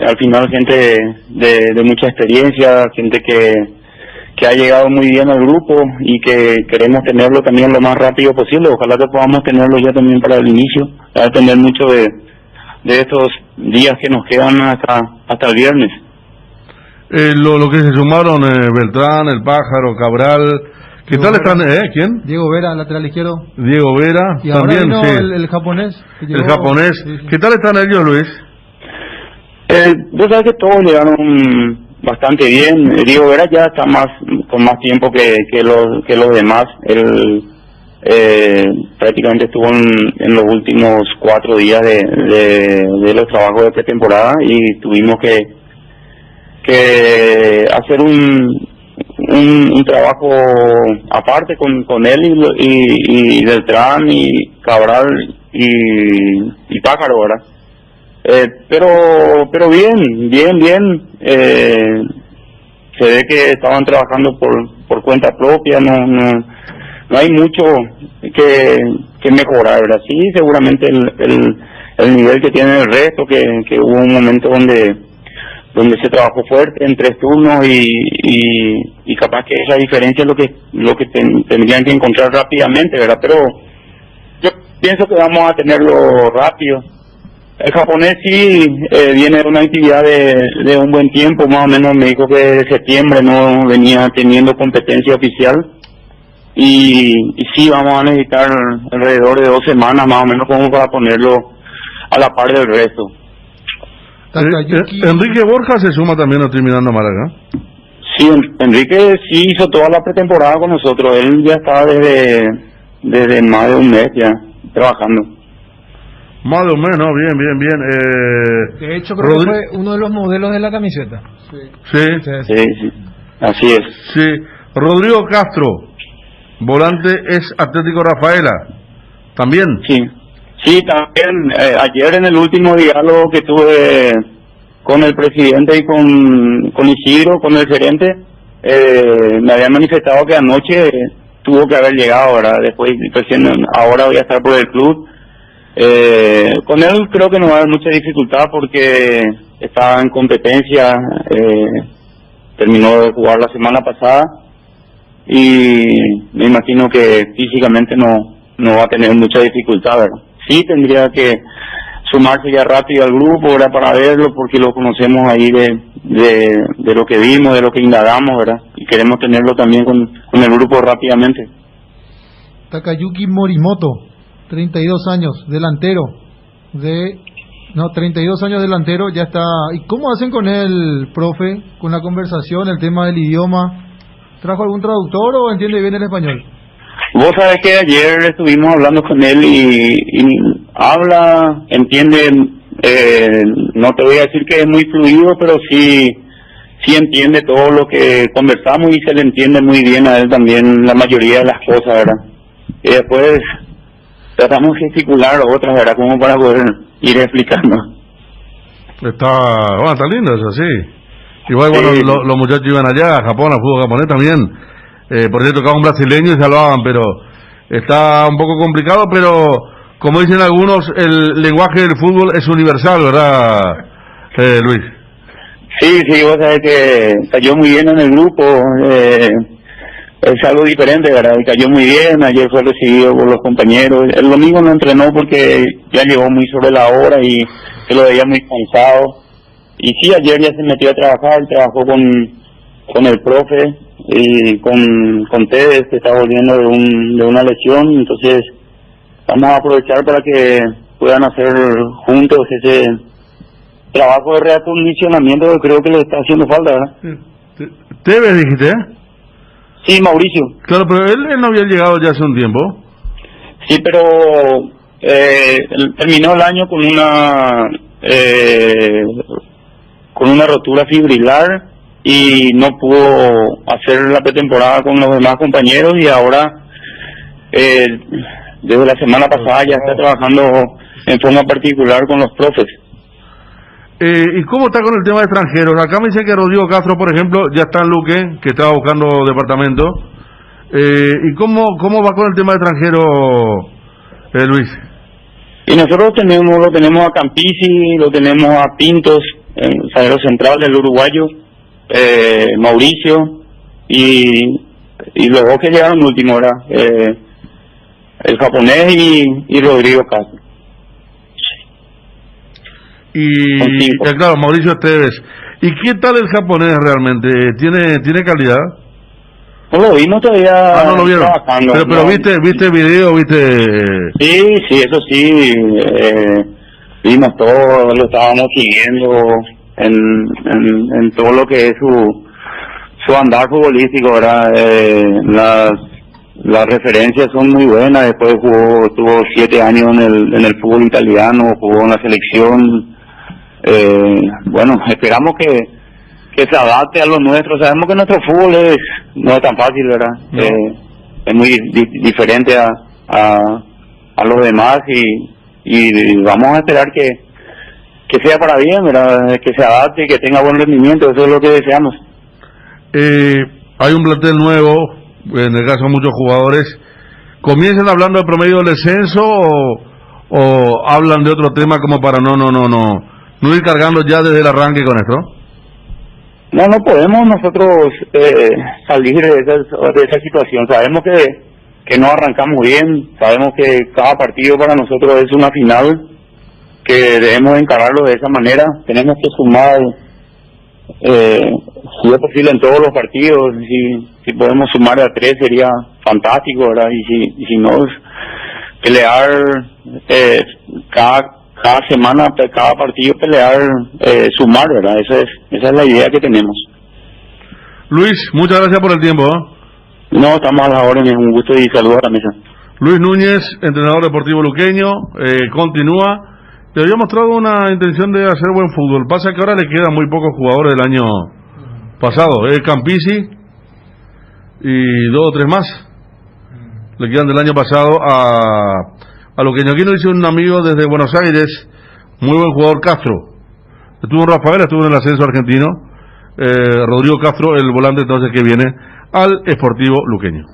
al final gente de mucha experiencia, gente que ha llegado muy bien al grupo y que queremos tenerlo también lo más rápido posible. Ojalá que podamos tenerlo ya también para el inicio. Va a depender mucho de estos días que nos quedan hasta el viernes. Lo que se sumaron, Beltrán, El Pájaro, Cabral. ¿Qué Diego tal Vera. están? ¿Quién? Diego Vera, lateral izquierdo. Diego Vera. Y ahora también, vino sí. el japonés. El japonés. Sí. ¿Qué tal están ellos, Luis? Vos sabés que todos llegaron bastante bien. Diego Vera ya está con más tiempo que los demás. Él prácticamente estuvo en los últimos 4 días de los trabajos de pretemporada y tuvimos que hacer un trabajo aparte con él y Beltrán y Cabral y Pájaro, ¿verdad? Pero bien. Se ve que estaban trabajando por cuenta propia, no hay mucho que mejorar, ¿verdad? Sí, seguramente el nivel que tiene el resto, que hubo un momento donde se trabajó fuerte en 3 turnos y capaz que esa diferencia es lo que tendrían que encontrar rápidamente, ¿verdad? Pero yo pienso que vamos a tenerlo rápido. El japonés sí viene de una actividad de un buen tiempo, más o menos me dijo que de septiembre no venía teniendo competencia oficial y sí vamos a necesitar alrededor de 2 semanas más o menos como para ponerlo a la par del resto. Enrique Borja se suma también a terminando Málaga. Sí, Enrique sí hizo toda la pretemporada con nosotros, él ya está desde más de un mes ya trabajando. Más o menos, bien. De hecho, creo que fue uno de los modelos de la camiseta. Sí, así es. Sí, Rodrigo Castro, volante es Atlético Rafaela, también. Sí, también. Ayer en el último diálogo que tuve con el presidente y con Isidro, con el gerente, me habían manifestado que anoche tuvo que haber llegado, ¿verdad? Después, recién ahora voy a estar por el club. Con él creo que no va a haber mucha dificultad porque estaba en competencia, terminó de jugar la semana pasada y me imagino que físicamente no va a tener mucha dificultad, ¿verdad? Sí tendría que sumarse ya rápido al grupo, ¿verdad? Para verlo porque lo conocemos ahí de lo que vimos, de lo que indagamos, ¿verdad? Y queremos tenerlo también con el grupo rápidamente. Takayuki Morimoto, 32 años, delantero 32 años delantero, ya está. ¿Y cómo hacen con él, profe? Con la conversación, el tema del idioma. ¿Trajo algún traductor o entiende bien el español? Vos sabés que ayer estuvimos hablando con él y habla, entiende, no te voy a decir que es muy fluido, pero sí entiende todo lo que conversamos y se le entiende muy bien a él también la mayoría de las cosas, ¿verdad? Y después tratamos de gesticular otras, ¿verdad? Como para poder ir explicando. Está lindo eso, sí. Igual, bueno, Sí. los muchachos iban allá a Japón, al fútbol japonés también. Por cierto, tocaba un brasileño y salvaban, pero está un poco complicado, pero como dicen algunos, el lenguaje del fútbol es universal, ¿verdad, Luis? Sí, vos sabés que cayó muy bien en el grupo, es algo diferente, ¿verdad? Y cayó muy bien, ayer fue recibido por los compañeros, el domingo no entrenó porque ya llegó muy sobre la hora y se lo veía muy cansado, y sí, ayer ya se metió a trabajar, trabajó con el profe y con Tevez, que está volviendo de una lesión, entonces vamos a aprovechar para que puedan hacer juntos ese trabajo de reacondicionamiento que creo que le está haciendo falta, ¿verdad? Tevez, dijiste, ¿eh? Sí, Mauricio. Claro, pero él no había llegado ya hace un tiempo. Sí, pero él terminó el año con una rotura fibrilar y no pudo hacer la pretemporada con los demás compañeros, y ahora desde la semana pasada ya está trabajando en forma particular con los profes. ¿Y cómo está con el tema de extranjeros? Acá me dice que Rodrigo Castro, por ejemplo, ya está en Luque, que estaba buscando departamento. ¿Y cómo va con el tema de extranjeros, Luis? Y nosotros lo tenemos a Campisi, lo tenemos a Pintos, el zaguero central del uruguayo, Mauricio, y los dos que llegaron último, ¿verdad? El japonés y Rodrigo Castro. Y claro, Mauricio Esteves. ¿Y qué tal el japonés realmente? ¿Tiene calidad? No lo vimos todavía. No lo vieron. Pero no. ¿viste video? Sí, eso sí. Vimos todo, lo estábamos siguiendo en todo lo que es su andar futbolístico, ¿verdad? Las referencias son muy buenas. Después tuvo 7 años en el fútbol italiano, jugó en la selección. Bueno, esperamos que se adapte a lo nuestro. Sabemos que nuestro fútbol no es tan fácil, ¿verdad? No. Es muy diferente a los demás, y vamos a esperar que sea para bien, ¿verdad? Que se adapte y que tenga buen rendimiento. Eso es lo que deseamos. Hay un plantel nuevo, en el caso de muchos jugadores. ¿Comienzan hablando de promedio del descenso o hablan de otro tema como para no ir cargando ya desde el arranque con esto? No podemos nosotros salir de esa situación. Sabemos que no arrancamos bien, sabemos que cada partido para nosotros es una final, que debemos encararlo de esa manera. Tenemos que sumar, si es posible, en todos los partidos. Si podemos sumar a 3 sería fantástico, ¿verdad? Y si no, pelear cada semana, cada partido, pelear, sumar, ¿verdad? Esa es la idea que tenemos. Luis, muchas gracias por el tiempo, ¿eh? No, estamos a la orden, es un gusto y saludos a la mesa. Luis Núñez, entrenador deportivo luqueño, continúa. Le había mostrado una intención de hacer buen fútbol. Pasa que ahora le quedan muy pocos jugadores del año pasado. Campisi y 2 o 3 más. Le quedan del año pasado a luqueño. Aquí nos dice un amigo desde Buenos Aires, muy buen jugador, Castro. Estuvo en Rafael, estuvo en el ascenso argentino. Rodrigo Castro, el volante entonces que viene al Sportivo Luqueño.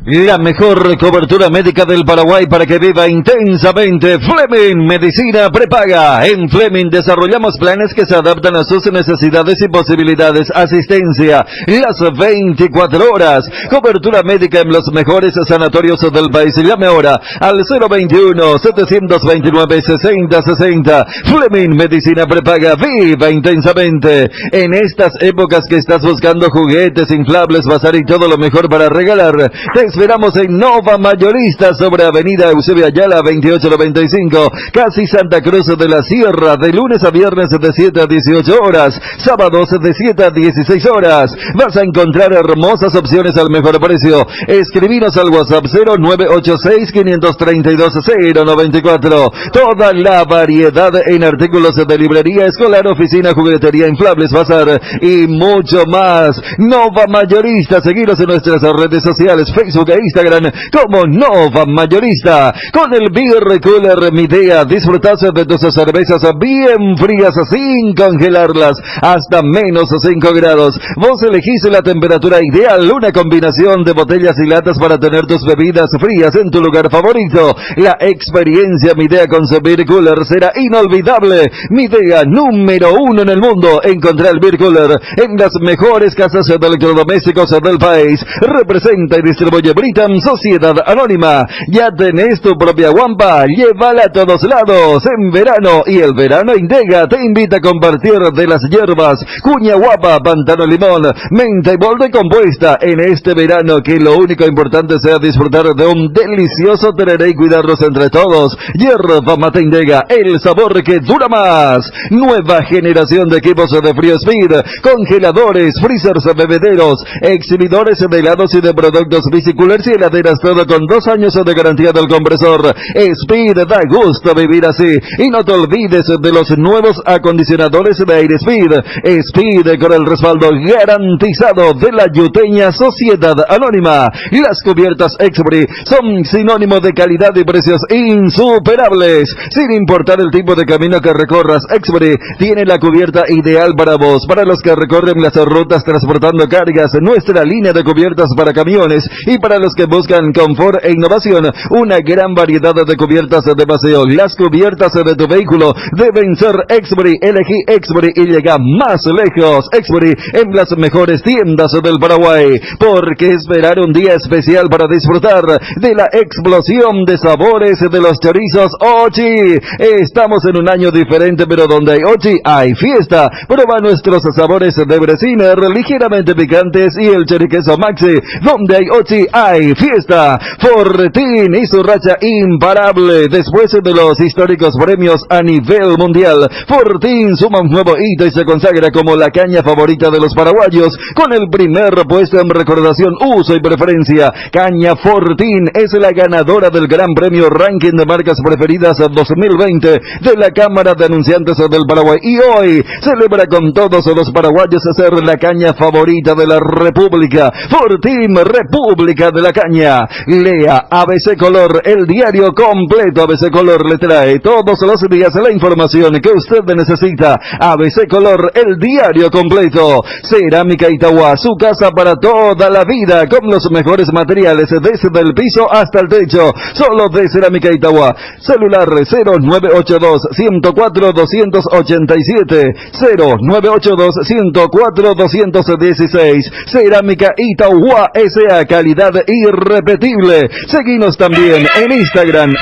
La mejor cobertura médica del Paraguay para que viva intensamente. Fleming Medicina Prepaga. En Fleming desarrollamos planes que se adaptan a sus necesidades y posibilidades. Asistencia las 24 horas. Cobertura médica en los mejores sanatorios del país. Llame ahora al 021-729-6060. Fleming Medicina Prepaga. Viva intensamente. En estas épocas que estás buscando juguetes, inflables, bazar y todo lo mejor para regalar, te esperamos en Nova Mayorista sobre Avenida Eusebio Ayala 2895, casi Santa Cruz de la Sierra, de lunes a viernes de 7 a 18 horas, sábados de 7 a 16 horas. Vas a encontrar hermosas opciones al mejor precio. Escribinos al WhatsApp 0986-532-094. Toda la variedad en artículos de librería escolar, oficina, juguetería, inflables, bazar y mucho más. Nova Mayorista, seguinos en nuestras redes sociales, Facebook, Facebook e Instagram como Nova Mayorista. Con el Beer Cooler Midea disfrutas de tus cervezas bien frías sin congelarlas hasta menos 5 grados. Vos elegís la temperatura ideal, una combinación de botellas y latas para tener tus bebidas frías en tu lugar favorito. La experiencia Midea con su Beer Cooler será inolvidable. Midea número 1 en el mundo. Encontrá el Beer Cooler en las mejores casas de electrodomésticos del país. Representa y distribuye Britam Sociedad Anónima. Ya tenés tu propia guampa, llévala a todos lados en verano, y el verano Indega te invita a compartir de las hierbas cuña guapa, pantano limón, menta y bolde compuesta en este verano, que lo único importante sea disfrutar de un delicioso tereré y cuidarnos entre todos. Hierba mate Indega, el sabor que dura más. Nueva generación de equipos de Frío Speed, congeladores, freezers, bebederos, exhibidores de helados y de productos biciculers y heladeras, todo con 2 años de garantía del compresor. Speed, da gusto vivir así. Y no te olvides de los nuevos acondicionadores de aire Speed. Speed con el respaldo garantizado de la Yuteña Sociedad Anónima. Las cubiertas Exbri son sinónimo de calidad y precios insuperables. Sin importar el tipo de camino que recorras, Exbri tiene la cubierta ideal para vos. Para los que recorren las rutas transportando cargas, nuestra línea de cubiertas para camiones, y para los que buscan confort e innovación, una gran variedad de cubiertas de paseo. Las cubiertas de tu vehículo deben ser Exbri. Elegí Exbri y llega más lejos. Exbri en las mejores tiendas del Paraguay. Porque esperar un día especial para disfrutar de la explosión de sabores de los chorizos Ochi. Estamos en un año diferente, pero donde hay Ochi hay fiesta. Prueba nuestros sabores de Bresiner ligeramente picantes y el choriqueso Maxi. Donde hay Ochi hay fiesta. Fortín y su racha imparable después de los históricos premios a nivel mundial. Fortín suma un nuevo hito y se consagra como la caña favorita de los paraguayos, con el primer puesto en recordación, uso y preferencia. Caña Fortín es la ganadora del Gran Premio Ranking de Marcas Preferidas 2020 de la Cámara de Anunciantes del Paraguay, y hoy celebra con todos los paraguayos ser la caña favorita de la República. Fortín, República de la Caña. Lea ABC Color, el diario completo. ABC Color le trae todos los días la información que usted necesita. ABC Color, el diario completo. Cerámica Itagua, su casa para toda la vida, con los mejores materiales desde el piso hasta el techo. Solo de Cerámica Itagua. Celular 0982-104-287, 0982-104-216. Cerámica Itagua S.A., calidad irrepetible. Seguinos también en Instagram,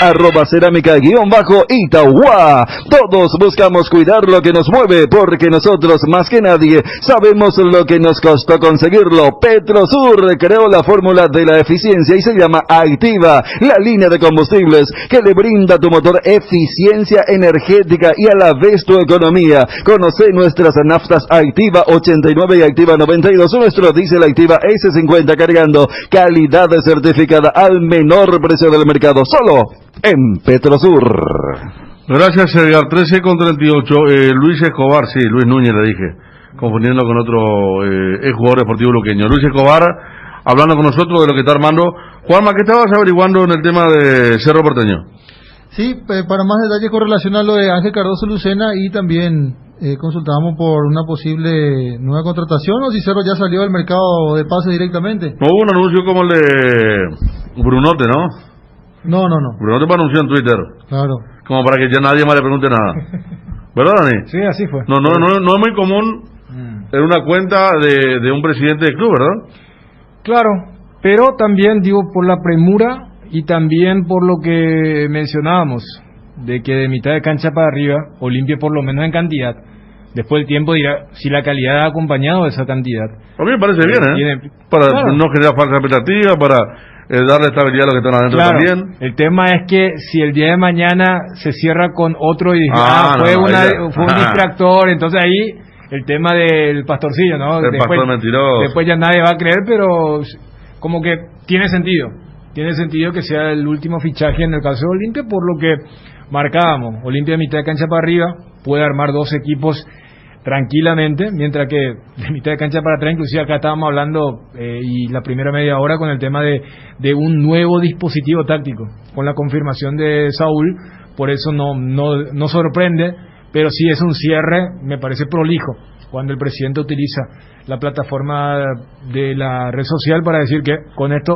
@cerámica_Itagua. Todos buscamos cuidar lo que nos mueve, porque nosotros más que nadie sabemos lo que nos costó conseguirlo. Petrosur creó la fórmula de la eficiencia y se llama Activa, la línea de combustibles que le brinda a tu motor eficiencia energética y a la vez tu economía. Conoce nuestras naftas Activa 89 y Activa 92, nuestro diésel Activa S50 cargando, calidad certificada al menor precio del mercado, solo en Petrosur. Gracias, Edgar. 13:38. Luis Escobar, sí, Luis Núñez le dije, confundiendo con otro jugador deportivo luqueño. Luis Escobar, hablando con nosotros de lo que está armando. Juanma, ¿qué estabas averiguando en el tema de Cerro Porteño? Sí, para más detalles con relación a lo de Ángel Cardoso Lucena, y también consultábamos por una posible nueva contratación, o si Cerro ya salió del mercado de pase directamente. No hubo un anuncio como el de Brunote, ¿no? No. Brunote me anunció en Twitter. Claro. Como para que ya nadie más le pregunte nada. ¿Verdad, Dani? Sí, así fue. No es muy común en una cuenta de un presidente del club, ¿verdad? Claro, pero también digo por la premura y también por lo que mencionábamos, de que de mitad de cancha para arriba, Olimpia por lo menos en cantidad, después el tiempo dirá si la calidad ha acompañado esa cantidad. A mí me parece bien, para claro, no generar falsa expectativa, para darle estabilidad a los que están adentro, claro, también. El tema es que si el día de mañana se cierra con otro y fue un distractor, entonces ahí el tema del pastorcillo, ¿no? Pastor mentiroso. Después ya nadie va a creer, pero como que tiene sentido que sea el último fichaje en el caso de Olimpia, por lo que marcábamos. Olimpia de mitad de cancha para arriba puede armar dos equipos tranquilamente, mientras que de mitad de cancha para atrás, inclusive acá estábamos hablando y la primera media hora con el tema de un nuevo dispositivo táctico, con la confirmación de Saúl, por eso no sorprende, pero sí es un cierre, me parece prolijo, cuando el presidente utiliza la plataforma de la red social para decir que con esto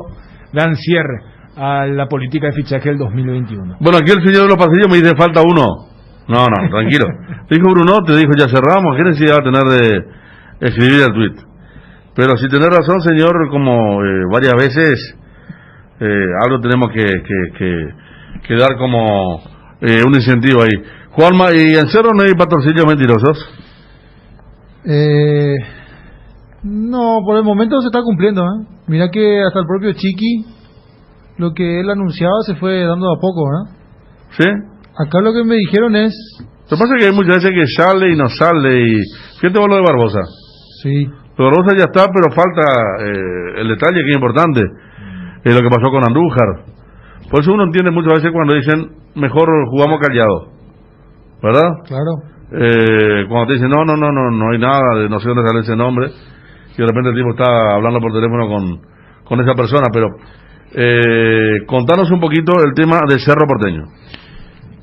dan cierre a la política de fichaje del 2021. Bueno, aquí el señor de los pasillos me dice falta uno. No, tranquilo. Dijo Bruno, te dijo ya cerramos, ¿qué necesidad va a tener de escribir el tweet? Pero si tenés razón, señor, como varias veces, algo tenemos que dar como un incentivo ahí. Juanma, ¿y en Cerro no hay patrocinios mentirosos? No, por el momento se está cumpliendo, ¿eh? Mira que hasta el propio Chiqui, lo que él anunciaba se fue dando a poco, ¿verdad? ¿Sí? Acá lo que me dijeron es... Lo que pasa es que hay muchas veces que sale y no sale y... Fíjate vos lo de Barbosa. Sí. Lo de Barbosa ya está, pero falta el detalle que es importante. Lo que pasó con Andújar. Por eso uno entiende muchas veces cuando dicen mejor jugamos callado. ¿Verdad? Claro. Cuando te dicen no hay nada, no sé dónde sale ese nombre. Y de repente el tipo está hablando por teléfono con esa persona. Pero contanos un poquito el tema de Cerro Porteño.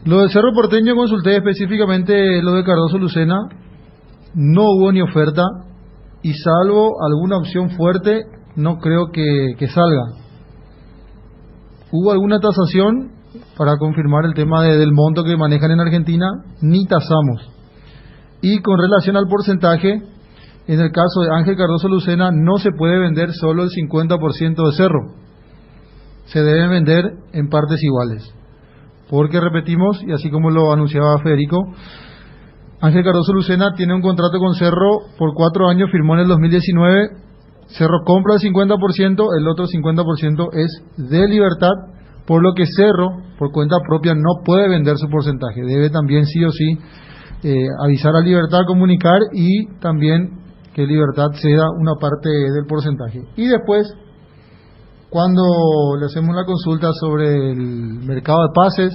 Lo de Cerro Porteño consulté específicamente lo de Cardoso Lucena, no hubo ni oferta y salvo alguna opción fuerte no creo que salga. Hubo alguna tasación para confirmar el tema del monto que manejan en Argentina, ni tasamos. Y con relación al porcentaje, en el caso de Ángel Cardoso Lucena no se puede vender solo el 50% de Cerro, se deben vender en partes iguales. Porque repetimos, y así como lo anunciaba Federico, Ángel Cardoso Lucena tiene un contrato con Cerro por 4 años, firmó en el 2019, Cerro compra el 50%, el otro 50% es de Libertad, por lo que Cerro, por cuenta propia, no puede vender su porcentaje, debe también sí o sí avisar a Libertad, comunicar y también que Libertad ceda una parte del porcentaje. Y después, cuando le hacemos la consulta sobre el mercado de pases,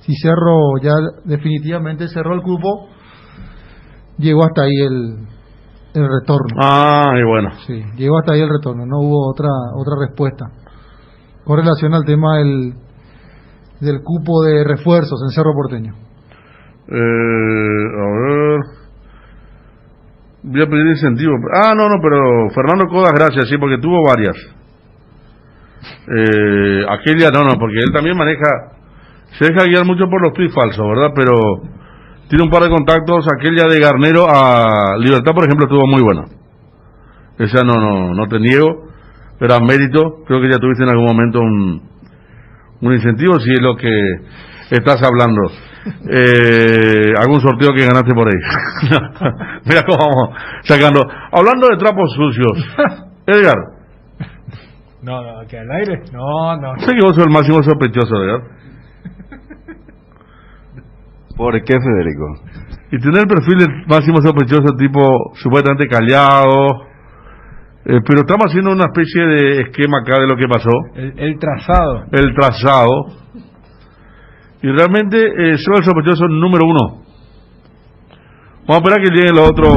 si Cerro ya definitivamente cerró el cupo, llegó hasta ahí el retorno. Y bueno. Sí, llegó hasta ahí el retorno, no hubo otra respuesta. Con relación al tema del cupo de refuerzos en Cerro Porteño. A ver. Voy a pedir incentivo. Pero Fernando Codas, gracias, sí, porque tuvo varias. Aquella no, porque él también se deja guiar mucho por los tweets falsos, ¿verdad? Pero tiene un par de contactos. Aquella de Garnero a Libertad, por ejemplo, estuvo muy buena. Esa no te niego, era mérito. Creo que ya tuviste en algún momento un incentivo, si es lo que estás hablando. Algún sorteo que ganaste por ahí. Mira cómo vamos sacando. Hablando de trapos sucios, Edgar. No, que al aire. No. Sé que vos sos el máximo sospechoso, ¿verdad? ¿Por qué, Federico? Y tener el perfil del máximo sospechoso, tipo supuestamente callado, pero estamos haciendo una especie de esquema acá de lo que pasó. El trazado. El trazado. Y realmente soy el sospechoso número 1. Vamos a esperar que llegue el otro.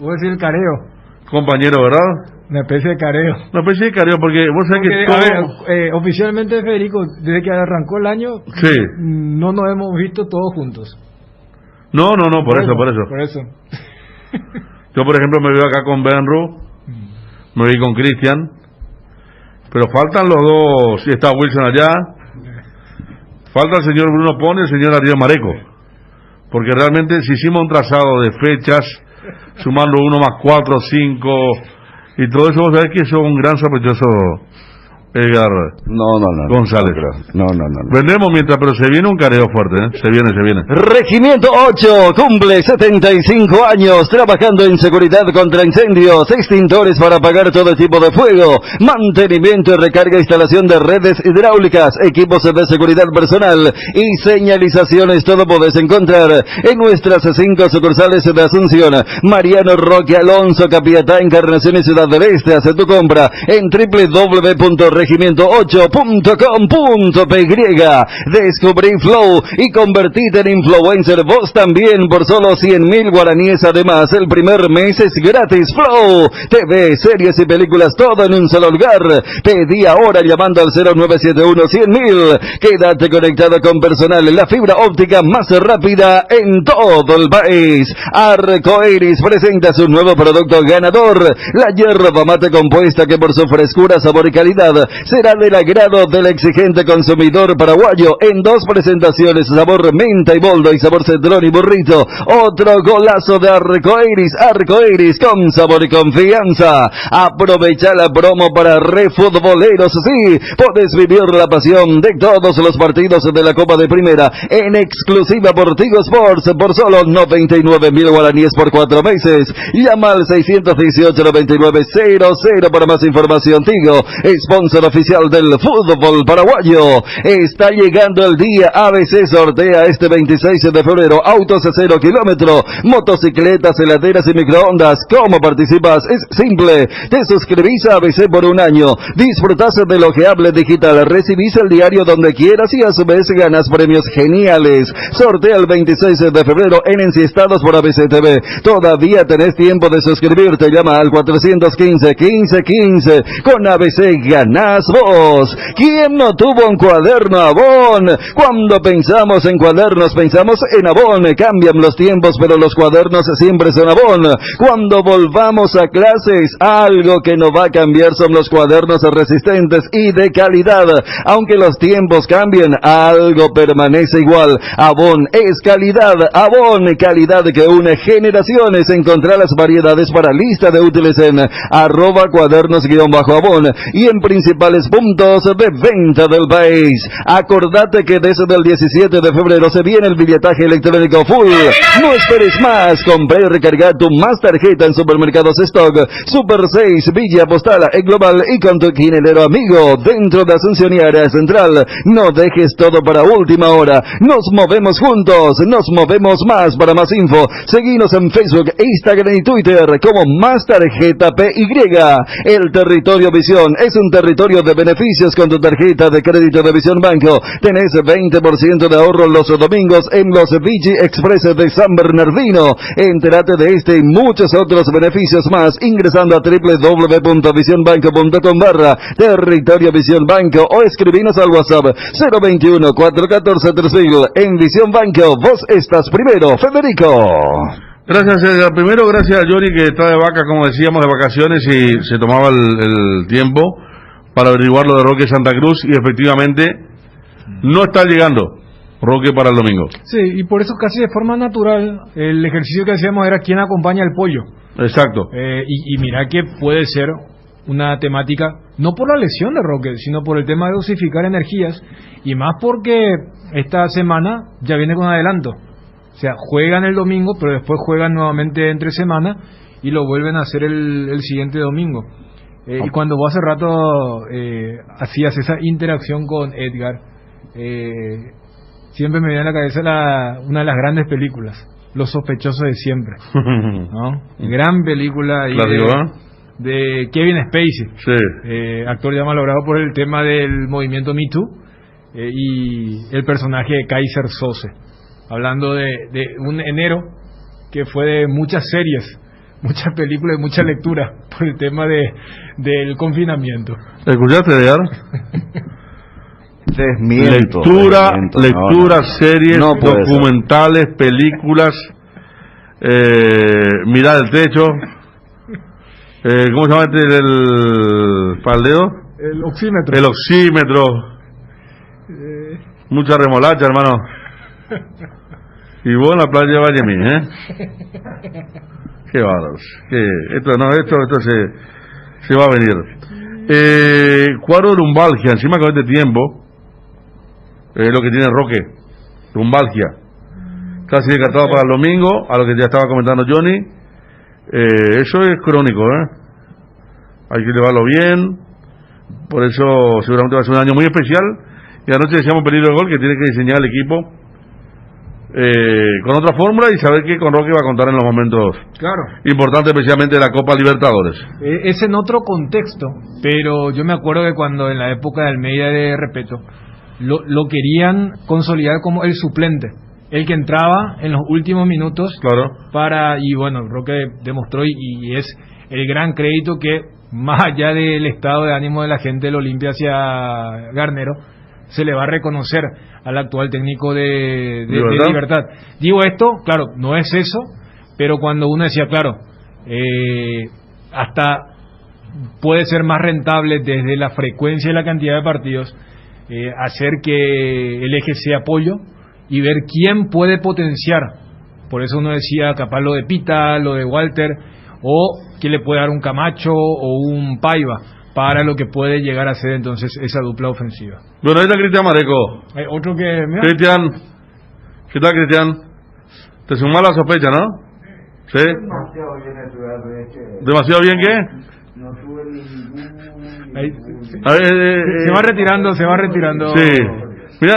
Voy a decir el careo. Compañero, ¿verdad? Una especie de careo. Una especie de careo, porque vos sabés que todo... A ver, oficialmente, Federico, desde que arrancó el año, sí, no nos hemos visto todos juntos. No, por eso. Yo, por ejemplo, me veo acá con Benru, me vi con Cristian, pero faltan los dos, si está Wilson allá, falta el señor Bruno Pone y el señor Ariel Mareco, porque realmente si hicimos un trazado de fechas, sumando 1 más 4, 5... Y todo eso, vos sabés que sos un gran sospechoso, Edgar González. No. Vendremos mientras, pero se viene un careo fuerte, ¿eh? Se viene. Regimiento 8 cumple 75 años trabajando en seguridad contra incendios, extintores para apagar todo tipo de fuego, mantenimiento y recarga, instalación de redes hidráulicas, equipos de seguridad personal y señalizaciones. Todo podés encontrar en nuestras 5 sucursales de Asunción, Mariano Roque Alonso, Capiatá, Encarnación y Ciudad del Este. Haz tu compra en www.regimiento8.com.ar. regimiento8.com.py. Descubrí Flow y convertite en influencer vos también por solo 100.000 guaraníes. Además, el primer mes es gratis. Flow, TV, series y películas, todo en un solo lugar. Pedí ahora llamando al 0971-100.000. Quédate conectado con Personal, la fibra óptica más rápida en todo el país. Arcoiris presenta su nuevo producto ganador, la yerba mate compuesta, que por su frescura, sabor y calidad será del agrado del exigente consumidor paraguayo, en 2 presentaciones, sabor menta y boldo y sabor cedrón y burrito. Otro golazo de Arcoiris, Arcoiris con sabor y confianza. Aprovecha la promo para refutboleros, sí, puedes vivir la pasión de todos los partidos de la Copa de Primera en exclusiva por Tigo Sports por solo 99.000 guaraníes por 4 meses. Llama al 618-9900 para más información. Tigo, sponsor oficial del fútbol paraguayo. Está llegando el día. ABC sortea este 26 de febrero autos a 0 kilómetro, motocicletas, heladeras y microondas. ¿Cómo participas? Es simple. Te suscribís a ABC por un año, disfrutás del ojeable digital, recibís el diario donde quieras y a su vez ganas premios geniales. Sortea el 26 de febrero en Enciestados por ABC TV. Todavía tenés tiempo de suscribirte. Llama al 415-1515. Con ABC ganás vos. ¿Quién no tuvo un cuaderno Avon? Cuando pensamos en cuadernos, pensamos en Avon. Cambian los tiempos, pero los cuadernos siempre son Avon. Cuando volvamos a clases, algo que no va a cambiar son los cuadernos resistentes y de calidad. Aunque los tiempos cambien, algo permanece igual. Avon es calidad. Avon, calidad que une generaciones. Encontrá las variedades para lista de útiles en @cuadernos_Avon y en principales puntos de venta del país. Acordate que desde el 17 de febrero se viene el billetaje electrónico full. No esperes más. Compré y recarga tu más tarjeta en supermercados Stock, Super 6, Villa Postal, Global y con tu quinelero amigo dentro de Asunción y Área Central. No dejes todo para última hora. Nos movemos juntos, nos movemos más. Para más info, seguinos en Facebook, Instagram y Twitter como Más Tarjeta PY. El territorio Visión es un territorio de beneficios. Con tu tarjeta de crédito de Visión Banco tenés 20% de ahorro los domingos en los Vigi Express de San Bernardino. Entérate de este y muchos otros beneficios más ingresando a www.visionbanco.com/territorio Visión Banco o escribinos al WhatsApp 021-414-3000. En Visión Banco, vos estás primero. Federico. Gracias, Edgar. Primero, gracias a Johnny, que está de vaca, como decíamos, de vacaciones, y se tomaba el tiempo para averiguar lo de Roque Santa Cruz, y efectivamente no está llegando Roque para el domingo. Sí, y por eso casi de forma natural el ejercicio que hacíamos era quién acompaña al pollo. Exacto. Y mira que puede ser una temática, no por la lesión de Roque, sino por el tema de dosificar energías, y más porque esta semana ya viene con adelanto. O sea, juegan el domingo, pero después juegan nuevamente entre semana y lo vuelven a hacer el siguiente domingo. Y cuando vos hace rato hacías esa interacción con Edgar, siempre me viene a la cabeza una de las grandes películas, Los Sospechosos de Siempre, ¿no? Gran película ahí de Kevin Spacey, sí. Actor ya malogrado por el tema del movimiento Me Too, y el personaje de Kaiser Sose, hablando de un enero que fue de muchas series, muchas películas y mucha lectura por el tema del confinamiento. ¿Escuchaste, Edgar? Desmiento. Lectura, series, no documentales, películas, mirar el techo, ¿cómo se llama el faldeo? El oxímetro. El oxímetro. Mucha remolacha, hermano. Y vos en la playa de Vallemín, Qué bárbaros. Esto se va a venir. Cuadro de lumbalgia, encima con este tiempo, es lo que tiene Roque, lumbalgia. Casi descartado para el domingo, a lo que ya estaba comentando Johnny. Eso es crónico, hay que llevarlo bien. Por eso seguramente va a ser un año muy especial. Y anoche decíamos peligro de gol, que tiene que diseñar el equipo con otra fórmula y saber que con Roque va a contar en los momentos importantes, especialmente de la Copa Libertadores. Es en otro contexto, pero yo me acuerdo que cuando en la época de Almeida de Repeto lo querían consolidar como el suplente, el que entraba en los últimos minutos y bueno, Roque demostró y es el gran crédito que, más allá del estado de ánimo de la gente del Olimpia hacia Garnero, se le va a reconocer al actual técnico de Libertad. Digo esto, claro, no es eso, pero cuando uno decía, hasta puede ser más rentable desde la frecuencia y la cantidad de partidos, hacer que el eje sea apoyo y ver quién puede potenciar. Por eso uno decía capaz lo de Pita, lo de Walter, o que le puede dar un Camacho o un Paiva para lo que puede llegar a ser entonces esa dupla ofensiva. Bueno, ahí está Cristian Mareco. Hay otro que... Cristian, ¿qué tal, Cristian? Te sumó la sospecha, ¿no? Sí. ¿Demasiado bien qué? No tuve ningún... Se va retirando. Sí. Mira,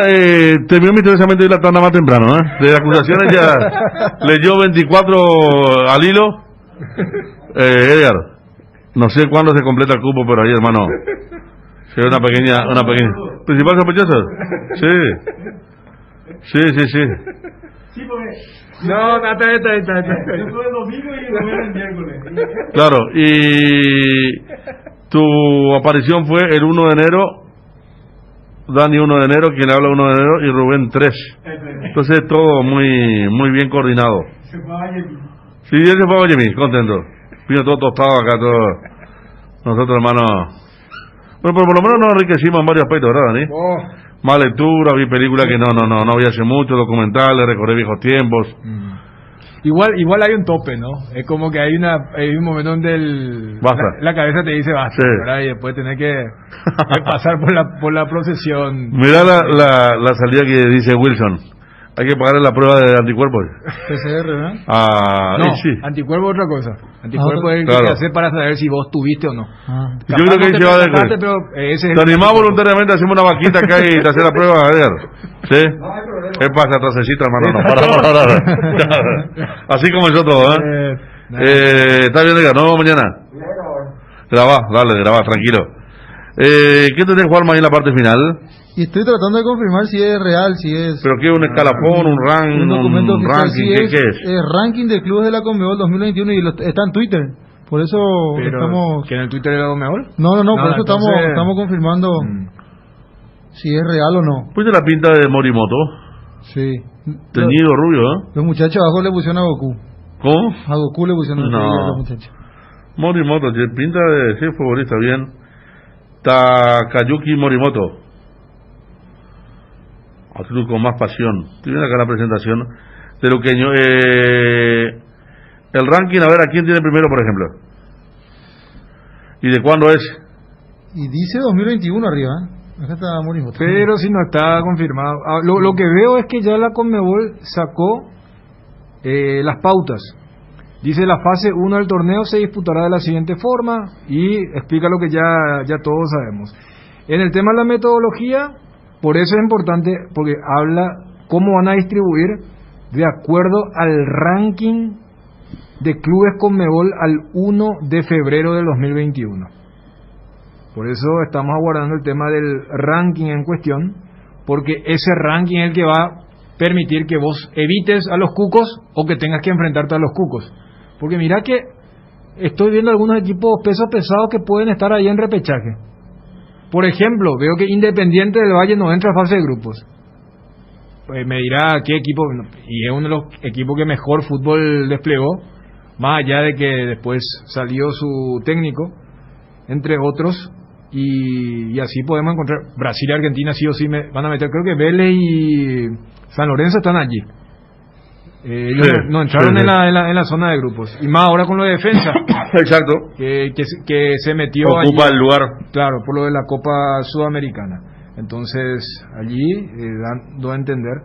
terminó misteriosamente la tanda más temprano, ¿eh? De acusaciones ya leyó 24 al hilo. Edgar, no sé cuándo se completa el cupo, pero ahí, hermano, sí, una pequeña. ¿Principal sospechoso? Sí. No, está. Yo tuve el domingo y el miércoles. Claro, y tu aparición fue el 1 de enero, Dani 1 de enero, quien habla 1 de enero, y Rubén 3. Entonces todo muy bien coordinado. Se fue a Vallemin. Sí, él se fue a Vallemin, contento. Vino todo tostado acá, todo. Nosotros, hermano. Bueno, pero por lo menos nos enriquecimos en varios aspectos, ¿verdad, Dani? Más lectura, vi películas que no vi hace mucho, documentales, recorrí viejos tiempos. Igual hay un tope, ¿no? Es como que hay un momento donde la cabeza te dice basta, ¿verdad? Y después tenés que pasar por la procesión. Mira la salida que dice Wilson. Hay que pagarle la prueba de anticuerpos. PCR, ¿verdad? No, sí. anticuerpo es otra cosa. Anticuerpo es el que hace para saber si vos tuviste o no. Yo creo que ahí se va a dejar. Te animás voluntariamente, hacemos una vaquita acá y te hace la prueba, a ver. ¿Sí? ¿Qué pasa, trasecita, hermano? No, para. Así comenzó todo, ¿eh? ¿Está bien, Edgar? ¿Nos vemos mañana? Grabá, tranquilo. ¿Qué tenés, Juanma, ahí en la parte final? Y estoy tratando de confirmar si es real, si es... ¿Pero qué? ¿Un escalafón, un ranking, documento un oficial, ranking? ¿Qué es? Ranking de clubes de la Conmebol 2021 y está en Twitter. Por eso estamos... ¿Que en el Twitter de la Conmebol? No, por eso estamos confirmando si es real o no. Pues de la pinta de Morimoto. Sí. Teñido, rubio, ¿eh? Los muchachos abajo le pusieron a Goku. ¿Cómo? A Goku le pusieron a los muchachos. Morimoto, pinta de ser futbolista, bien. Takayuki Morimoto. Azul con más pasión. Estoy viendo acá la presentación de Luqueño. El ranking, a ver, ¿a quién tiene primero, por ejemplo? ¿Y de cuándo es? Y dice 2021 arriba, ¿eh? Acá está Morimoto. Pero si no está confirmado. Lo que veo es que ya la Conmebol sacó las pautas. Dice la fase 1 del torneo se disputará de la siguiente forma y explica lo que ya todos sabemos. En el tema de la metodología, por eso es importante, porque habla cómo van a distribuir de acuerdo al ranking de clubes Conmebol al 1 de febrero del 2021. Por eso estamos aguardando el tema del ranking en cuestión, porque ese ranking es el que va a permitir que vos evites a los cucos o que tengas que enfrentarte a los cucos. Porque mira que estoy viendo algunos equipos pesos pesados que pueden estar ahí en repechaje. Por ejemplo, veo que Independiente del Valle no entra a fase de grupos. Pues me dirá qué equipo, y es uno de los equipos que mejor fútbol desplegó, más allá de que después salió su técnico, entre otros, y así podemos encontrar. Brasil y Argentina sí o sí van a meter, creo que Vélez y San Lorenzo están allí. Ellos no entraron en la zona de grupos, y más ahora con lo de defensa. Exacto. Que se metió ocupa allí, el lugar, claro, por lo de la Copa Sudamericana. Entonces allí dando a entender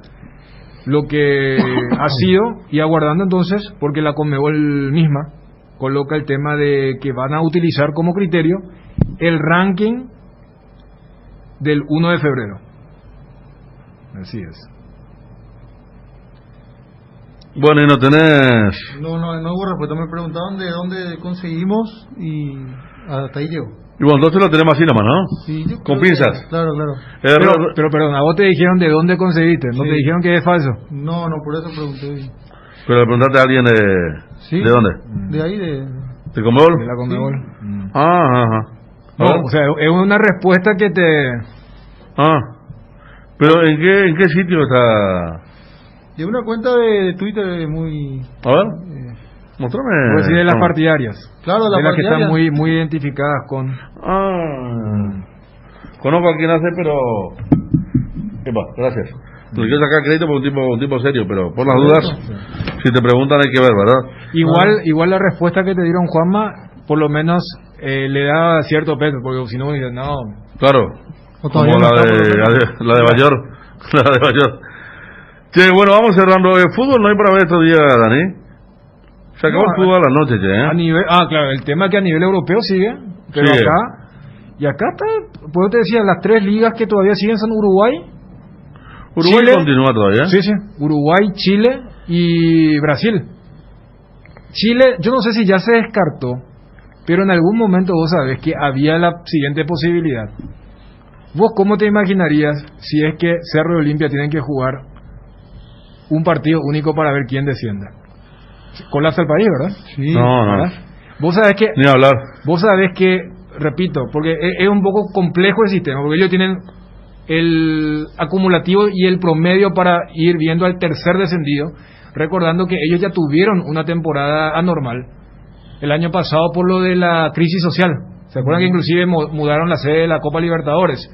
lo que ha sido, y aguardando entonces, porque la Conmebol misma coloca el tema de que van a utilizar como criterio el ranking del 1 de febrero. Así es. Bueno, y no tenés... No hubo respuesta. Me preguntaban de dónde conseguimos y hasta ahí llegó. Y bueno, entonces lo tenemos así nomás, ¿no? Sí, yo con creo pinzas. que- claro. Pero perdón, a vos te dijeron de dónde conseguiste, no Sí. te dijeron que es falso. No, por eso pregunté. Pero le preguntaste a alguien Sí. ¿de dónde? De ahí, de... ¿De Conmebol? De la Conmebol. Ajá. No, o sea, es una respuesta que te... Pero ¿en qué sitio está? De una cuenta de Twitter muy... A ver, mostrame. Pues sí, de las partidarias. Claro, de las que partidarias. están muy, muy identificadas con... Conozco a quien hace, pero... Epa, gracias. Le quiero sacar crédito por un tipo serio, pero por las dudas, si te preguntan hay que ver, ¿verdad? Igual la respuesta que te dieron, Juanma, por lo menos le da cierto peso, porque si no, dices, no... Claro, O como todavía no la está, por lo de menos. Bayor. La de Bayor. Che, bueno, vamos cerrando. Fútbol no hay para ver estos días, Dani. Se acabó No, el fútbol a la noche, che, A nivel, claro, el tema es que a nivel europeo sigue, pero Sigue. acá está, pues te decía, las tres ligas que todavía siguen son Uruguay, Uruguay Chile, continúa todavía. Sí, Uruguay, Chile y Brasil. Chile, yo no sé si ya se descartó, pero en algún momento vos sabés que había la siguiente posibilidad. ¿Vos cómo te imaginarías si es que Cerro y Olimpia tienen que jugar un partido único para ver quién desciende? Colapsa el país, ¿verdad? Sí. No. ¿Verdad? Vos sabés que... Ni hablar. Vos sabés que, repito, porque es un poco complejo el sistema, porque ellos tienen el acumulativo y el promedio para ir viendo al tercer descendido, recordando que ellos ya tuvieron una temporada anormal el año pasado por lo de la crisis social. ¿Se acuerdan que inclusive mudaron la sede de la Copa Libertadores?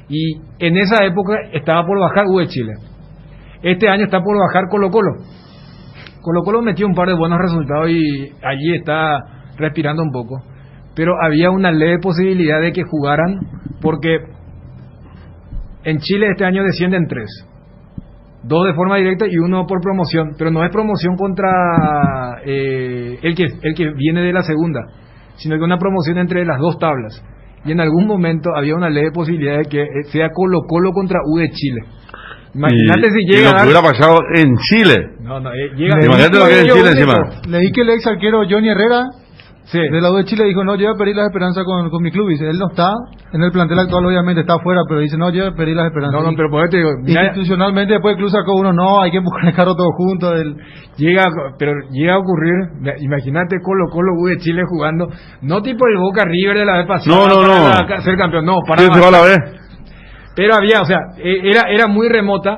Y en esa época estaba por bajar U de Chile. Este año está por bajar Colo-Colo. Colo-Colo metió un par de buenos resultados y allí está respirando un poco. Pero había una leve posibilidad de que jugaran, porque en Chile este año descienden 3. 2 de forma directa y 1 por promoción. Pero no es promoción contra el que viene de la segunda, sino que una promoción entre las 2 tablas. Y en algún momento había una leve posibilidad de que sea Colo-Colo contra U de Chile. Imagínate si llega y a lo dar... que hubiera pasado en Chile. Llega... Imagínate lo que hay en Chile encima. Leí que el ex arquero Johnny Herrera Sí. de la U de Chile dijo, no, yo voy a pedir las esperanzas con mi club. Dice, él no está en el plantel actual, obviamente está afuera, pero dice, no, yo voy a pedir las esperanzas. No, pero por eso te digo, mira, institucionalmente después el club sacó uno, no, hay que buscar el carro todo junto. llega a ocurrir, imagínate Colo-Colo U de Chile jugando, no tipo el Boca River de la vez pasada para ser campeón, no, para ¿Quién se va a la vez? Pero había, o sea, era muy remota.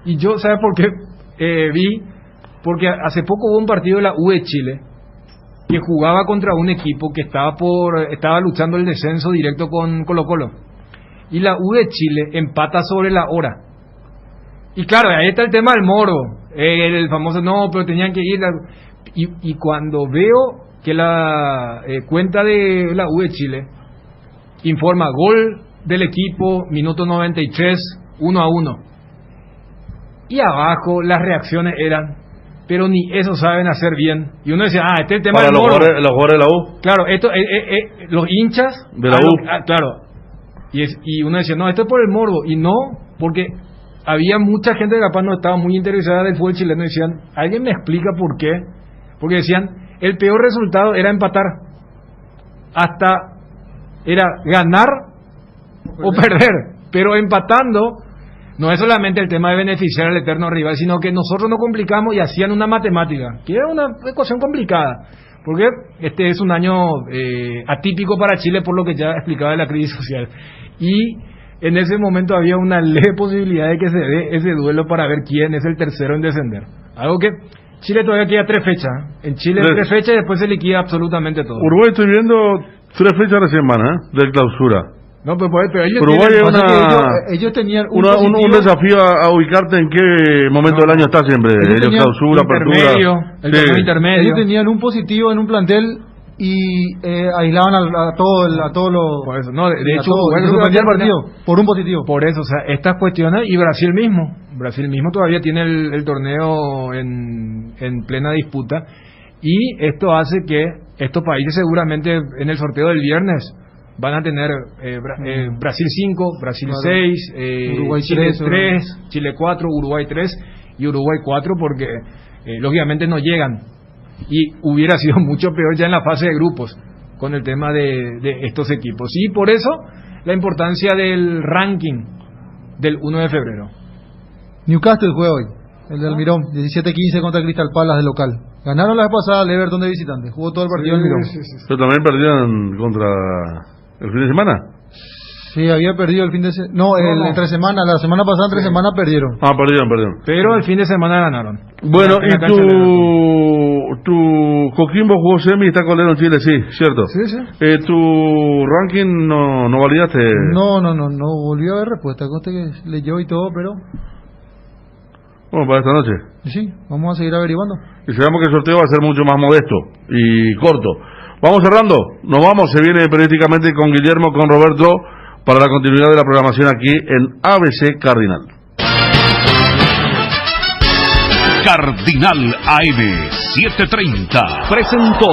Y yo, ¿sabes por qué? Vi, porque hace poco hubo un partido de la U de Chile que jugaba contra un equipo que estaba luchando el descenso directo con Colo-Colo. Y la U de Chile empata sobre la hora. Y claro, ahí está el tema del morbo. El famoso, no, pero tenían que ir. Y cuando veo que la cuenta de la U de Chile informa gol del equipo, minuto 93, 1-1. Y abajo las reacciones eran, pero ni eso saben hacer bien. Y uno decía, este es el tema para del morbo. los jugadores de la U. Claro, esto los hinchas de la U. claro. Y uno decía, no, esto es por el morbo. Y no, porque había mucha gente que capaz no estaba muy interesada del fútbol chileno y decían, ¿alguien me explica por qué? Porque decían, el peor resultado era empatar. Hasta era ganar o perder. Pero empatando no es solamente el tema de beneficiar al eterno rival, sino que nosotros nos complicamos y hacían una matemática, que era una ecuación complicada, porque este es un año atípico para Chile por lo que ya explicaba de la crisis social. Y en ese momento había una leve posibilidad de que se dé ese duelo para ver quién es el tercero en descender. Algo que Chile todavía queda 3 fechas. En Chile 3 fechas y después se liquida absolutamente todo. Uruguay estoy viendo 3 fechas recién van, de clausura. No, pero ellos Uruguay ellos tenían un desafío a ubicarte en qué momento del año está siempre. Ellos clausura, apertura. El torneo intermedio. Ellos tenían un positivo en un plantel y aislaban a todos los... Por eso, no, de hecho, el partido por un positivo. Por eso, o sea, estas cuestiones, y Brasil mismo todavía tiene el torneo en plena disputa, y esto hace que estos países seguramente en el sorteo del viernes van a tener Brasil 5, Brasil 6, Uruguay Chile 3, 3, Chile 4, Uruguay 3, y Uruguay 4 porque lógicamente no llegan. Y hubiera sido mucho peor ya en la fase de grupos con el tema de estos equipos. Y por eso la importancia del ranking del 1 de febrero. Newcastle juega hoy, el de Almirón, 17-15 contra Crystal Palace de local. Ganaron la vez pasada al Everton de visitante, jugó todo el partido Almirón. Pero también perdieron contra el fin de semana. Sí, había perdido el fin de semana. No, entre semana, la semana pasada entre semana perdieron. Perdieron. Pero el fin de semana ganaron. Bueno, y tu Coquimbo jugó semi y está colero en Chile, sí, cierto. Sí. Tu ranking no validaste. No volvió a haber respuesta, conste que leyó y todo, pero... Bueno, para esta noche. Sí, vamos a seguir averiguando. Y sabemos que el sorteo va a ser mucho más modesto y corto. Vamos cerrando, nos vamos, se viene periodísticamente con Guillermo, con Roberto, para la continuidad de la programación aquí en ABC Cardinal. Cardinal AM 730 presentó